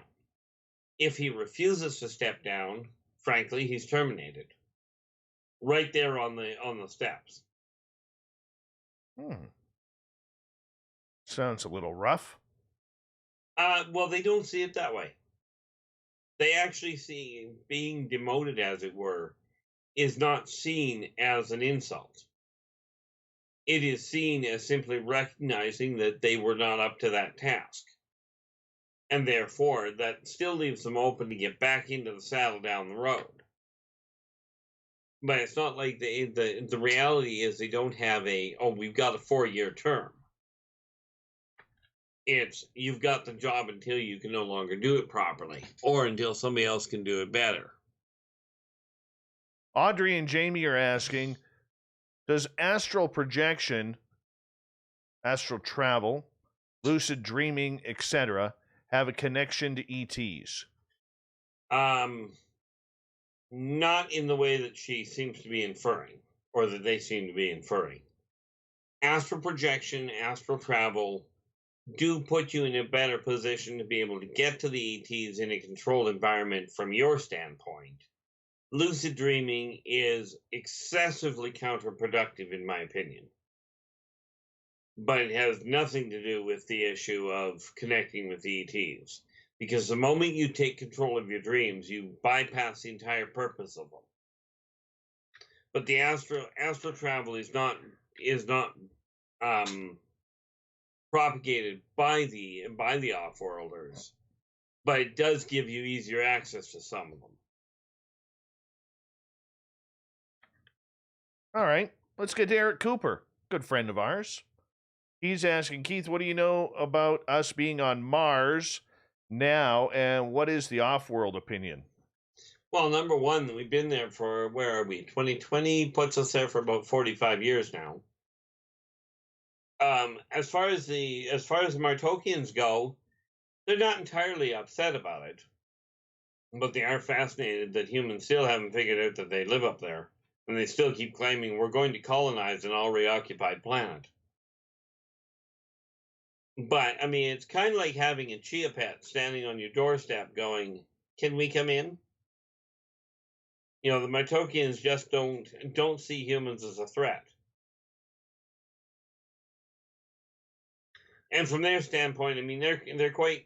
If he refuses to step down, frankly, he's terminated. Right there on the steps.
Sounds a little rough.
Well, they don't see it that way. They actually see being demoted, as it were, is not seen as an insult. It is seen as simply recognizing that they were not up to that task. And therefore, that still leaves them open to get back into the saddle down the road. But it's not like the reality is they don't have we've got a 4-year term. It's you've got the job until you can no longer do it properly, or until somebody else can do it better.
Audrey and Jamie are asking, does astral projection, astral travel, lucid dreaming, etc., have a connection to ETs?
Not in the way that she seems to be inferring, or that they seem to be inferring. Astral projection, astral travel do put you in a better position to be able to get to the ETs in a controlled environment from your standpoint. Lucid dreaming is excessively counterproductive, in my opinion. But it has nothing to do with the issue of connecting with the ETs. Because the moment you take control of your dreams, you bypass the entire purpose of them. But the astral travel is not propagated by the off-worlders, but it does give you easier access to some of them.
All right, let's get to Eric Cooper, good friend of ours. He's asking, Keith, what do you know about us being on Mars now, and what is the off-world opinion?
Well, number one, we've been there for, where are we? 2020 puts us there for about 45 years now. As far as the Martokians go, they're not entirely upset about it. But they are fascinated that humans still haven't figured out that they live up there. And they still keep claiming we're going to colonize an already occupied planet. But, I mean, it's kind of like having a chia pet standing on your doorstep going, can we come in? You know, the Mitokians just don't see humans as a threat. And from their standpoint, I mean, they're quite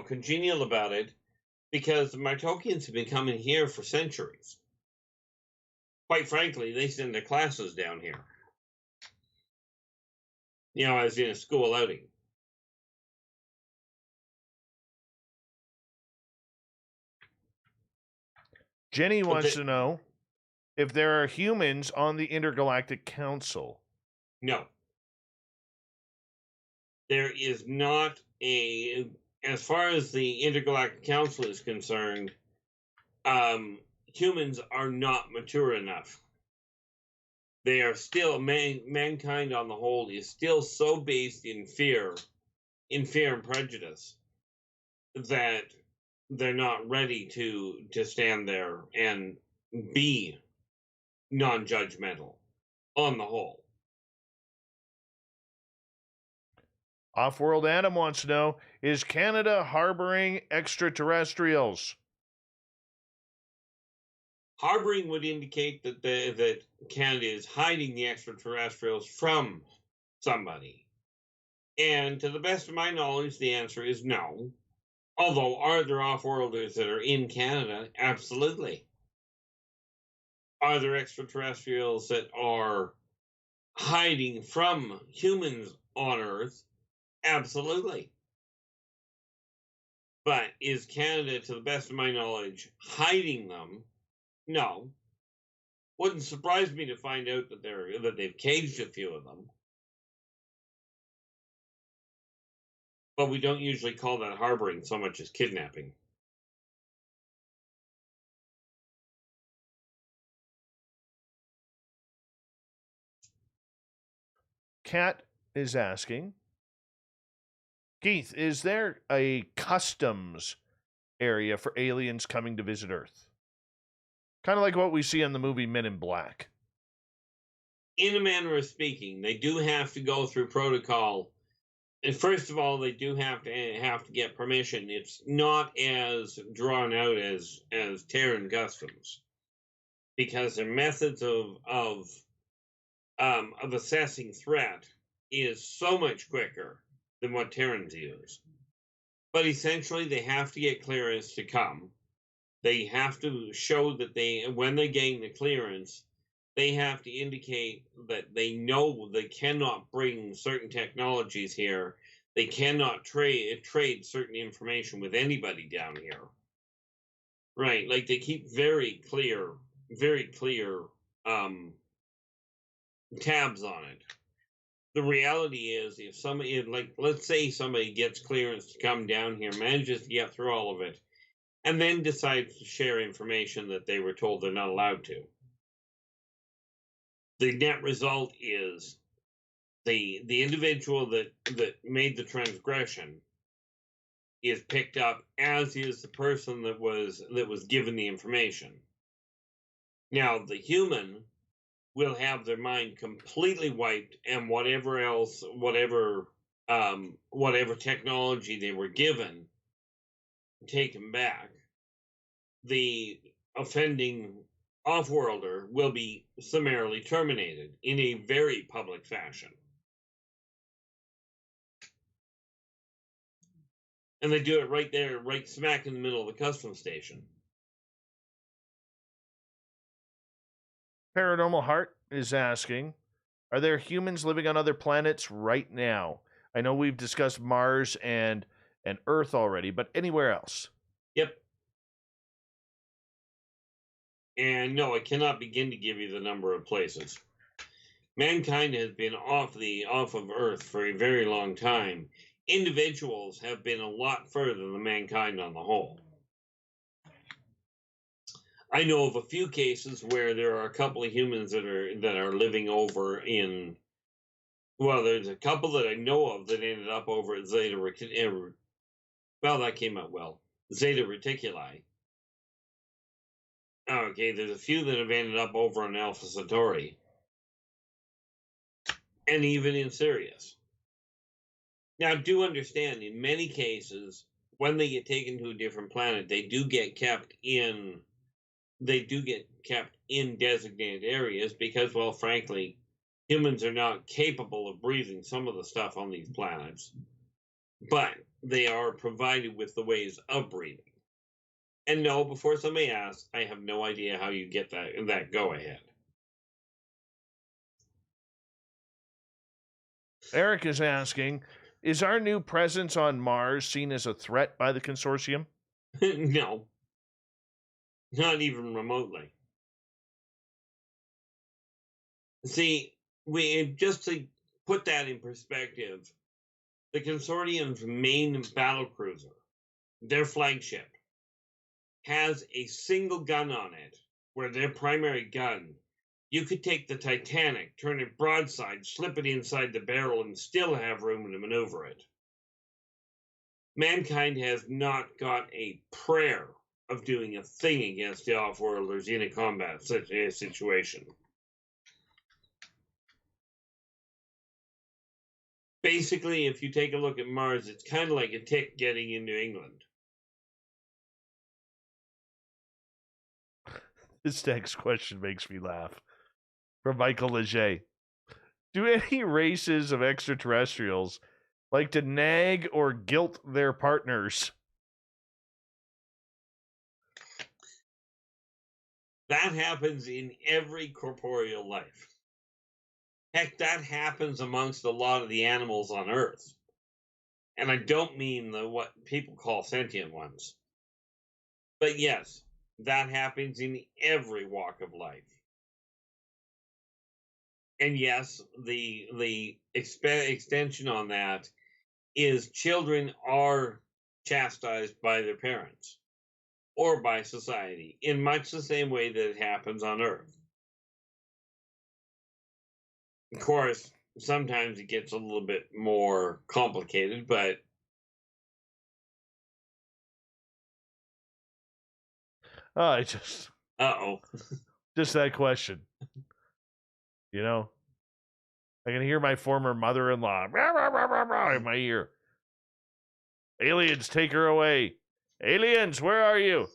congenial about it, because the Mitokians have been coming here for centuries. Quite frankly, they send their classes down here. You know, as in a school outing.
Jenny wants to know if there are humans on the Intergalactic Council.
No. There is not as far as the Intergalactic Council is concerned, humans are not mature enough. They are still, mankind on the whole is still so based in fear and prejudice, that they're not ready to stand there and be non-judgmental on the whole.
Off-World Adam wants to know, is Canada harboring extraterrestrials?
Harboring would indicate that Canada is hiding the extraterrestrials from somebody. And to the best of my knowledge, the answer is no. Although, are there off-worlders that are in Canada? Absolutely. Are there extraterrestrials that are hiding from humans on Earth? Absolutely. But is Canada, to the best of my knowledge, hiding them? No. Wouldn't surprise me to find out that they've caged a few of them. But we don't usually call that harboring so much as kidnapping.
Kat is asking, Keith, is there a customs area for aliens coming to visit Earth? Kind of like what we see in the movie Men in Black.
In a manner of speaking, they do have to go through protocol. And first of all, they do have to get permission. It's not as drawn out as Terran customs, because their methods of assessing threat is so much quicker than what Terrans use. But essentially, they have to get clearance to come. They have to show that when they gain the clearance, they have to indicate that they know they cannot bring certain technologies here. They cannot trade certain information with anybody down here. Right, like they keep very clear tabs on it. The reality is, if somebody, like, let's say somebody gets clearance to come down here, manages to get through all of it, and then decides to share information that they were told they're not allowed to, the net result is the individual that made the transgression is picked up, as is the person that was given the information. Now, the human will have their mind completely wiped, and whatever technology they were given, taken back. The offending off-worlder will be summarily terminated in a very public fashion. And they do it right there, right smack in the middle of the customs station.
Paranormal Heart is asking, are there humans living on other planets right now? I know we've discussed Mars and Earth already, but anywhere else?
Yep. And no, I cannot begin to give you the number of places. Mankind has been off of Earth for a very long time. Individuals have been a lot further than mankind on the whole. I know of a few cases where there are a couple of humans that are living over in. Well, there's a couple that I know of that ended up over at Zeta Reticuli. Well, that came out well. Zeta Reticuli. Okay, there's a few that have ended up over on Alpha Centauri. And even in Sirius. Now, do understand, in many cases, when they get taken to a different planet, they do get kept in designated areas because, well, frankly, humans are not capable of breathing some of the stuff on these planets. But they are provided with the ways of breathing. And no, before somebody asks, I have no idea how you get that go-ahead.
Eric is asking, is our new presence on Mars seen as a threat by the consortium?
No. Not even remotely. See, just to put that in perspective, the consortium's main battlecruiser, their flagship, has a single gun on it, where their primary gun, you could take the Titanic, turn it broadside, slip it inside the barrel, and still have room to maneuver it. Mankind has not got a prayer of doing a thing against the off-worlders in a combat situation. Basically, if you take a look at Mars, it's kind of like a tick getting into England.
This next question makes me laugh. From Michael Leger. Do any races of extraterrestrials like to nag or guilt their partners?
That happens in every corporeal life. Heck, that happens amongst a lot of the animals on Earth. And I don't mean what people call sentient ones. But yes, that happens in every walk of life. And yes, the extension on that is children are chastised by their parents or by society in much the same way that it happens on Earth. Of course, sometimes it gets a little bit more complicated, but
just that question. You know, I can hear my former mother-in-law in my ear. Aliens, take her away. Aliens, where are you?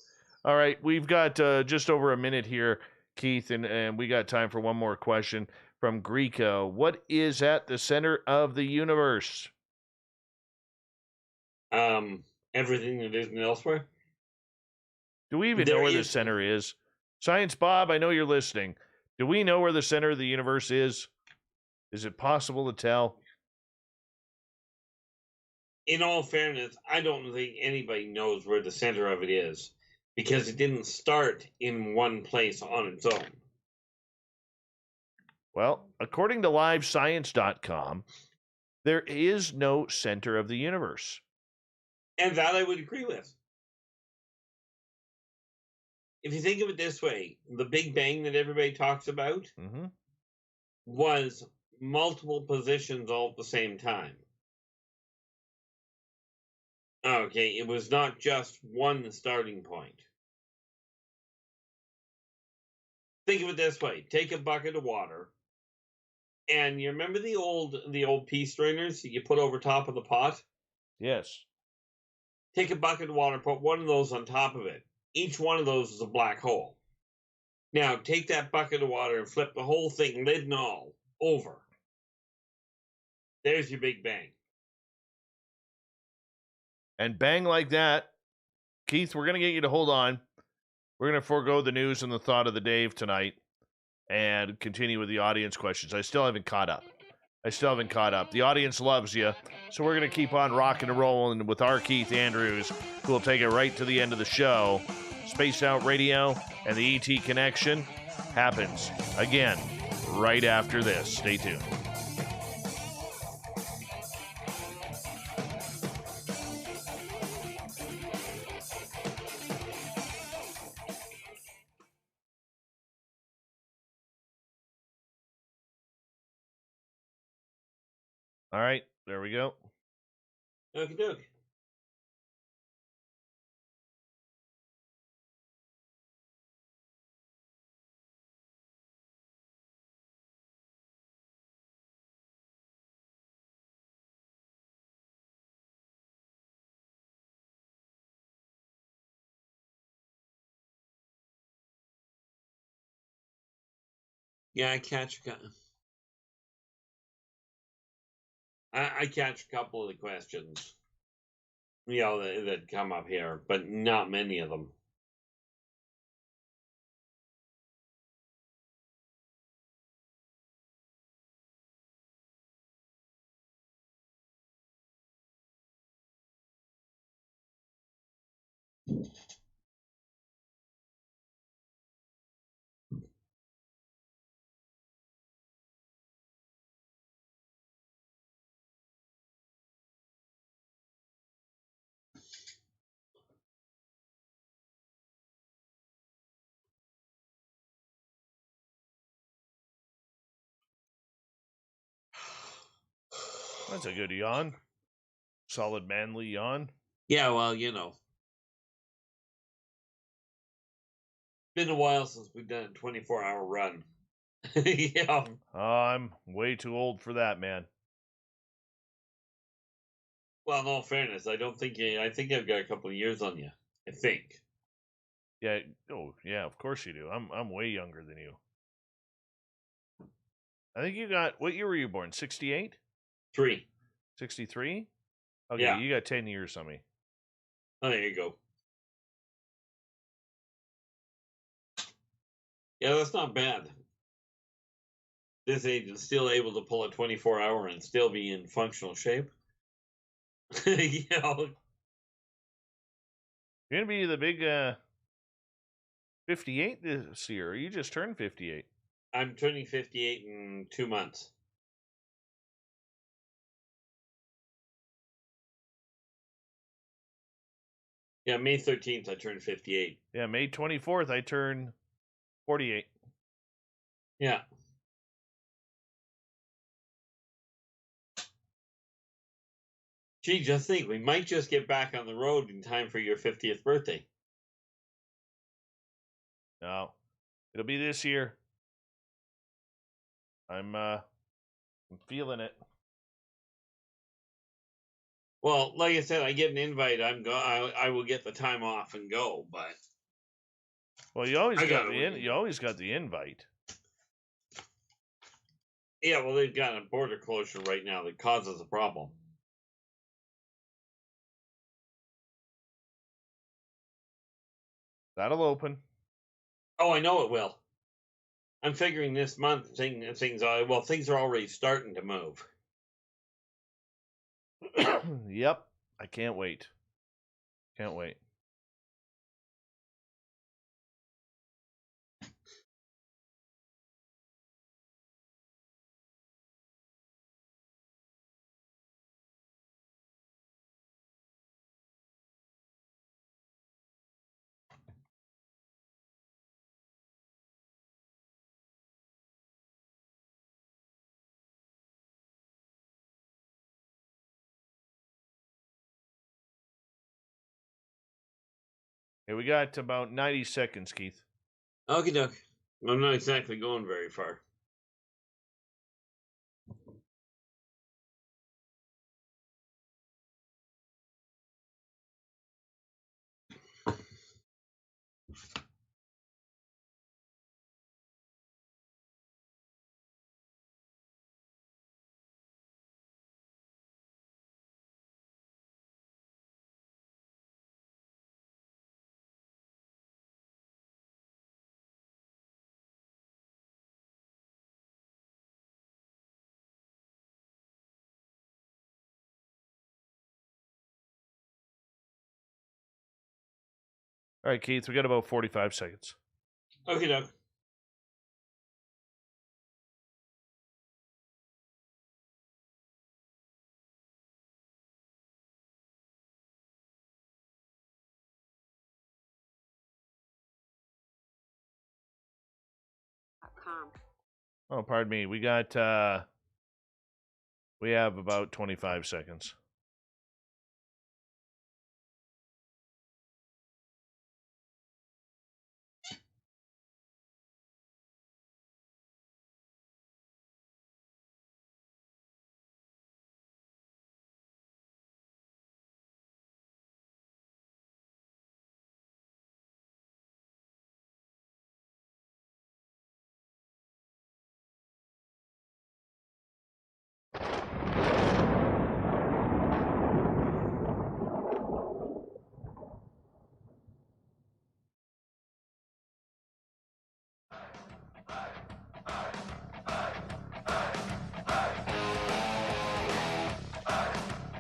All right, we've got just over a minute here, Keith, and we got time for one more question from Greco. What is at the center of the universe?
Everything that isn't elsewhere.
Do we even know where the center is? Science Bob, I know you're listening. Do we know where the center of the universe is? Is it possible to tell?
In all fairness, I don't think anybody knows where the center of it is because it didn't start in one place on its own.
Well, according to livescience.com, there is no center of the universe.
And that I would agree with. If you think of it this way, the Big Bang that everybody talks about was multiple positions all at the same time. Okay, it was not just one starting point. Think of it this way. Take a bucket of water, and you remember the old pea strainers that you put over top of the pot?
Yes.
Take a bucket of water, put one of those on top of it. Each one of those is a black hole. Now, take that bucket of water and flip the whole thing, lid and all, over. There's your Big Bang.
And bang like that. Keith, we're going to get you to hold on. We're going to forego the news and the thought of the day tonight and continue with the audience questions. I still haven't caught up. The audience loves you. So we're going to keep on rocking and rolling with R Keith Andrews, who will take it right to the end of the show. Spaced Out Radio and the ET Connection happens again right after this. Stay tuned. All right, there we go.
Okie doke. Yeah, I catch a couple of the questions, that come up here, but not many of them.
That's a good yawn. Solid manly yawn.
Yeah, well, been a while since we've done a 24-hour run. Yeah.
I'm way too old for that, man.
Well, in all fairness, I think I've got a couple of years on you. I think.
Yeah. Oh, yeah. Of course you do. I'm way younger than you. I think you got. What year were you born? 68?
3.
63? Okay,
Yeah.
you got 10 years on me.
Oh, there you go. Yeah, that's not bad. This age is still able to pull a 24-hour and still be in functional shape.
You're gonna be the big 58 this year. Or you just turned 58.
I'm turning 58 in 2 months. Yeah, May 13th I turned 58.
Yeah, May 24th I turn 48.
Yeah. Gee, just think, we might just get back on the road in time for your 50th birthday.
No, it'll be this year. I'm feeling it.
Well, like I said, I get an invite. I will get the time off and go. But
well, you always got the invite.
Yeah, well, they've got a border closure right now that causes a problem.
That'll open.
Oh, I know it will. I'm figuring this month things are already starting to move.
Yep, I can't wait. Can't wait. Hey, we got about 90 seconds, Keith.
Okie doke. I'm not exactly going very far.
All right, Keith, we got about 45 seconds.
Okie doke.
Oh, pardon me. We got we have about 25 seconds.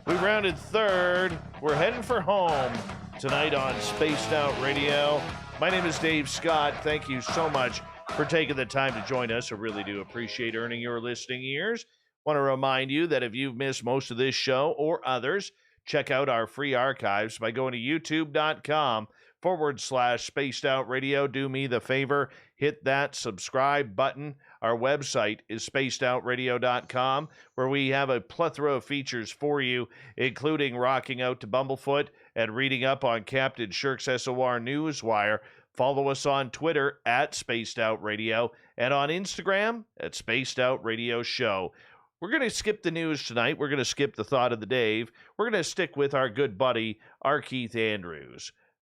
We rounded third. We're heading for home tonight on Spaced Out Radio. My name is Dave Scott. Thank you so much for taking the time to join us. I really do appreciate earning your listening ears. Want to remind you that if you've missed most of this show or others, check out our free archives by going to youtube.com/Spaced Out Radio. Do me the favor, hit that subscribe button. Our website is spacedoutradio.com, where we have a plethora of features for you, including rocking out to Bumblefoot and reading up on Captain Shirk's SOR Newswire. Follow us on Twitter at Spaced Out Radio and on Instagram at Spaced Out Radio Show. We're going to skip the news tonight. We're going to skip the thought of the Dave. We're going to stick with our good buddy, R Keith Andrews,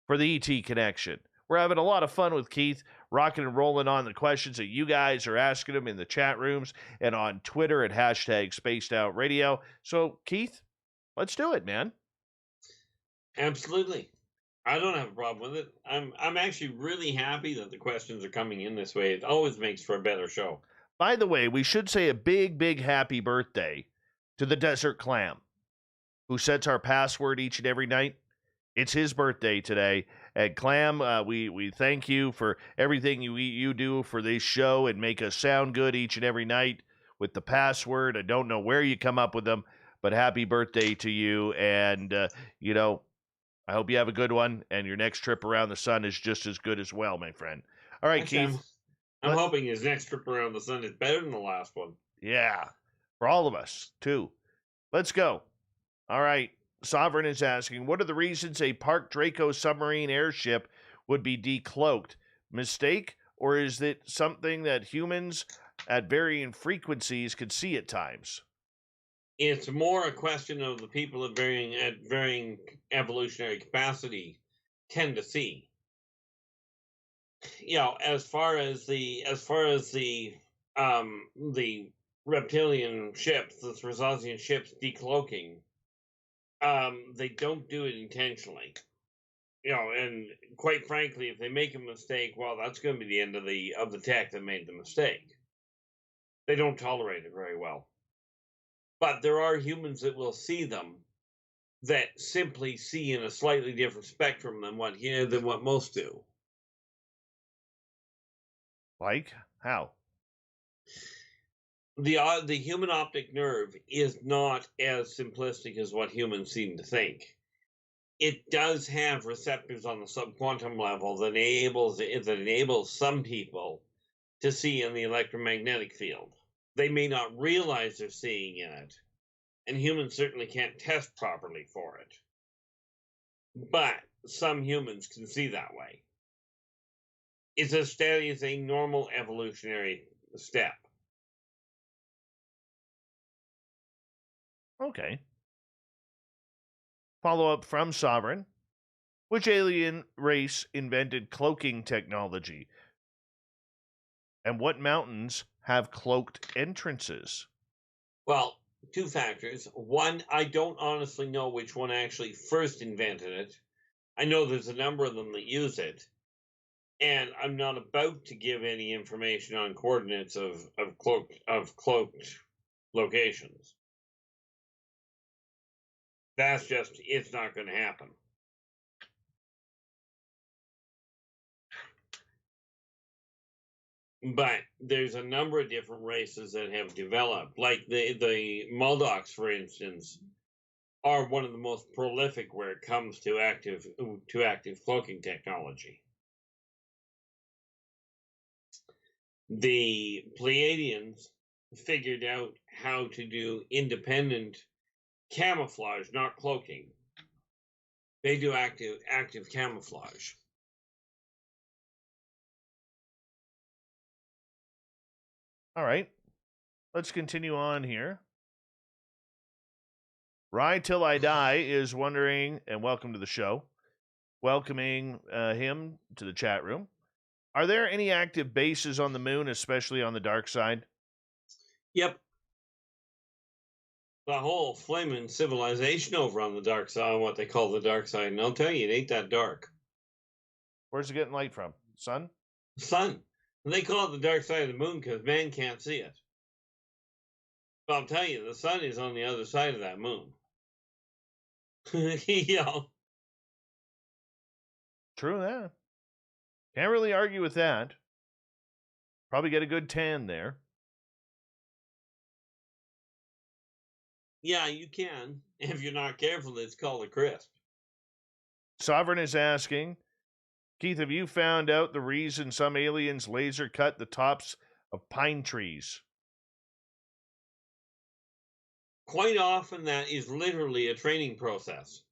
for the ET Connection. We're having a lot of fun with Keith, rocking and rolling on the questions that you guys are asking him in the chat rooms and on Twitter at #SpacedOutRadio. So, Keith, let's do it, man.
Absolutely. I don't have a problem with it. I'm actually really happy that the questions are coming in this way. It always makes for a better show.
By the way, we should say a big, big happy birthday to the Desert Clam, who sets our password each and every night. It's his birthday today. And Clam, we thank you for everything you do for this show and make us sound good each and every night with the password. I don't know where you come up with them, but happy birthday to you. And, I hope you have a good one, and your next trip around the sun is just as good as well, my friend. All right,
Actually,
Keith.
I'm hoping his next trip around the sun is better than the last one.
Yeah, for all of us, too. Let's go. All right. Sovereign is asking, what are the reasons a Park Draco submarine airship would be decloaked? Mistake, or is it something that humans at varying frequencies could see at times?
It's more a question of the people at varying evolutionary capacity tend to see. As far as the reptilian ships, the Vorosic ships decloaking, they don't do it intentionally. And quite frankly, if they make a mistake, well, that's going to be the end of the tech that made the mistake. They don't tolerate it very well. But there are humans that will see them that simply see in a slightly different spectrum than what most do.
Like how?
The human optic nerve is not as simplistic as what humans seem to think. It does have receptors on the subquantum level that enables some people to see in the electromagnetic field. They may not realize they're seeing in it, and humans certainly can't test properly for it. But some humans can see that way. It's a normal evolutionary step.
Okay. Follow-up from Sovereign. Which alien race invented cloaking technology? And what mountains have cloaked entrances?
Well, two factors. One, I don't honestly know which one actually first invented it. I know there's a number of them that use it. And I'm not about to give any information on coordinates of cloaked locations. It's not going to happen. But there's a number of different races that have developed, like the Muldocs, for instance, are one of the most prolific where it comes to active cloaking technology. The Pleiadians figured out how to do independent camouflage, not cloaking. They do active camouflage.
All right. Let's continue on here. Ride Till I Die is wondering, and welcome to the show, welcoming him to the chat room. Are there any active bases on the moon, especially on the dark side?
Yep. The whole flaming civilization over on the dark side, what they call the dark side, and I'll tell you, it ain't that dark.
Where's it getting light from? Sun?
Sun. And they call it the dark side of the moon because man can't see it. But I'll tell you, the sun is on the other side of that moon. Yeah.
True that. Can't really argue with that. Probably get a good tan there.
Yeah, you can. If you're not careful, it's called a crisp.
Sovereign is asking, Keith, have you found out the reason some aliens laser cut the tops of pine trees?
Quite often, that is literally a training process.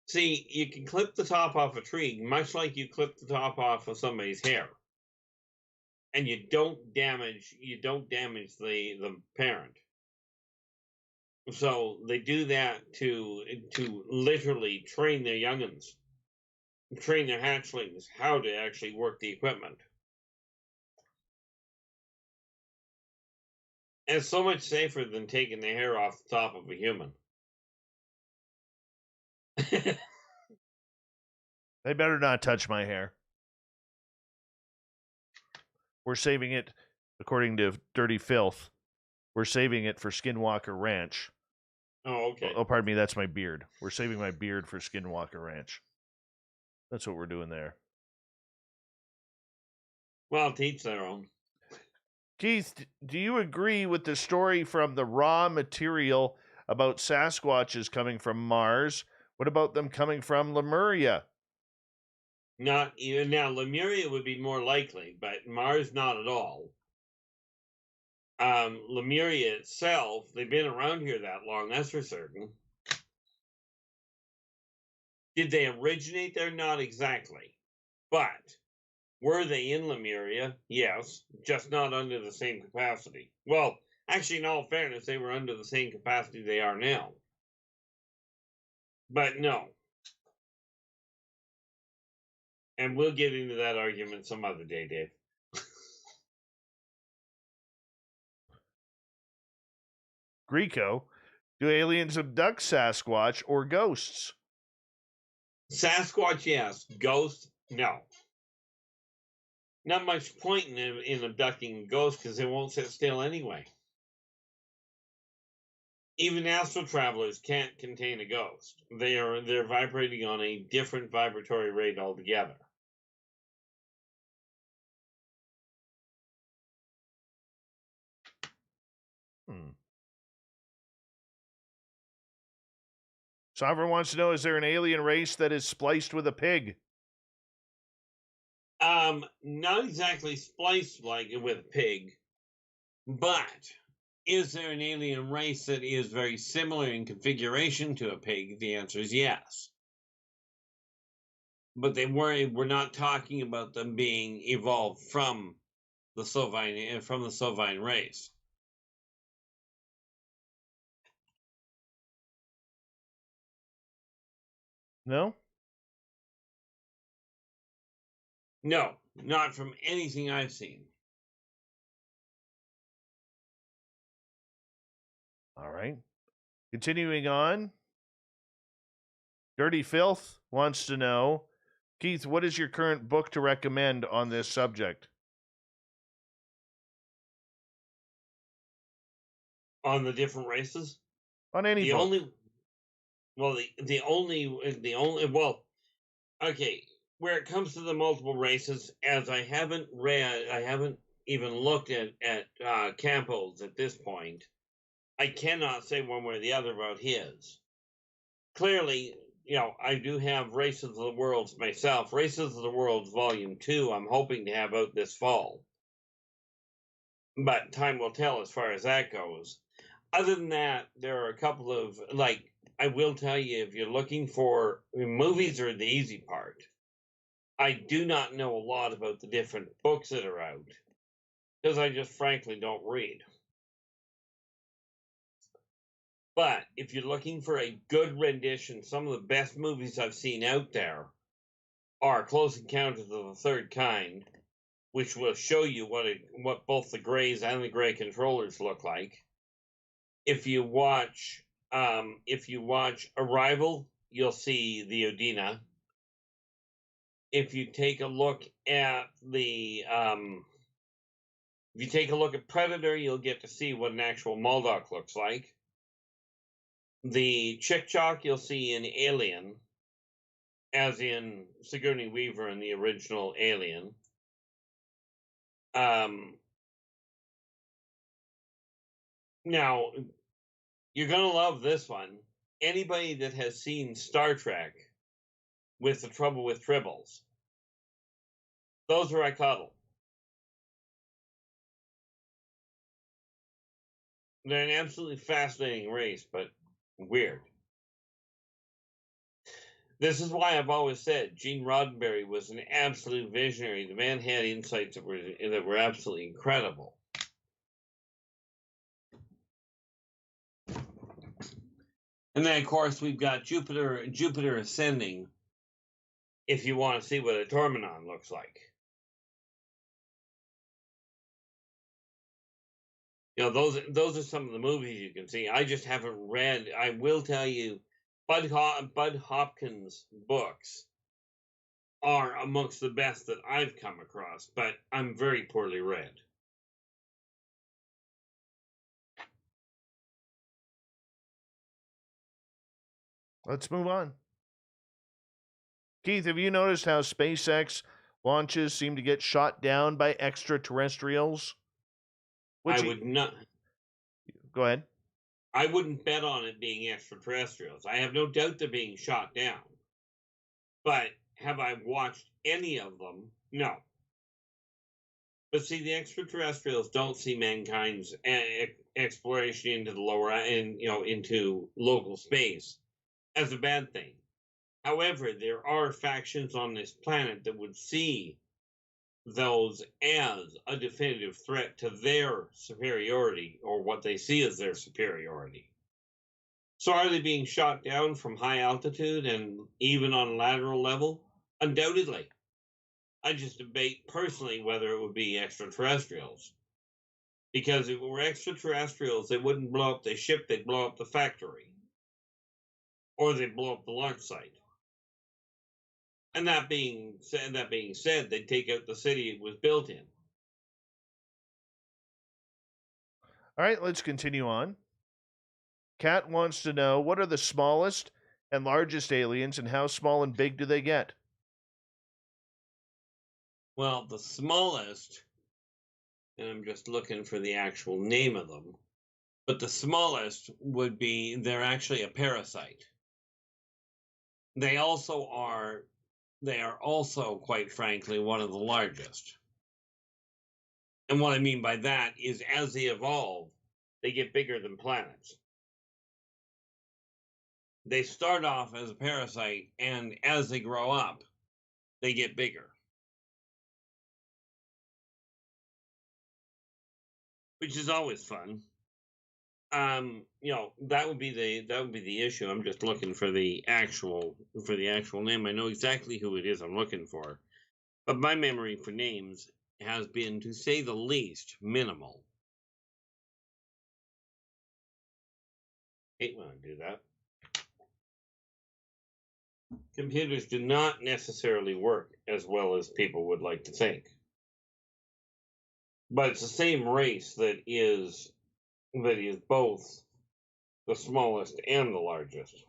See, you can clip the top off a tree, much like you clip the top off of somebody's hair. And you don't damage the parent. So they do that to literally train their youngins, train their hatchlings how to actually work the equipment. And it's so much safer than taking the hair off the top of a human.
They better not touch my hair. We're saving it, according to Dirty Filth, we're saving it for Skinwalker Ranch.
Oh, okay.
Oh, pardon me, that's my beard. We're saving my beard for Skinwalker Ranch. That's what we're doing there.
Well, teach their own.
Keith, do you agree with the story from the raw material about Sasquatches coming from Mars? What about them coming from Lemuria?
Not even now. Lemuria would be more likely, but Mars not at all. Lemuria itself, they've been around here that long, that's for certain. Did they originate there? Not exactly. But were they in Lemuria? Yes, just not under the same capacity. Well, actually, in all fairness, they were under the same capacity they are now. But no. And we'll get into that argument some other day, Dave.
Greco, do aliens abduct Sasquatch or ghosts?
Sasquatch, yes. Ghost, no. Not much point in abducting ghosts because they won't sit still anyway. Even astral travelers can't contain a ghost. They're vibrating on a different vibratory rate altogether.
Sovereign wants to know, is there an alien race that is spliced with a pig?
Not exactly spliced like with a pig, but is there an alien race that is very similar in configuration to a pig? The answer is yes. But we're not talking about them being evolved from the Sovine race.
No?
No, not from anything I've seen.
All right. Continuing on. Dirty Filth wants to know, Keith, what is your current book to recommend on this subject?
On the different races?
On any book.
Okay, where it comes to the multiple races, as I haven't even looked at Campbell's at this point, I cannot say one way or the other about his. Clearly, I do have Races of the Worlds myself. Races of the Worlds Volume 2, I'm hoping to have out this fall. But time will tell as far as that goes. Other than that, there are a couple of, I will tell you, if you're looking for movies are the easy part. I do not know a lot about the different books that are out because I just frankly don't read. But if you're looking for a good rendition, some of the best movies I've seen out there are Close Encounters of the Third Kind, which will show you what both the Greys and the Grey Controllers look like. If you watch Arrival, you'll see the Udina. If you take a look at Predator, you'll get to see what an actual Muldock looks like. The Chick-Chock you'll see in Alien, as in Sigourney Weaver in the original Alien. Now, you're going to love this one. Anybody that has seen Star Trek with The Trouble with Tribbles, those are I cuddle. They're an absolutely fascinating race, but weird. This is why I've always said Gene Roddenberry was an absolute visionary. The man had insights that were absolutely incredible. And then, of course, we've got Jupiter ascending, if you want to see what a Tormenon looks like. You know, those are some of the movies you can see. I just haven't read. I will tell you, Bud Hopkins' books are amongst the best that I've come across, but I'm very poorly read.
Let's move on. Keith, have you noticed how SpaceX launches seem to get shot down by extraterrestrials?
I would not.
Go ahead.
I wouldn't bet on it being extraterrestrials. I have no doubt they're being shot down. But have I watched any of them? No. But see, the extraterrestrials don't see mankind's exploration into the lower, into local space as a bad thing. However, there are factions on this planet that would see those as a definitive threat to their superiority, or what they see as their superiority. So are they being shot down from high altitude and even on lateral level? Undoubtedly. I just debate personally whether it would be extraterrestrials. Because if it were extraterrestrials, they wouldn't blow up the ship, they'd blow up the factory. Or they'd blow up the launch site. And that being said, they'd take out the city it was built in.
All right, let's continue on. Kat wants to know, what are the smallest and largest aliens, and how small and big do they get?
Well, the smallest, and I'm just looking for the actual name of them, but the smallest would be, they're actually a parasite. They are also, quite frankly, one of the largest. And what I mean by that is, as they evolve, they get bigger than planets. They start off as a parasite, and as they grow up, they get bigger. Which is always fun. That would be the issue. I'm just looking for the actual name. I know exactly who it is I'm looking for, but my memory for names has been, to say the least, minimal. Hate when I do that. Computers do not necessarily work as well as people would like to think, but it's the same race that is both the smallest and the largest.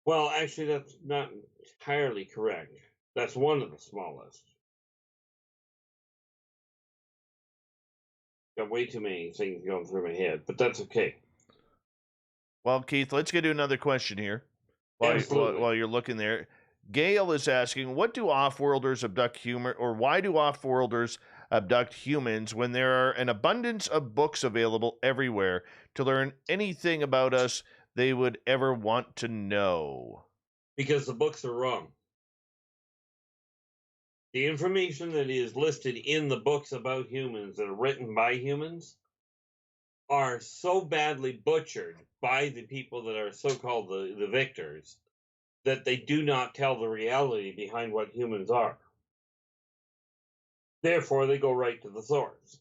Well, actually, that's not entirely correct. That's one of the smallest. Got way too many things going through my head, but that's okay.
Well, Keith, let's get to another question here. While you're looking there, Gail is asking, what do off-worlders abduct human, or why do off-worlders abduct humans when there are an abundance of books available everywhere to learn anything about us they would ever want to know?
Because the books are wrong. The information that is listed in the books about humans that are written by humans are so badly butchered by the people that are so-called the victors that they do not tell the reality behind what humans are. Therefore, they go right to the source.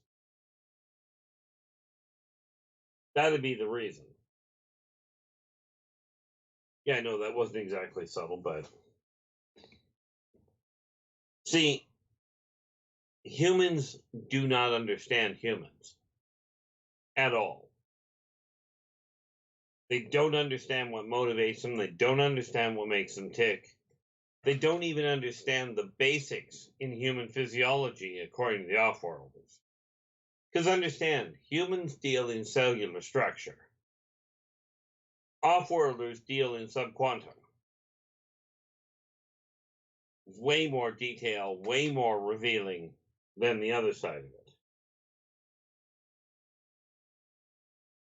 That'd be the reason. Yeah, I know that wasn't exactly subtle, but... See, humans do not understand humans. At all. They don't understand what motivates them. They don't understand what makes them tick. They don't even understand the basics in human physiology, according to the off-worlders. Because understand, humans deal in cellular structure. Off-worlders deal in subquantum. Way more detail, way more revealing than the other side of it.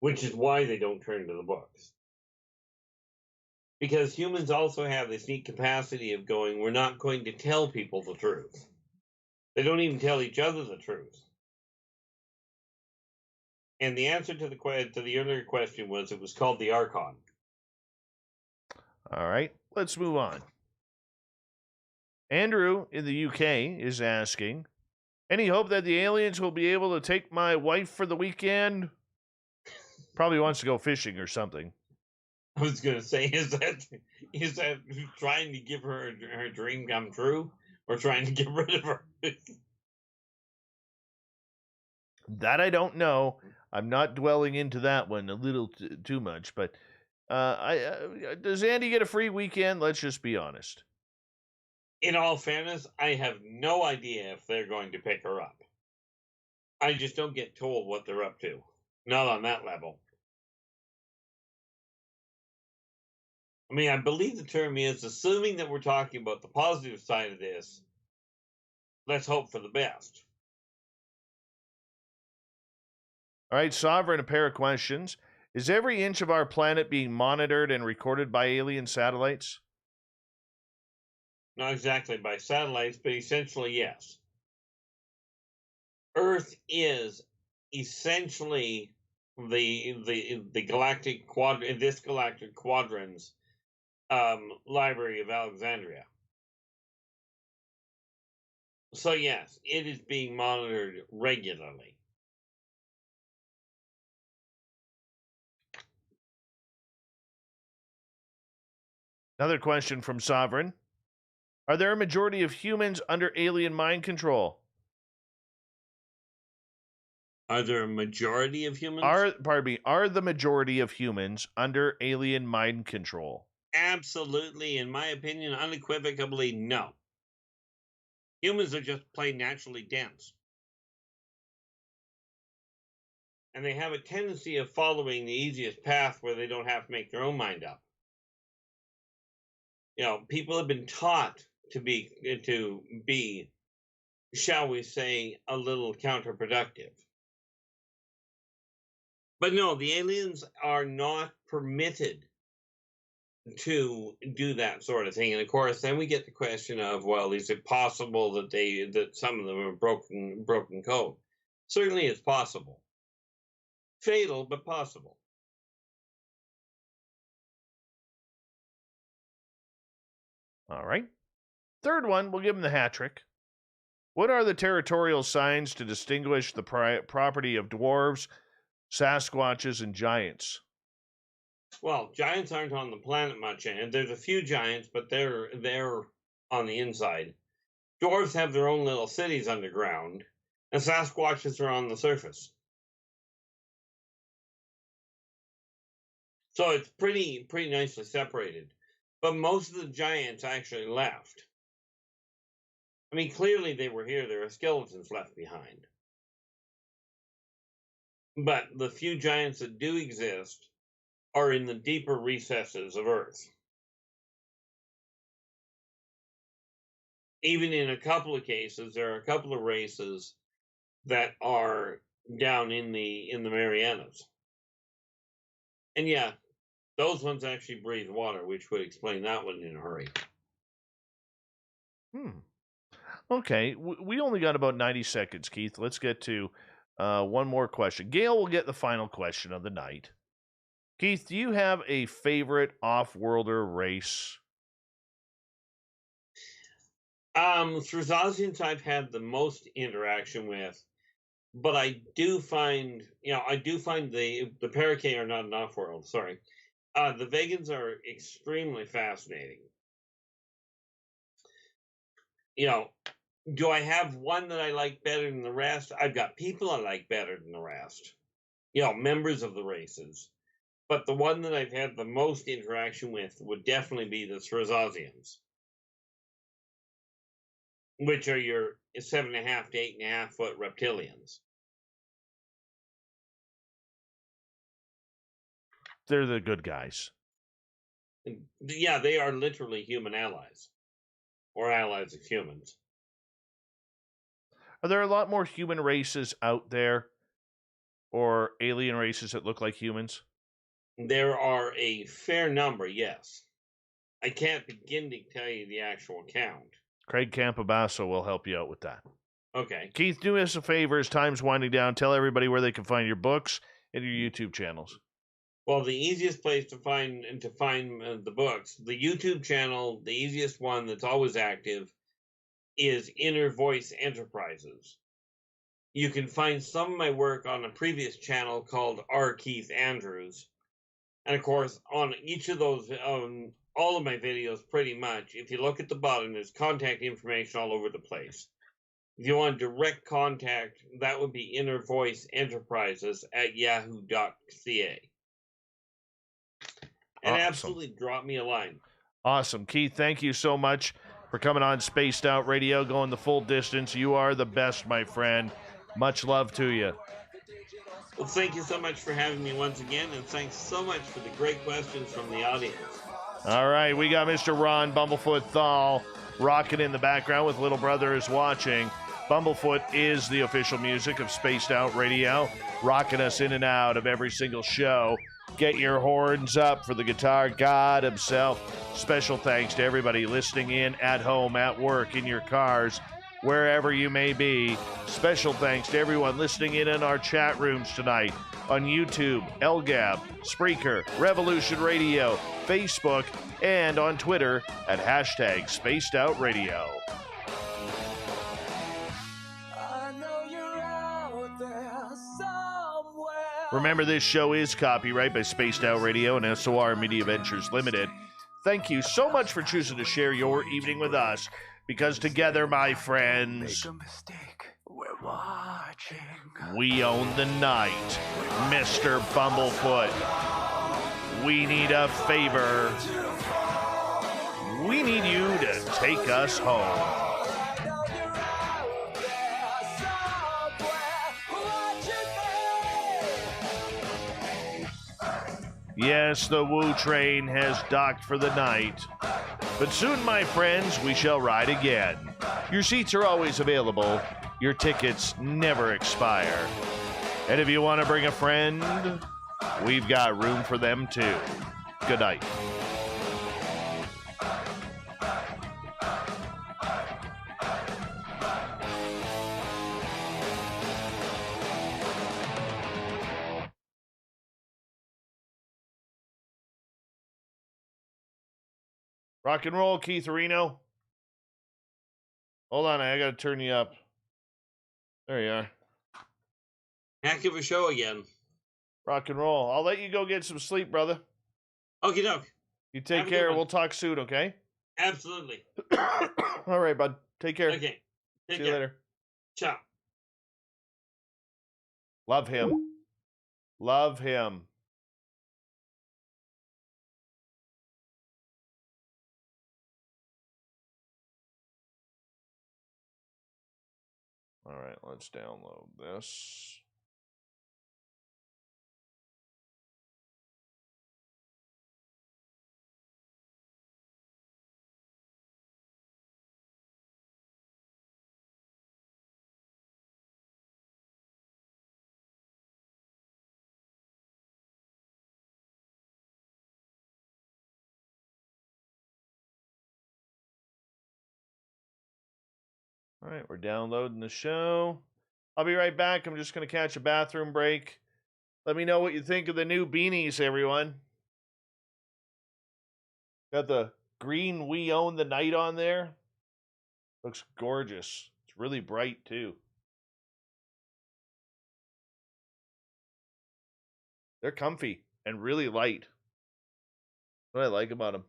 Which is why they don't turn to the books. Because humans also have this neat capacity of going, we're not going to tell people the truth. They don't even tell each other the truth. And the answer to the earlier question was, it was called the Archon.
All right, let's move on. Andrew in the UK is asking, any hope that the aliens will be able to take my wife for the weekend? Probably wants to go fishing or something.
I was going to say, is that trying to give her dream come true, or trying to get rid of her?
That I don't know. I'm not dwelling into that one a little too much, but does Andy get a free weekend? Let's just be honest.
In all fairness, I have no idea if they're going to pick her up. I just don't get told what they're up to. Not on that level. I mean, I believe the term is, assuming that we're talking about the positive side of this, let's hope for the best.
All right, Sovereign, a pair of questions. Is every inch of our planet being monitored and recorded by alien satellites?
Not exactly by satellites, but essentially, yes. Earth is essentially the galactic quadrant's Library of Alexandria. So yes, it is being monitored regularly.
Another question from Sovereign. Are there a majority of humans under alien mind control?
Are there a majority of humans?
Are the majority of humans under alien mind control?
Absolutely, in my opinion, unequivocally, no. Humans are just plain naturally dense. And they have a tendency of following the easiest path where they don't have to make their own mind up. You know, people have been taught to be, shall we say, a little counterproductive. But no, the aliens are not permitted to do that sort of thing. And of course, then we get the question of, well, is it possible that some of them are broken code? Certainly it's possible. Fatal, but possible.
All right. Third one, we'll give them the hat trick. What are the territorial signs to distinguish the property of dwarves, Sasquatches, and giants?
Well, giants aren't on the planet much, and there's a few giants, but they're on the inside. Dwarves have their own little cities underground, and Sasquatches are on the surface. So it's pretty nicely separated. But most of the giants actually left. I mean, clearly they were here. There are skeletons left behind. But the few giants that do exist are in the deeper recesses of Earth. Even in a couple of cases, there are a couple of races that are down in the Marianas. And yeah, those ones actually breathe water, which would explain that one in a hurry.
Okay, we only got about 90 seconds, Keith. Let's get to one more question. Gail will get the final question of the night. Keith, do you have a favorite off-worlder race?
Through Zosians, I've had the most interaction with, but I do find the Parakeet are not an off-world. Sorry, the Vegans are extremely fascinating. You know, do I have one that I like better than the rest? I've got people I like better than the rest. You know, members of the races. But the one that I've had the most interaction with would definitely be the Thrasosians, which are your 7.5 to 8.5 foot reptilians.
They're the good guys.
Yeah, they are literally human allies, or allies of humans.
Are there a lot more human races out there, or alien races that look like humans?
There are a fair number, yes. I can't begin to tell you the actual count.
Craig Campobasso will help you out with that.
Okay.
Keith, do us a favor as time's winding down. Tell everybody where they can find your books and your YouTube channels.
Well, the easiest place to find the books, the YouTube channel, the easiest one that's always active, is Inner Voice Enterprises. You can find some of my work on a previous channel called R Keith Andrews. And of course, on each of those, all of my videos pretty much, if you look at the bottom, there's contact information all over the place. If you want direct contact, that would be Inner Voice Enterprises at yahoo.ca. And
Awesome.
absolutely drop me a line.
Awesome. Keith, thank you so much for coming on Spaced Out Radio, going the full distance. You are the best, my friend. Much love to you.
Well, thank you so much for having me once again, and thanks so much for the great questions from the audience.
All right, we got Mr. Ron Bumblefoot Thal rocking in the background with Little Brother is Watching. Bumblefoot is the official music of Spaced Out Radio, rocking us in and out of every single show. Get your horns up for the guitar god himself. Special thanks to everybody listening in at home, at work, in your cars, wherever you may be. Special thanks to everyone listening in our chat rooms tonight on YouTube, LGAB, Spreaker, Revolution Radio, Facebook, and on Twitter at hashtag Spaced Out Radio. Remember, this show is copyright by Spaced Out Radio and SOR Media Ventures Limited. Thank you so much for choosing to share your evening with us, because together, my friends,
we're watching.
We own the night. Mr. Bumblefoot, we need a favor. We need you to take us home. Yes, the Woo train has docked for the night. But soon, my friends, we shall ride again. Your seats are always available. Your tickets never expire. And if you want to bring a friend, we've got room for them too. Good night. Rock and roll, Keith Reno. Hold on, I gotta turn you up. There you are.
Heck of a show again.
Rock and roll. I'll let you go get some sleep, brother.
Okie doke.
You take care. We'll talk soon, okay?
Absolutely.
All right, bud. Take care.
Okay.
See you later.
Ciao.
Love him. Love him. All right, let's download this. All right, we're downloading the show. I'll be right back. I'm just going to catch a bathroom break. Let me know what you think of the new beanies, everyone. Got the green We Own the Night on there. Looks gorgeous. It's really bright, too. They're comfy and really light. That's what I like about them.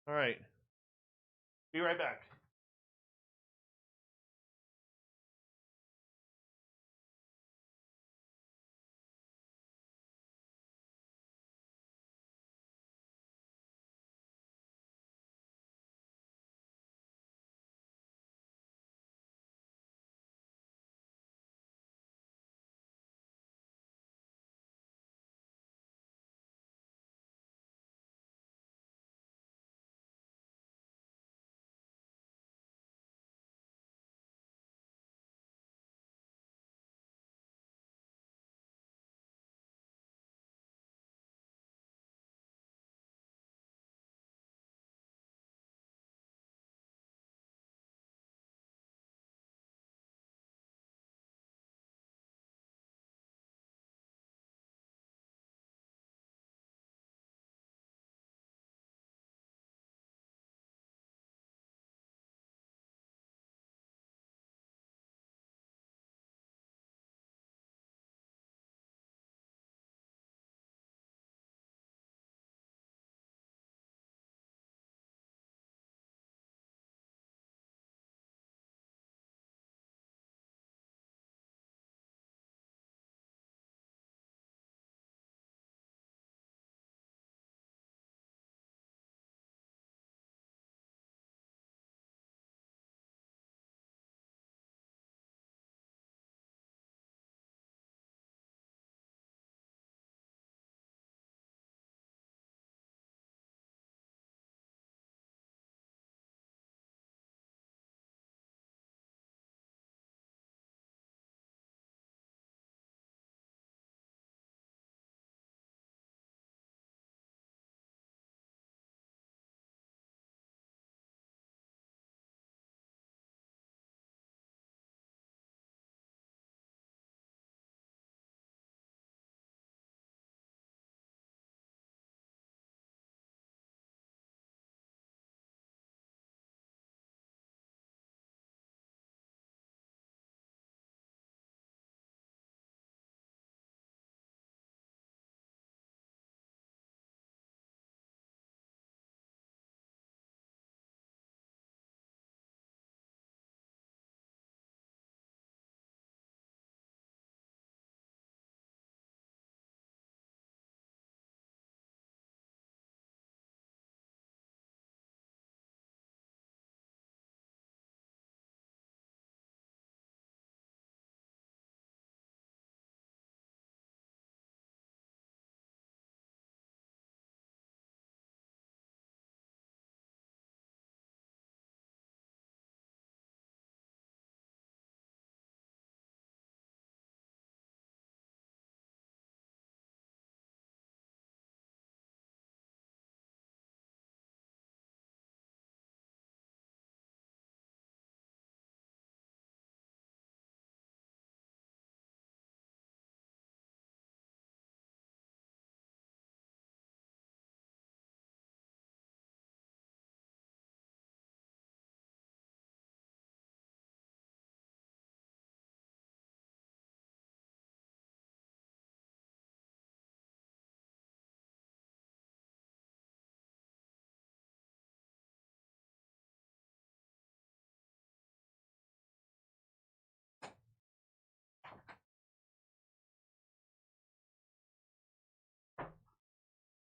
All right. Be right back.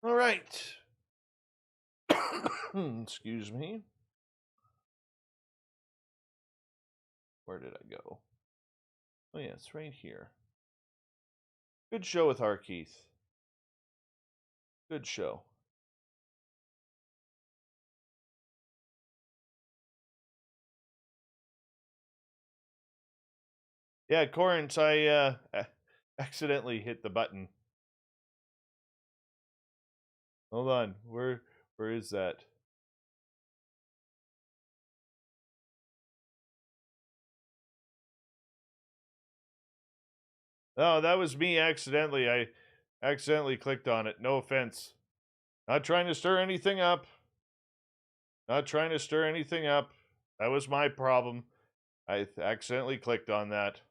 All right. Excuse me. Where did I go? Oh, yeah, it's right here. Good show with R Keith. Good show. Yeah, Corinth, I accidentally hit the button. Hold on. Where is that? Oh, that was me accidentally. I accidentally clicked on it. No offense. Not trying to stir anything up. Not trying to stir anything up. That was my problem. I accidentally clicked on that.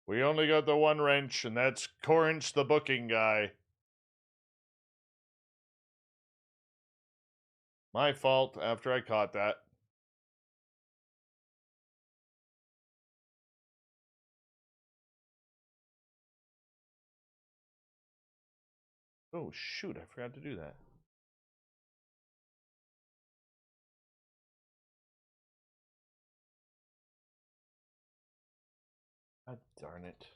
We only got the one wrench, and that's Corinth, the booking guy. My fault after I caught that. Oh, shoot, I forgot to do that. God darn it.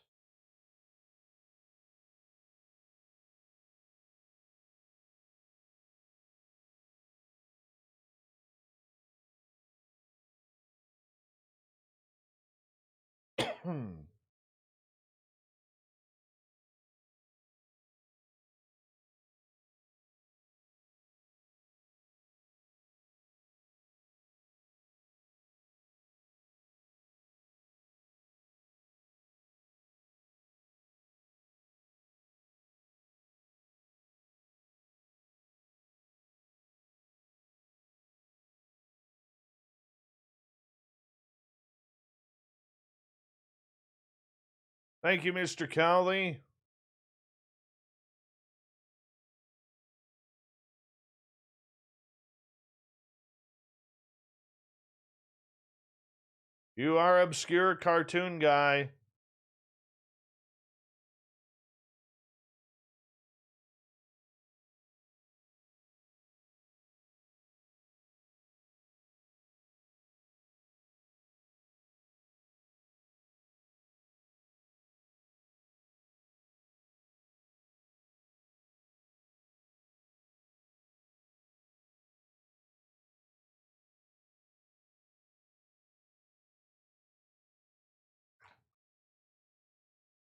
Thank you, Mr. Cowley. You are obscure cartoon guy.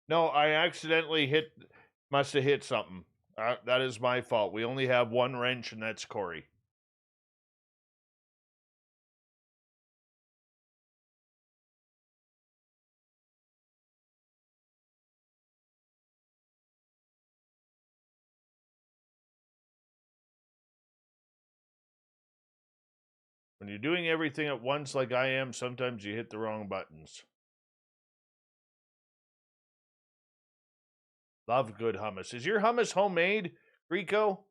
No, I accidentally must have hit something. That is my fault. We only have one wrench, and that's Corey. When you're doing everything at once like I am, sometimes you hit the wrong buttons. Love good hummus. Is your hummus homemade, Rico?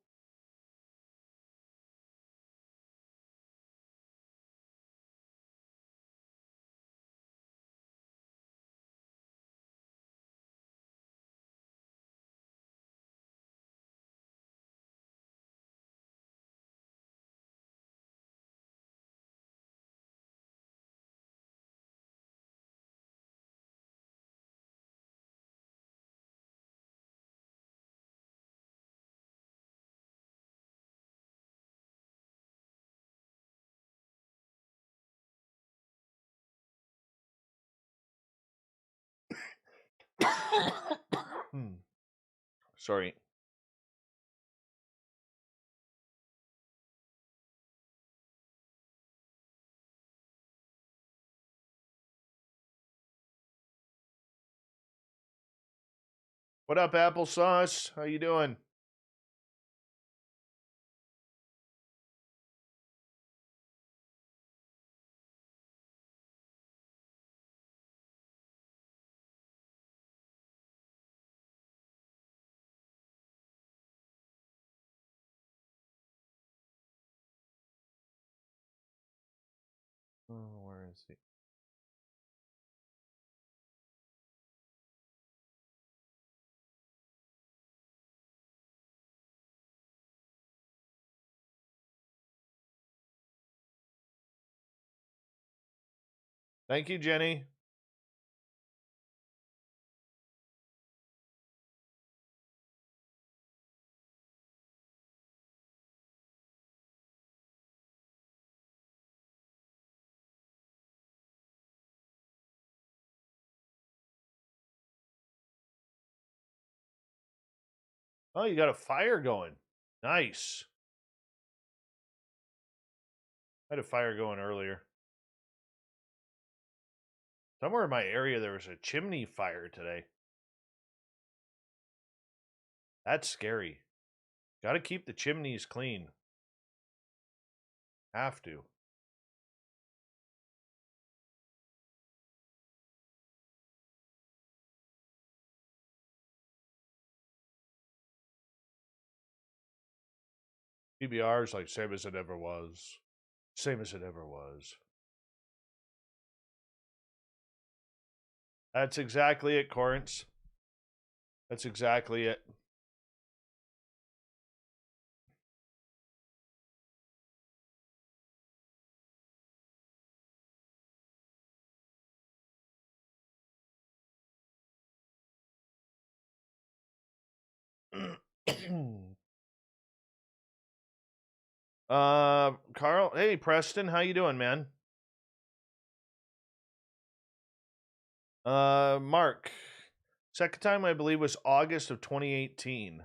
Sorry. What up, applesauce? How you doing? Oh, where is he? Thank you, Jenny. Oh, you got a fire going. Nice. I had a fire going earlier. Somewhere in my area, there was a chimney fire today. That's scary. Got to keep the chimneys clean. Have to. PBR is like same as it ever was. Same as it ever was. That's exactly it, Corrance. That's exactly it. Carl, hey Preston, how you doing, man? Mark, second time I believe was August of 2018.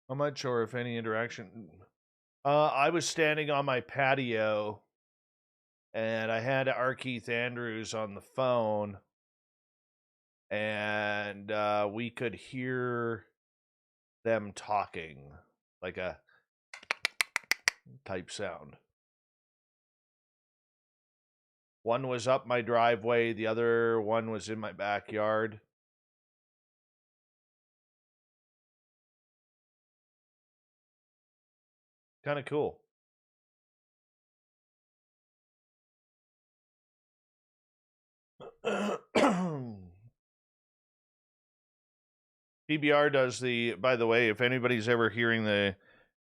I'm not sure if any interaction. I was standing on my patio, and I had R Keith Andrews on the phone, and we could hear them talking, like a type sound. One was up my driveway, the other one was in my backyard. Kind of cool. PBR does the, by the way, if anybody's ever hearing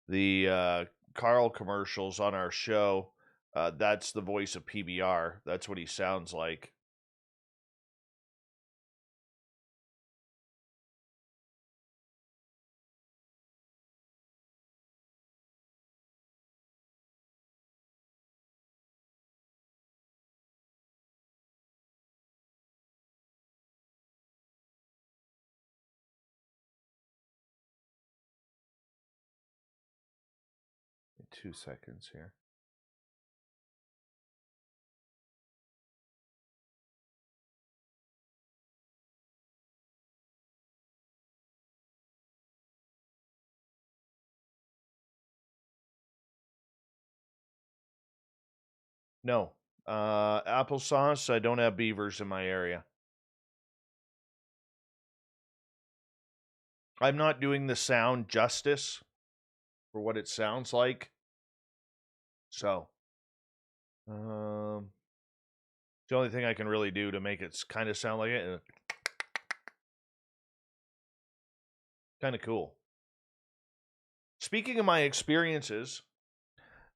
the Carl commercials on our show, that's the voice of PBR. That's what he sounds like. In 2 seconds here. No. Applesauce, I don't have beavers in my area. I'm not doing the sound justice for what it sounds like. So, it's the only thing I can really do to make it kind of sound like it. Kind of cool. Speaking of my experiences,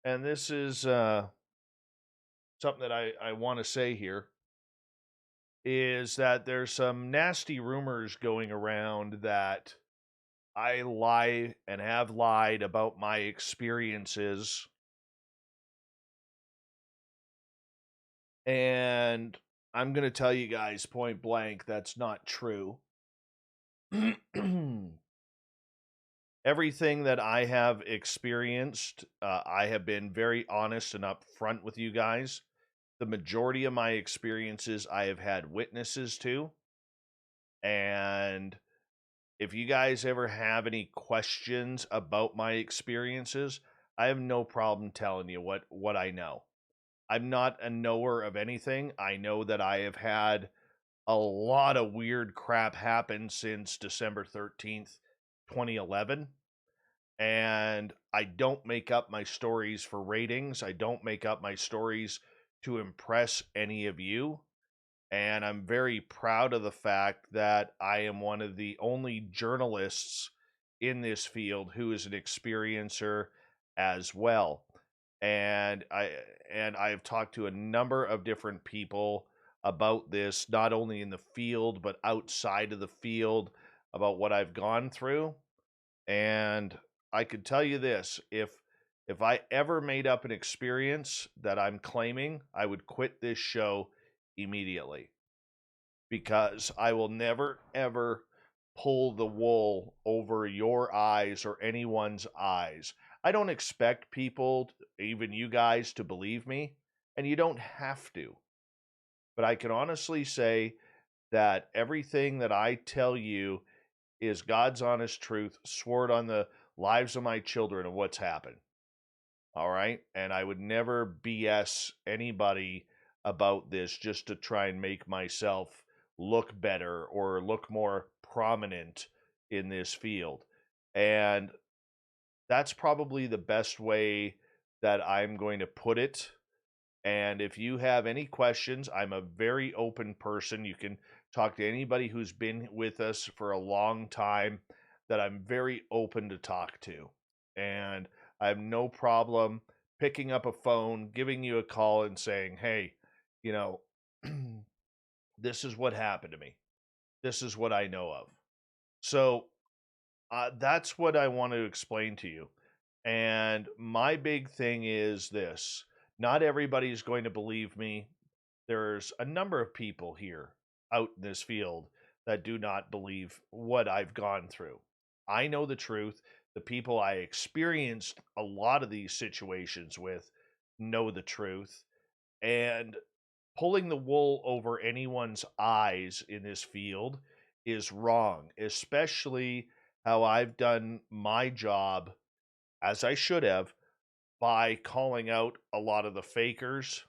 and this is something that I want to say here, is that there's some nasty rumors going around that I lie and have lied about my experiences. And I'm going to tell you guys point blank, that's not true. everything that I have experienced, I have been very honest and upfront with you guys. The majority of my experiences I have had witnesses to. And if you guys ever have any questions about my experiences, I have no problem telling you what I know. I'm not a knower of anything. I know that I have had a lot of weird crap happen since December 13th, 2011. And I don't make up my stories for ratings. I don't make up my stories to impress any of you. And I'm very proud of the fact that I am one of the only journalists in this field who is an experiencer as well. And I've talked to a number of different people about this, not only in the field but outside of the field, about what I've gone through. And I could tell you this, if I ever made up an experience that I'm claiming, I would quit this show immediately, because I will never ever pull the wool over your eyes or anyone's eyes. I don't expect people, even you guys, to believe me, and you don't have to. But I can honestly say that everything that I tell you is God's honest truth, sword on the lives of my children of what's happened. All right? And I would never BS anybody about this just to try and make myself look better or look more prominent in this field. And that's probably the best way that I'm going to put it. And if you have any questions, I'm a very open person. You can talk to anybody who's been with us for a long time that I'm very open to talk to. And I have no problem picking up a phone, giving you a call and saying, hey, you know, this is what happened to me. This is what I know of. So that's what I want to explain to you. And my big thing is this. Not everybody's going to believe me. There's a number of people here out in this field that do not believe what I've gone through. I know the truth. The people I experienced a lot of these situations with know the truth. And pulling the wool over anyone's eyes in this field is wrong, especially how I've done my job, as I should have, by calling out a lot of the fakers,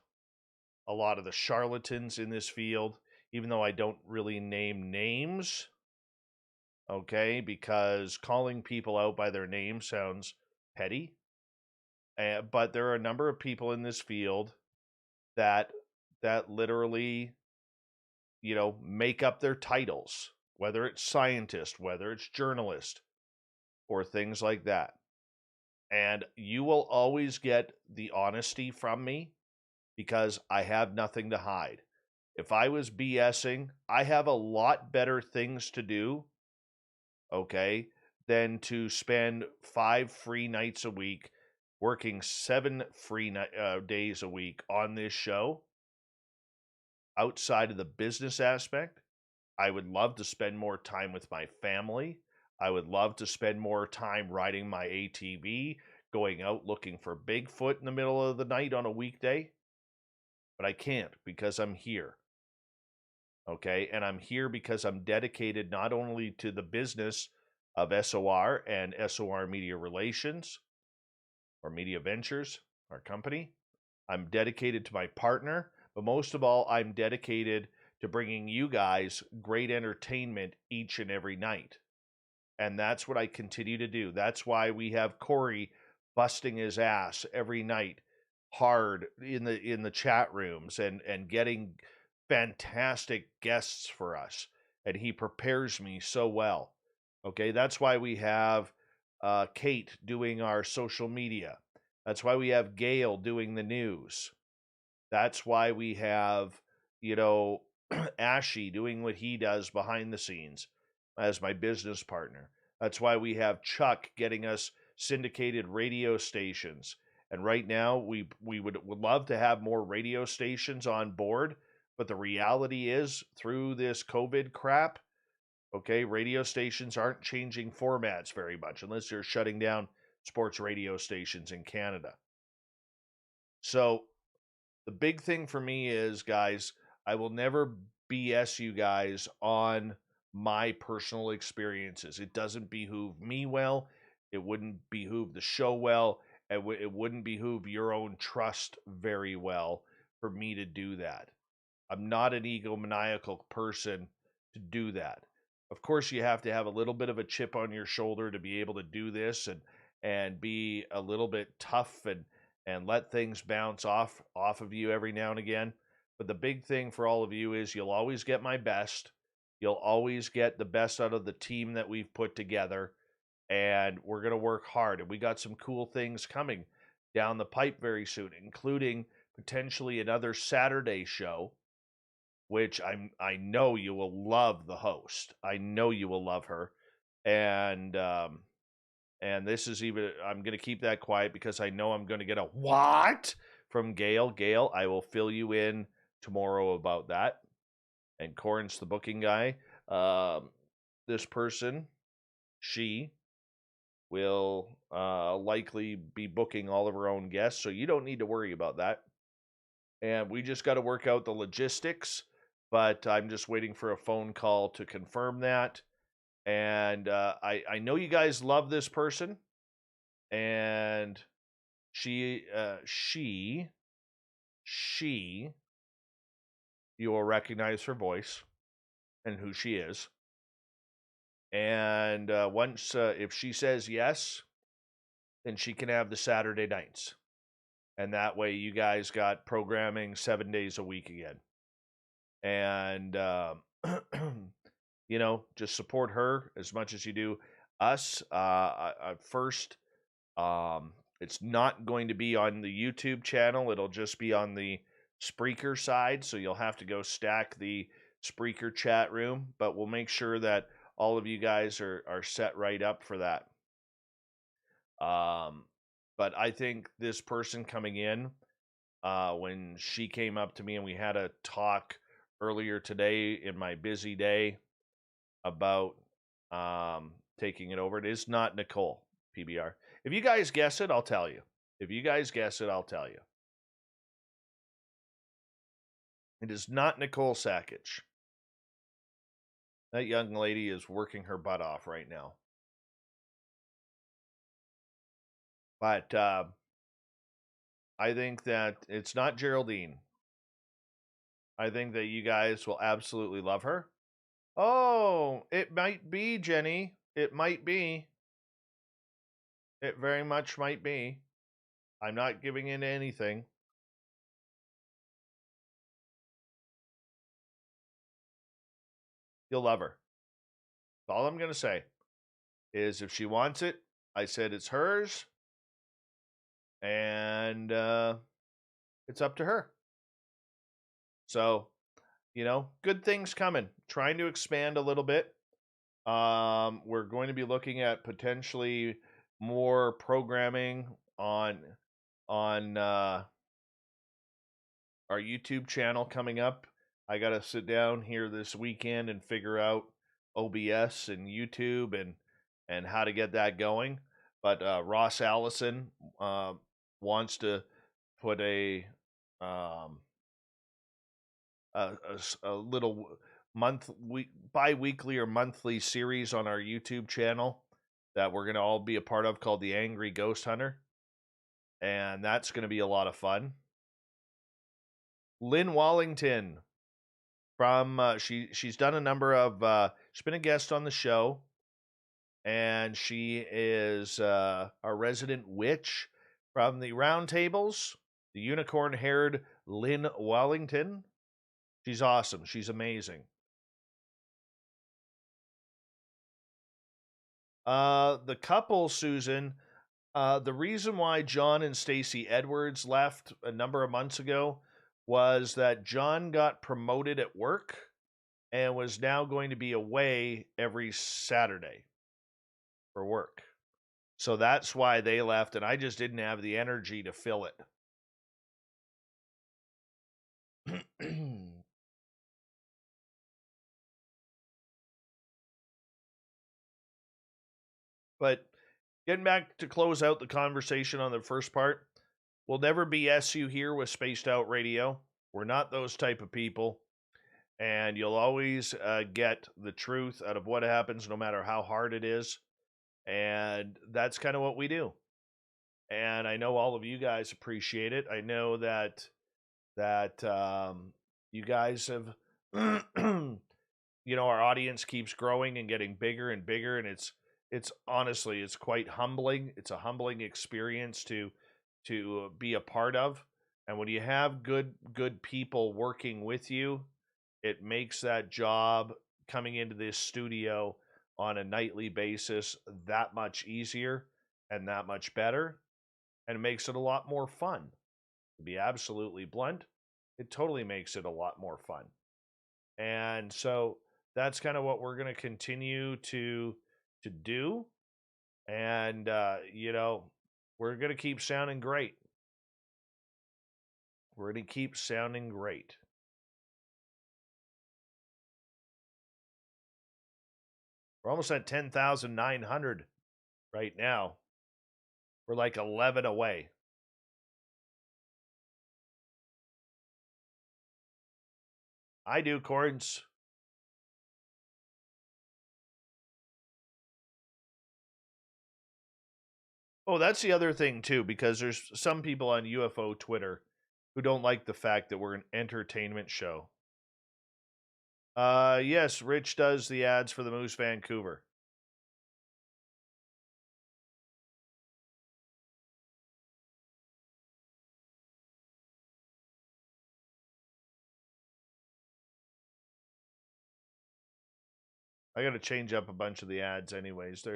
a lot of the charlatans in this field, even though I don't really name names, okay, because calling people out by their name sounds petty. But there are a number of people in this field that literally, you know, make up their titles, whether it's scientist, whether it's journalist, or things like that. And you will always get the honesty from me because I have nothing to hide. If I was BSing, I have a lot better things to do, okay, than to spend 5 free nights a week working 7 free days a week on this show. Outside of the business aspect, I would love to spend more time with my family. I would love to spend more time riding my ATV, going out looking for Bigfoot in the middle of the night on a weekday. But I can't because I'm here. Okay? And I'm here because I'm dedicated not only to the business of SOR and SOR Media Relations or Media Ventures, our company. I'm dedicated to my partner, but most of all, I'm dedicated to bringing you guys great entertainment each and every night. And that's what I continue to do. That's why we have Corey busting his ass every night hard in the chat rooms and getting fantastic guests for us. And he prepares me so well. Okay, that's why we have Kate doing our social media. That's why we have Gail doing the news. That's why we have, you know, Ashy doing what he does behind the scenes as my business partner. That's why we have Chuck getting us syndicated radio stations. And right now, we would love to have more radio stations on board. But the reality is, through this COVID crap, Okay, radio stations aren't changing formats very much unless you're shutting down sports radio stations in Canada. So the big thing for me is, guys, I will never BS you guys on my personal experiences. It doesn't behoove me well. It wouldn't behoove the show well. It wouldn't behoove your own trust very well for me to do that. I'm not an egomaniacal person to do that. Of course, you have to have a little bit of a chip on your shoulder to be able to do this and be a little bit tough and let things bounce off of you every now and again. But the big thing for all of you is you'll always get my best. You'll always get the best out of the team that we've put together. And we're going to work hard. And we got some cool things coming down the pipe very soon, including potentially another Saturday show, which I know you will love the host. I know you will love her. And this is even, I'm going to keep that quiet because I know I'm going to get a what from Gail. Gail, I will fill you in tomorrow about that. And Corin's the booking guy. This person, she will likely be booking all of her own guests, so you don't need to worry about that. And we just got to work out the logistics, but I'm just waiting for a phone call to confirm that. And I know you guys love this person, and she, you will recognize her voice and who she is. And once, if she says yes, then she can have the Saturday nights. And that way you guys got programming 7 days a week again. And, you know, just support her as much as you do us. First, it's not going to be on the YouTube channel. It'll just be on the Spreaker side. So you'll have to go stack the Spreaker chat room. But we'll make sure that all of you guys are set right up for that. But I think this person coming in, when she came up to me and we had a talk earlier today in my busy day about taking it over, it is not Nicole, PBR. If you guys guess it, I'll tell you. If you guys guess it, I'll tell you. It is not Nicole Sasquatch. That young lady is working her butt off right now. But I think that it's not Geraldine. I think that you guys will absolutely love her. Oh, it might be, Jenny. It might be. It very much might be. I'm not giving in anything. You'll love her. All I'm going to say is if she wants it, I said it's hers. And it's up to her. So, you know, good things coming. Trying to expand a little bit. We're going to be looking at potentially more programming on our YouTube channel coming up. I got to sit down here this weekend and figure out OBS and YouTube and how to get that going. But Ross Allison wants to put a little bi-weekly or monthly series on our YouTube channel that we're going to all be a part of called The Angry Ghost Hunter. And that's going to be a lot of fun. Lynn Wallington from she's done a number of she's been a guest on the show, and she is our resident witch from the Roundtables, the unicorn-haired Lynn Wallington. She's awesome. She's amazing. The couple, Susan, the reason why John and Stacey Edwards left a number of months ago was that John got promoted at work and was now going to be away every Saturday for work. So that's why they left, and I just didn't have the energy to fill it. But getting back to close out the conversation on the first part, we'll never BS you here with Spaced Out Radio. We're not those type of people. And you'll always get the truth out of what happens, no matter how hard it is. And that's kind of what we do. And I know all of you guys appreciate it. I know that you guys have, our audience keeps growing and getting bigger and bigger, and it's honestly, it's quite humbling. It's a humbling experience to be a part of. And when you have good people working with you, it makes that job coming into this studio on a nightly basis that much easier and that much better. And it makes it a lot more fun. To be absolutely blunt, it totally makes it a lot more fun. And so that's kind of what we're going to continue to do. And, we're going to keep sounding great. We're going to keep sounding great. We're almost at 10,900 right now. We're like 11 away. I do, Cords. Oh, that's the other thing, too, because there's some people on UFO Twitter who don't like the fact that we're an entertainment show. Yes, Rich does the ads for the Moose Vancouver. I got to change up a bunch of the ads anyways.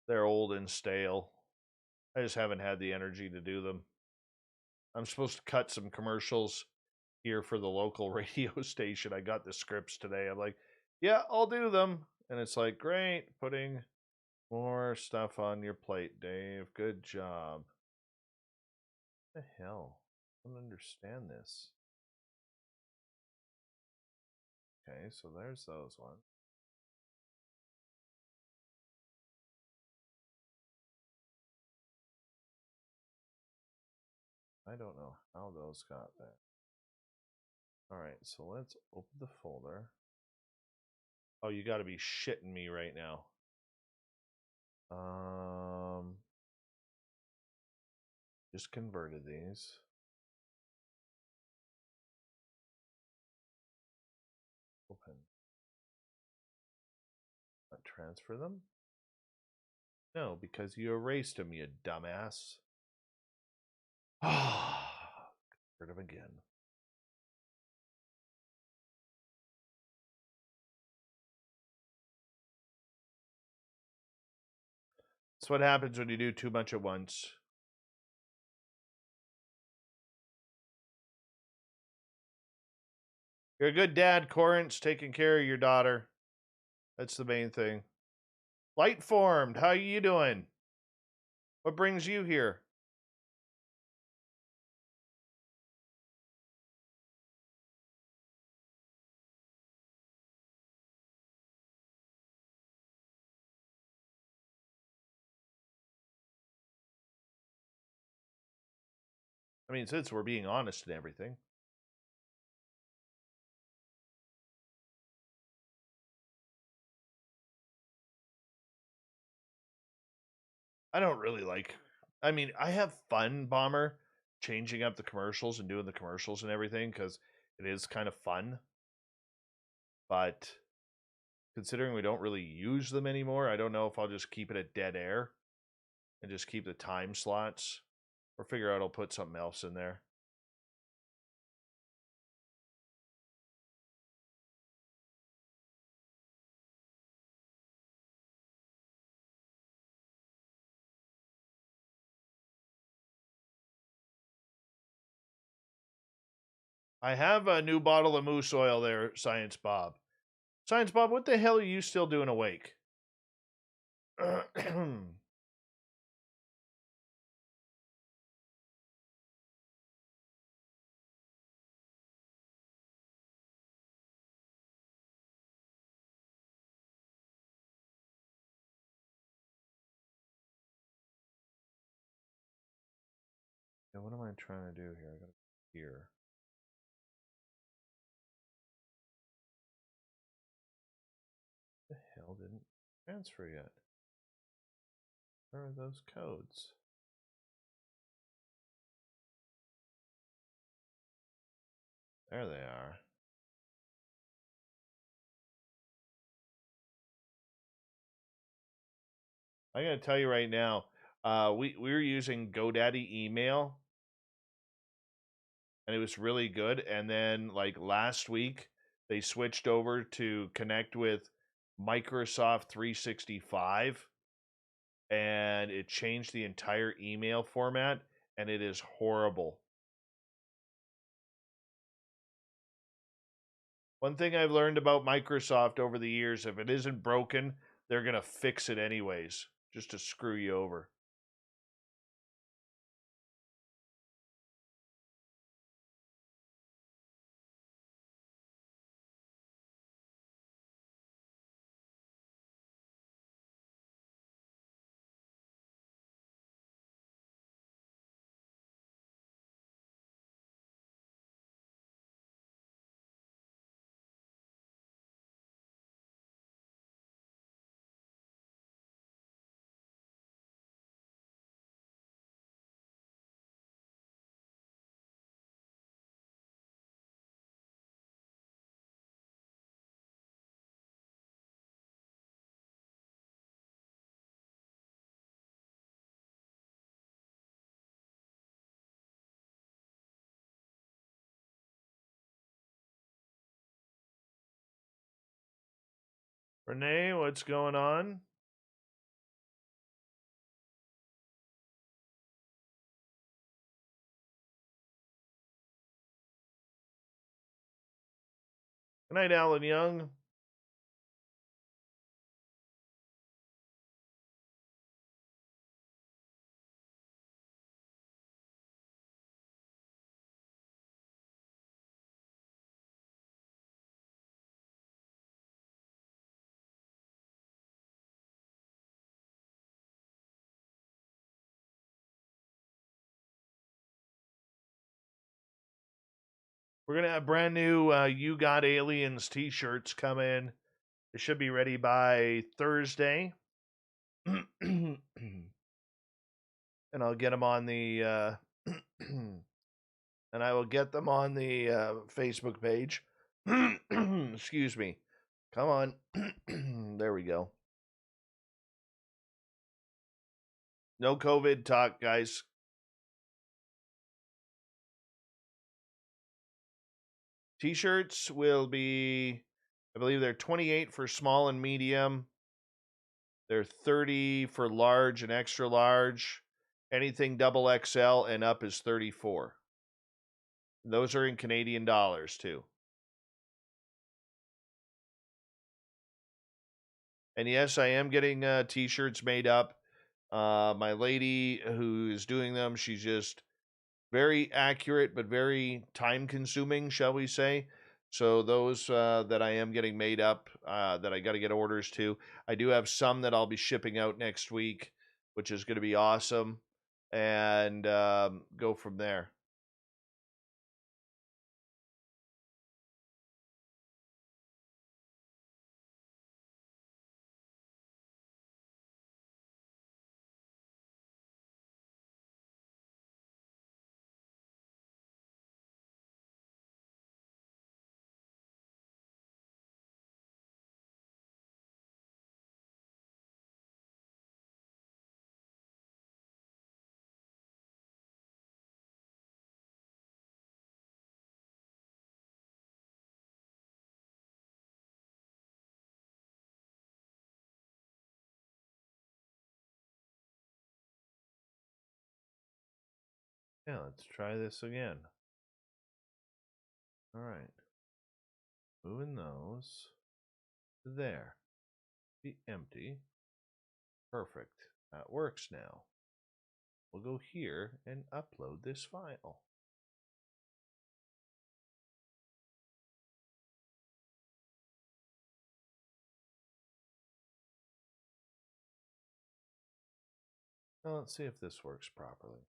They're old and stale. I just haven't had the energy to do them. I'm supposed to cut some commercials here for the local radio station. I got the scripts today. I'm like, yeah, I'll do them. And it's like, great, putting more stuff on your plate, Dave. Good job. What the hell? I don't understand this. Okay, so there's those ones. I don't know how those got there. All right, so let's open the folder. Oh, you got to be shitting me right now. Just converted these. Open. Not transfer them? No, because you erased them, you dumbass. Ah, convert them again. That's what happens when you do too much at once. You're a good dad, Corrance, taking care of your daughter. That's the main thing. Light formed, how you doing? What brings you here? I mean, since we're being honest and everything. I don't really like... I mean, I have fun, Bomber, changing up the commercials and doing the commercials and everything, because it is kind of fun. But considering we don't really use them anymore, I don't know if I'll just keep it at dead air and just keep the time slots, or figure out I'll put something else in there. I have a new bottle of moose oil there, Science Bob. Science Bob, what the hell are you still doing awake? Yeah, what am I trying to do here? I gotta go here. The hell didn't transfer yet? Where are those codes? There they are. I gotta tell you right now, we were using GoDaddy email, and it was really good. And then like last week, they switched over to connect with Microsoft 365, and it changed the entire email format, and it is horrible. One thing I've learned about Microsoft over the years, if it isn't broken, they're gonna fix it anyways, just to screw you over. Renee, what's going on? Good night, Alan Young. We're gonna have brand new "You Got Aliens" T-shirts come in. It should be ready by Thursday, and I'll get them on the and I will get them on the Facebook page. Excuse me. Come on. There we go. No COVID talk, guys. T-shirts will be, I believe they're 28 for small and medium. They're 30 for large and extra large. Anything double XL and up is 34. Those are in Canadian dollars too. And yes, I am getting T-shirts made up. My lady who is doing them, she's just very accurate, but very time-consuming, shall we say. So those that I am getting made up, that I got to get orders to. I do have some that I'll be shipping out next week, which is going to be awesome. And go from there. Yeah, let's try this again. All right. Moving those to there. Be empty. Perfect. That works now. We'll go here and upload this file. Now let's see if this works properly.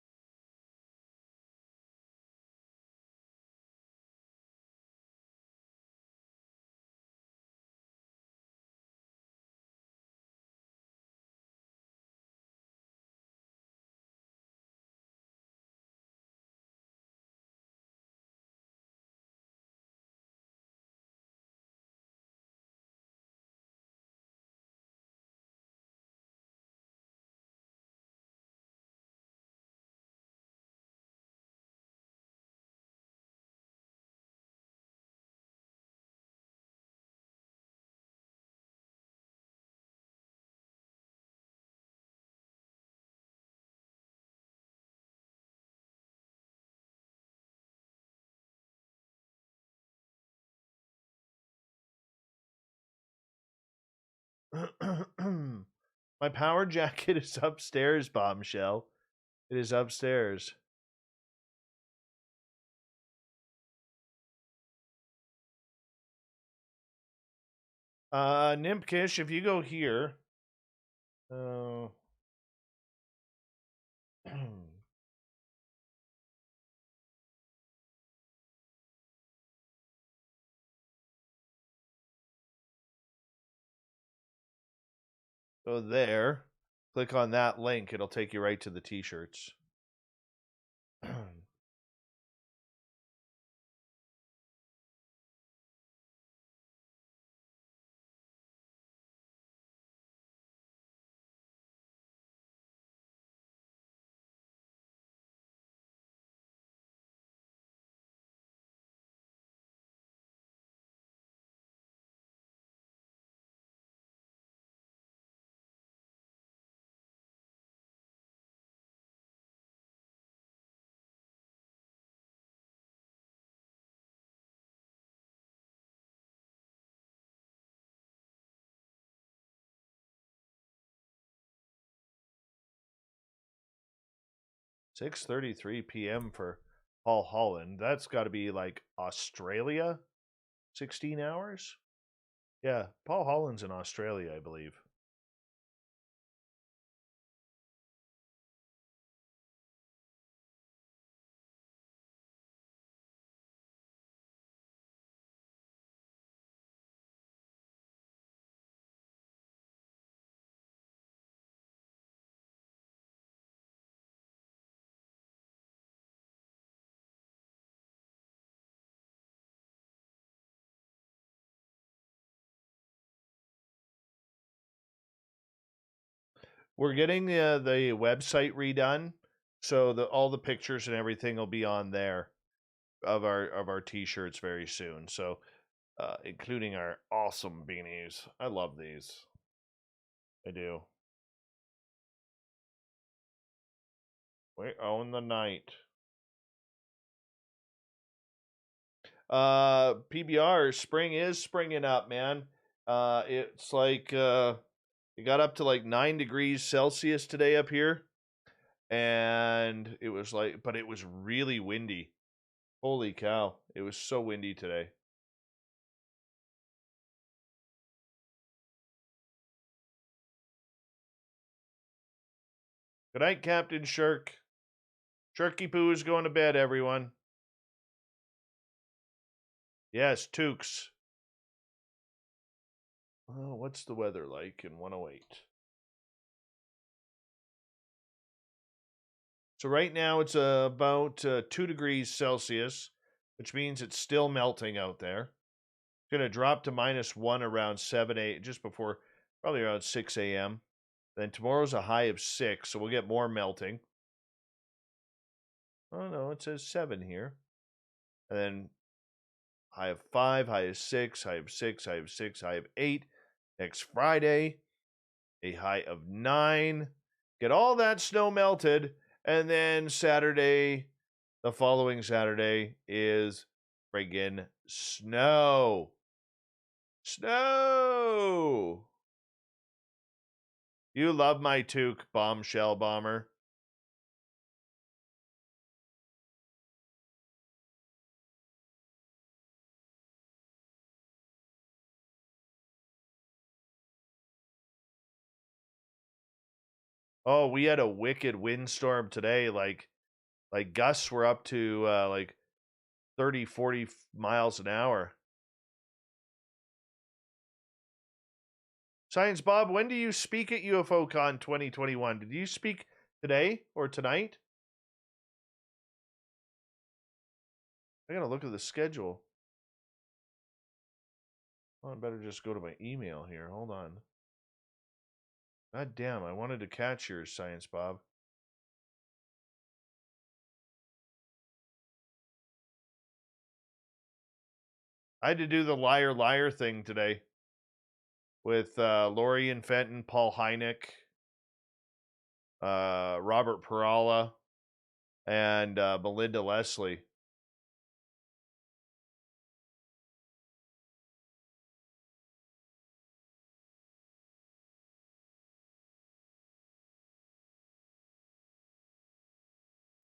My power jacket is upstairs, Bombshell. It is upstairs. Nimpkish, if you go here. Go there. Click on that link. It'll take you right to the t-shirts. 6:33 p.m. for Paul Holland. That's got to be like Australia. 16 hours? Yeah, Paul Holland's in Australia, I believe. We're getting the website redone, so all the pictures and everything will be on there of our t-shirts very soon. So, including our awesome beanies. I love these. I do. We own the night. PBR, spring is springing up, man. It's like it got up to like 9 degrees Celsius today up here. And it was like, but it was really windy. Holy cow. It was so windy today. Good night, Captain Shirk. Shirky Poo is going to bed, everyone. Yes, Tukes. Oh, what's the weather like in 108? So right now it's about 2 degrees Celsius, which means it's still melting out there. It's going to drop to -1 around 7, 8, just before, probably around 6 a.m. Then tomorrow's a high of 6, so we'll get more melting. Oh, no, it says 7 here. And then high of 5, high of 6, high of 6, high of 6, high of 8. Next Friday, a high of 9. Get all that snow melted. And then Saturday, the following Saturday, is friggin' snow. Snow! You love my toque, Bombshell Bomber. Oh, we had a wicked windstorm today. Like gusts were up to like 30, 40 miles an hour. Science Bob, when do you speak at UFOCon 2021? Did you speak today or tonight? I gotta look at the schedule. Oh, I better just go to my email here. Hold on. God damn, I wanted to catch yours, Science Bob. I had to do the liar thing today with Lori and Fenton, Paul Hynek, Robert Perala, and Melinda Leslie.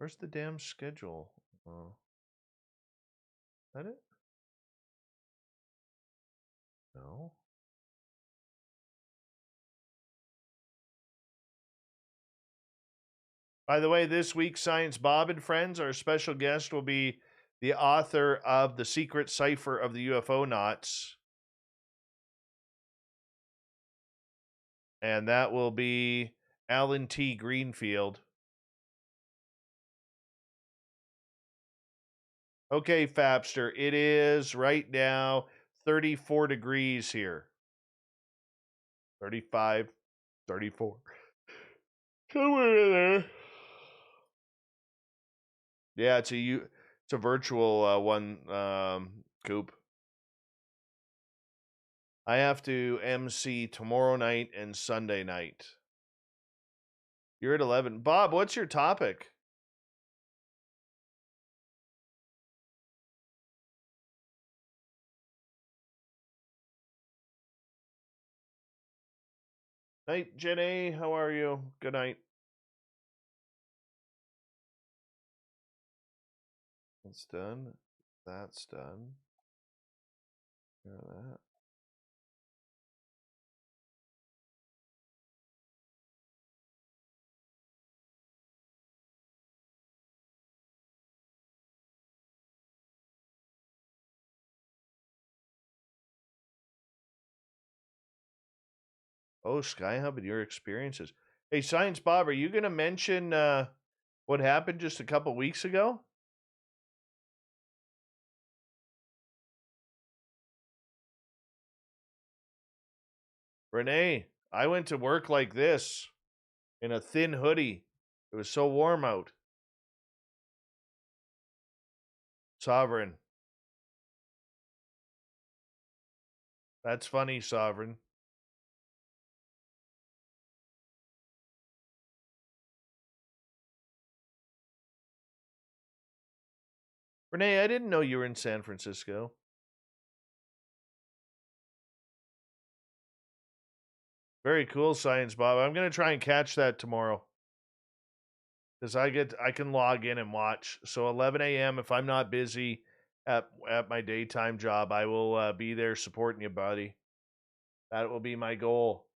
Where's the damn schedule? Is that it? No. By the way, this week, Science Bob and Friends, our special guest will be the author of The Secret Cipher of the UFO Knots. And that will be Alan T. Greenfield. Okay, Fapster, it is right now 34 degrees here. 35, 34. Somewhere in there. Yeah, it's a virtual one, Coop. I have to MC tomorrow night and Sunday night. You're at 11. Bob, what's your topic? Night, Jenny. How are you? Good night. That's done. That's done. That. Oh, Skyhub and your experiences. Hey, Science Bob, are you going to mention what happened just a couple weeks ago? Renee, I went to work like this in a thin hoodie. It was so warm out. Sovereign. That's funny, Sovereign. Renee, I didn't know you were in San Francisco. Very cool, Science Bob. I'm going to try and catch that tomorrow. Because I can log in and watch. So 11 a.m. if I'm not busy at my daytime job, I will be there supporting you, buddy. That will be my goal.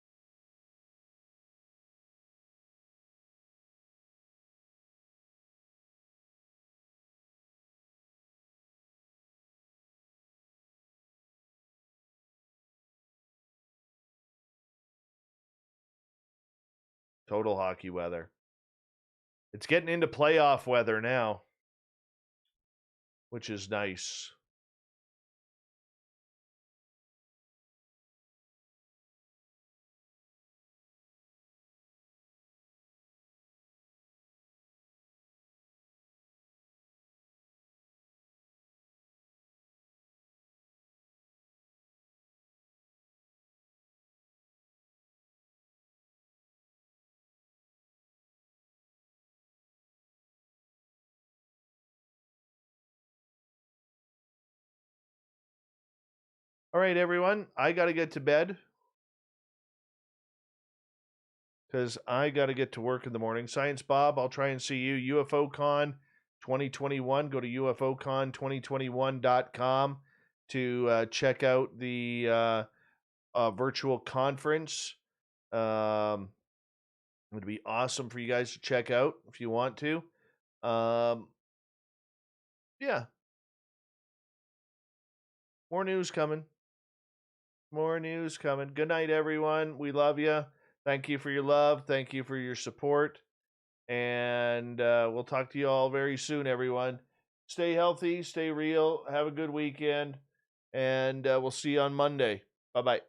Total hockey weather. It's getting into playoff weather now, which is nice. All right, everyone. I got to get to bed because I got to get to work in the morning. Science Bob, I'll try and see you. UFOCon 2021. Go to UFOCon2021.com to check out the virtual conference. It would be awesome for you guys to check out if you want to. Yeah. More news coming. More news coming. Good night, everyone. We love you. Thank you for your love. Thank you for your support. And we'll talk to you all very soon, everyone. Stay healthy. Stay real. Have a good weekend. And we'll see you on Monday. Bye-bye.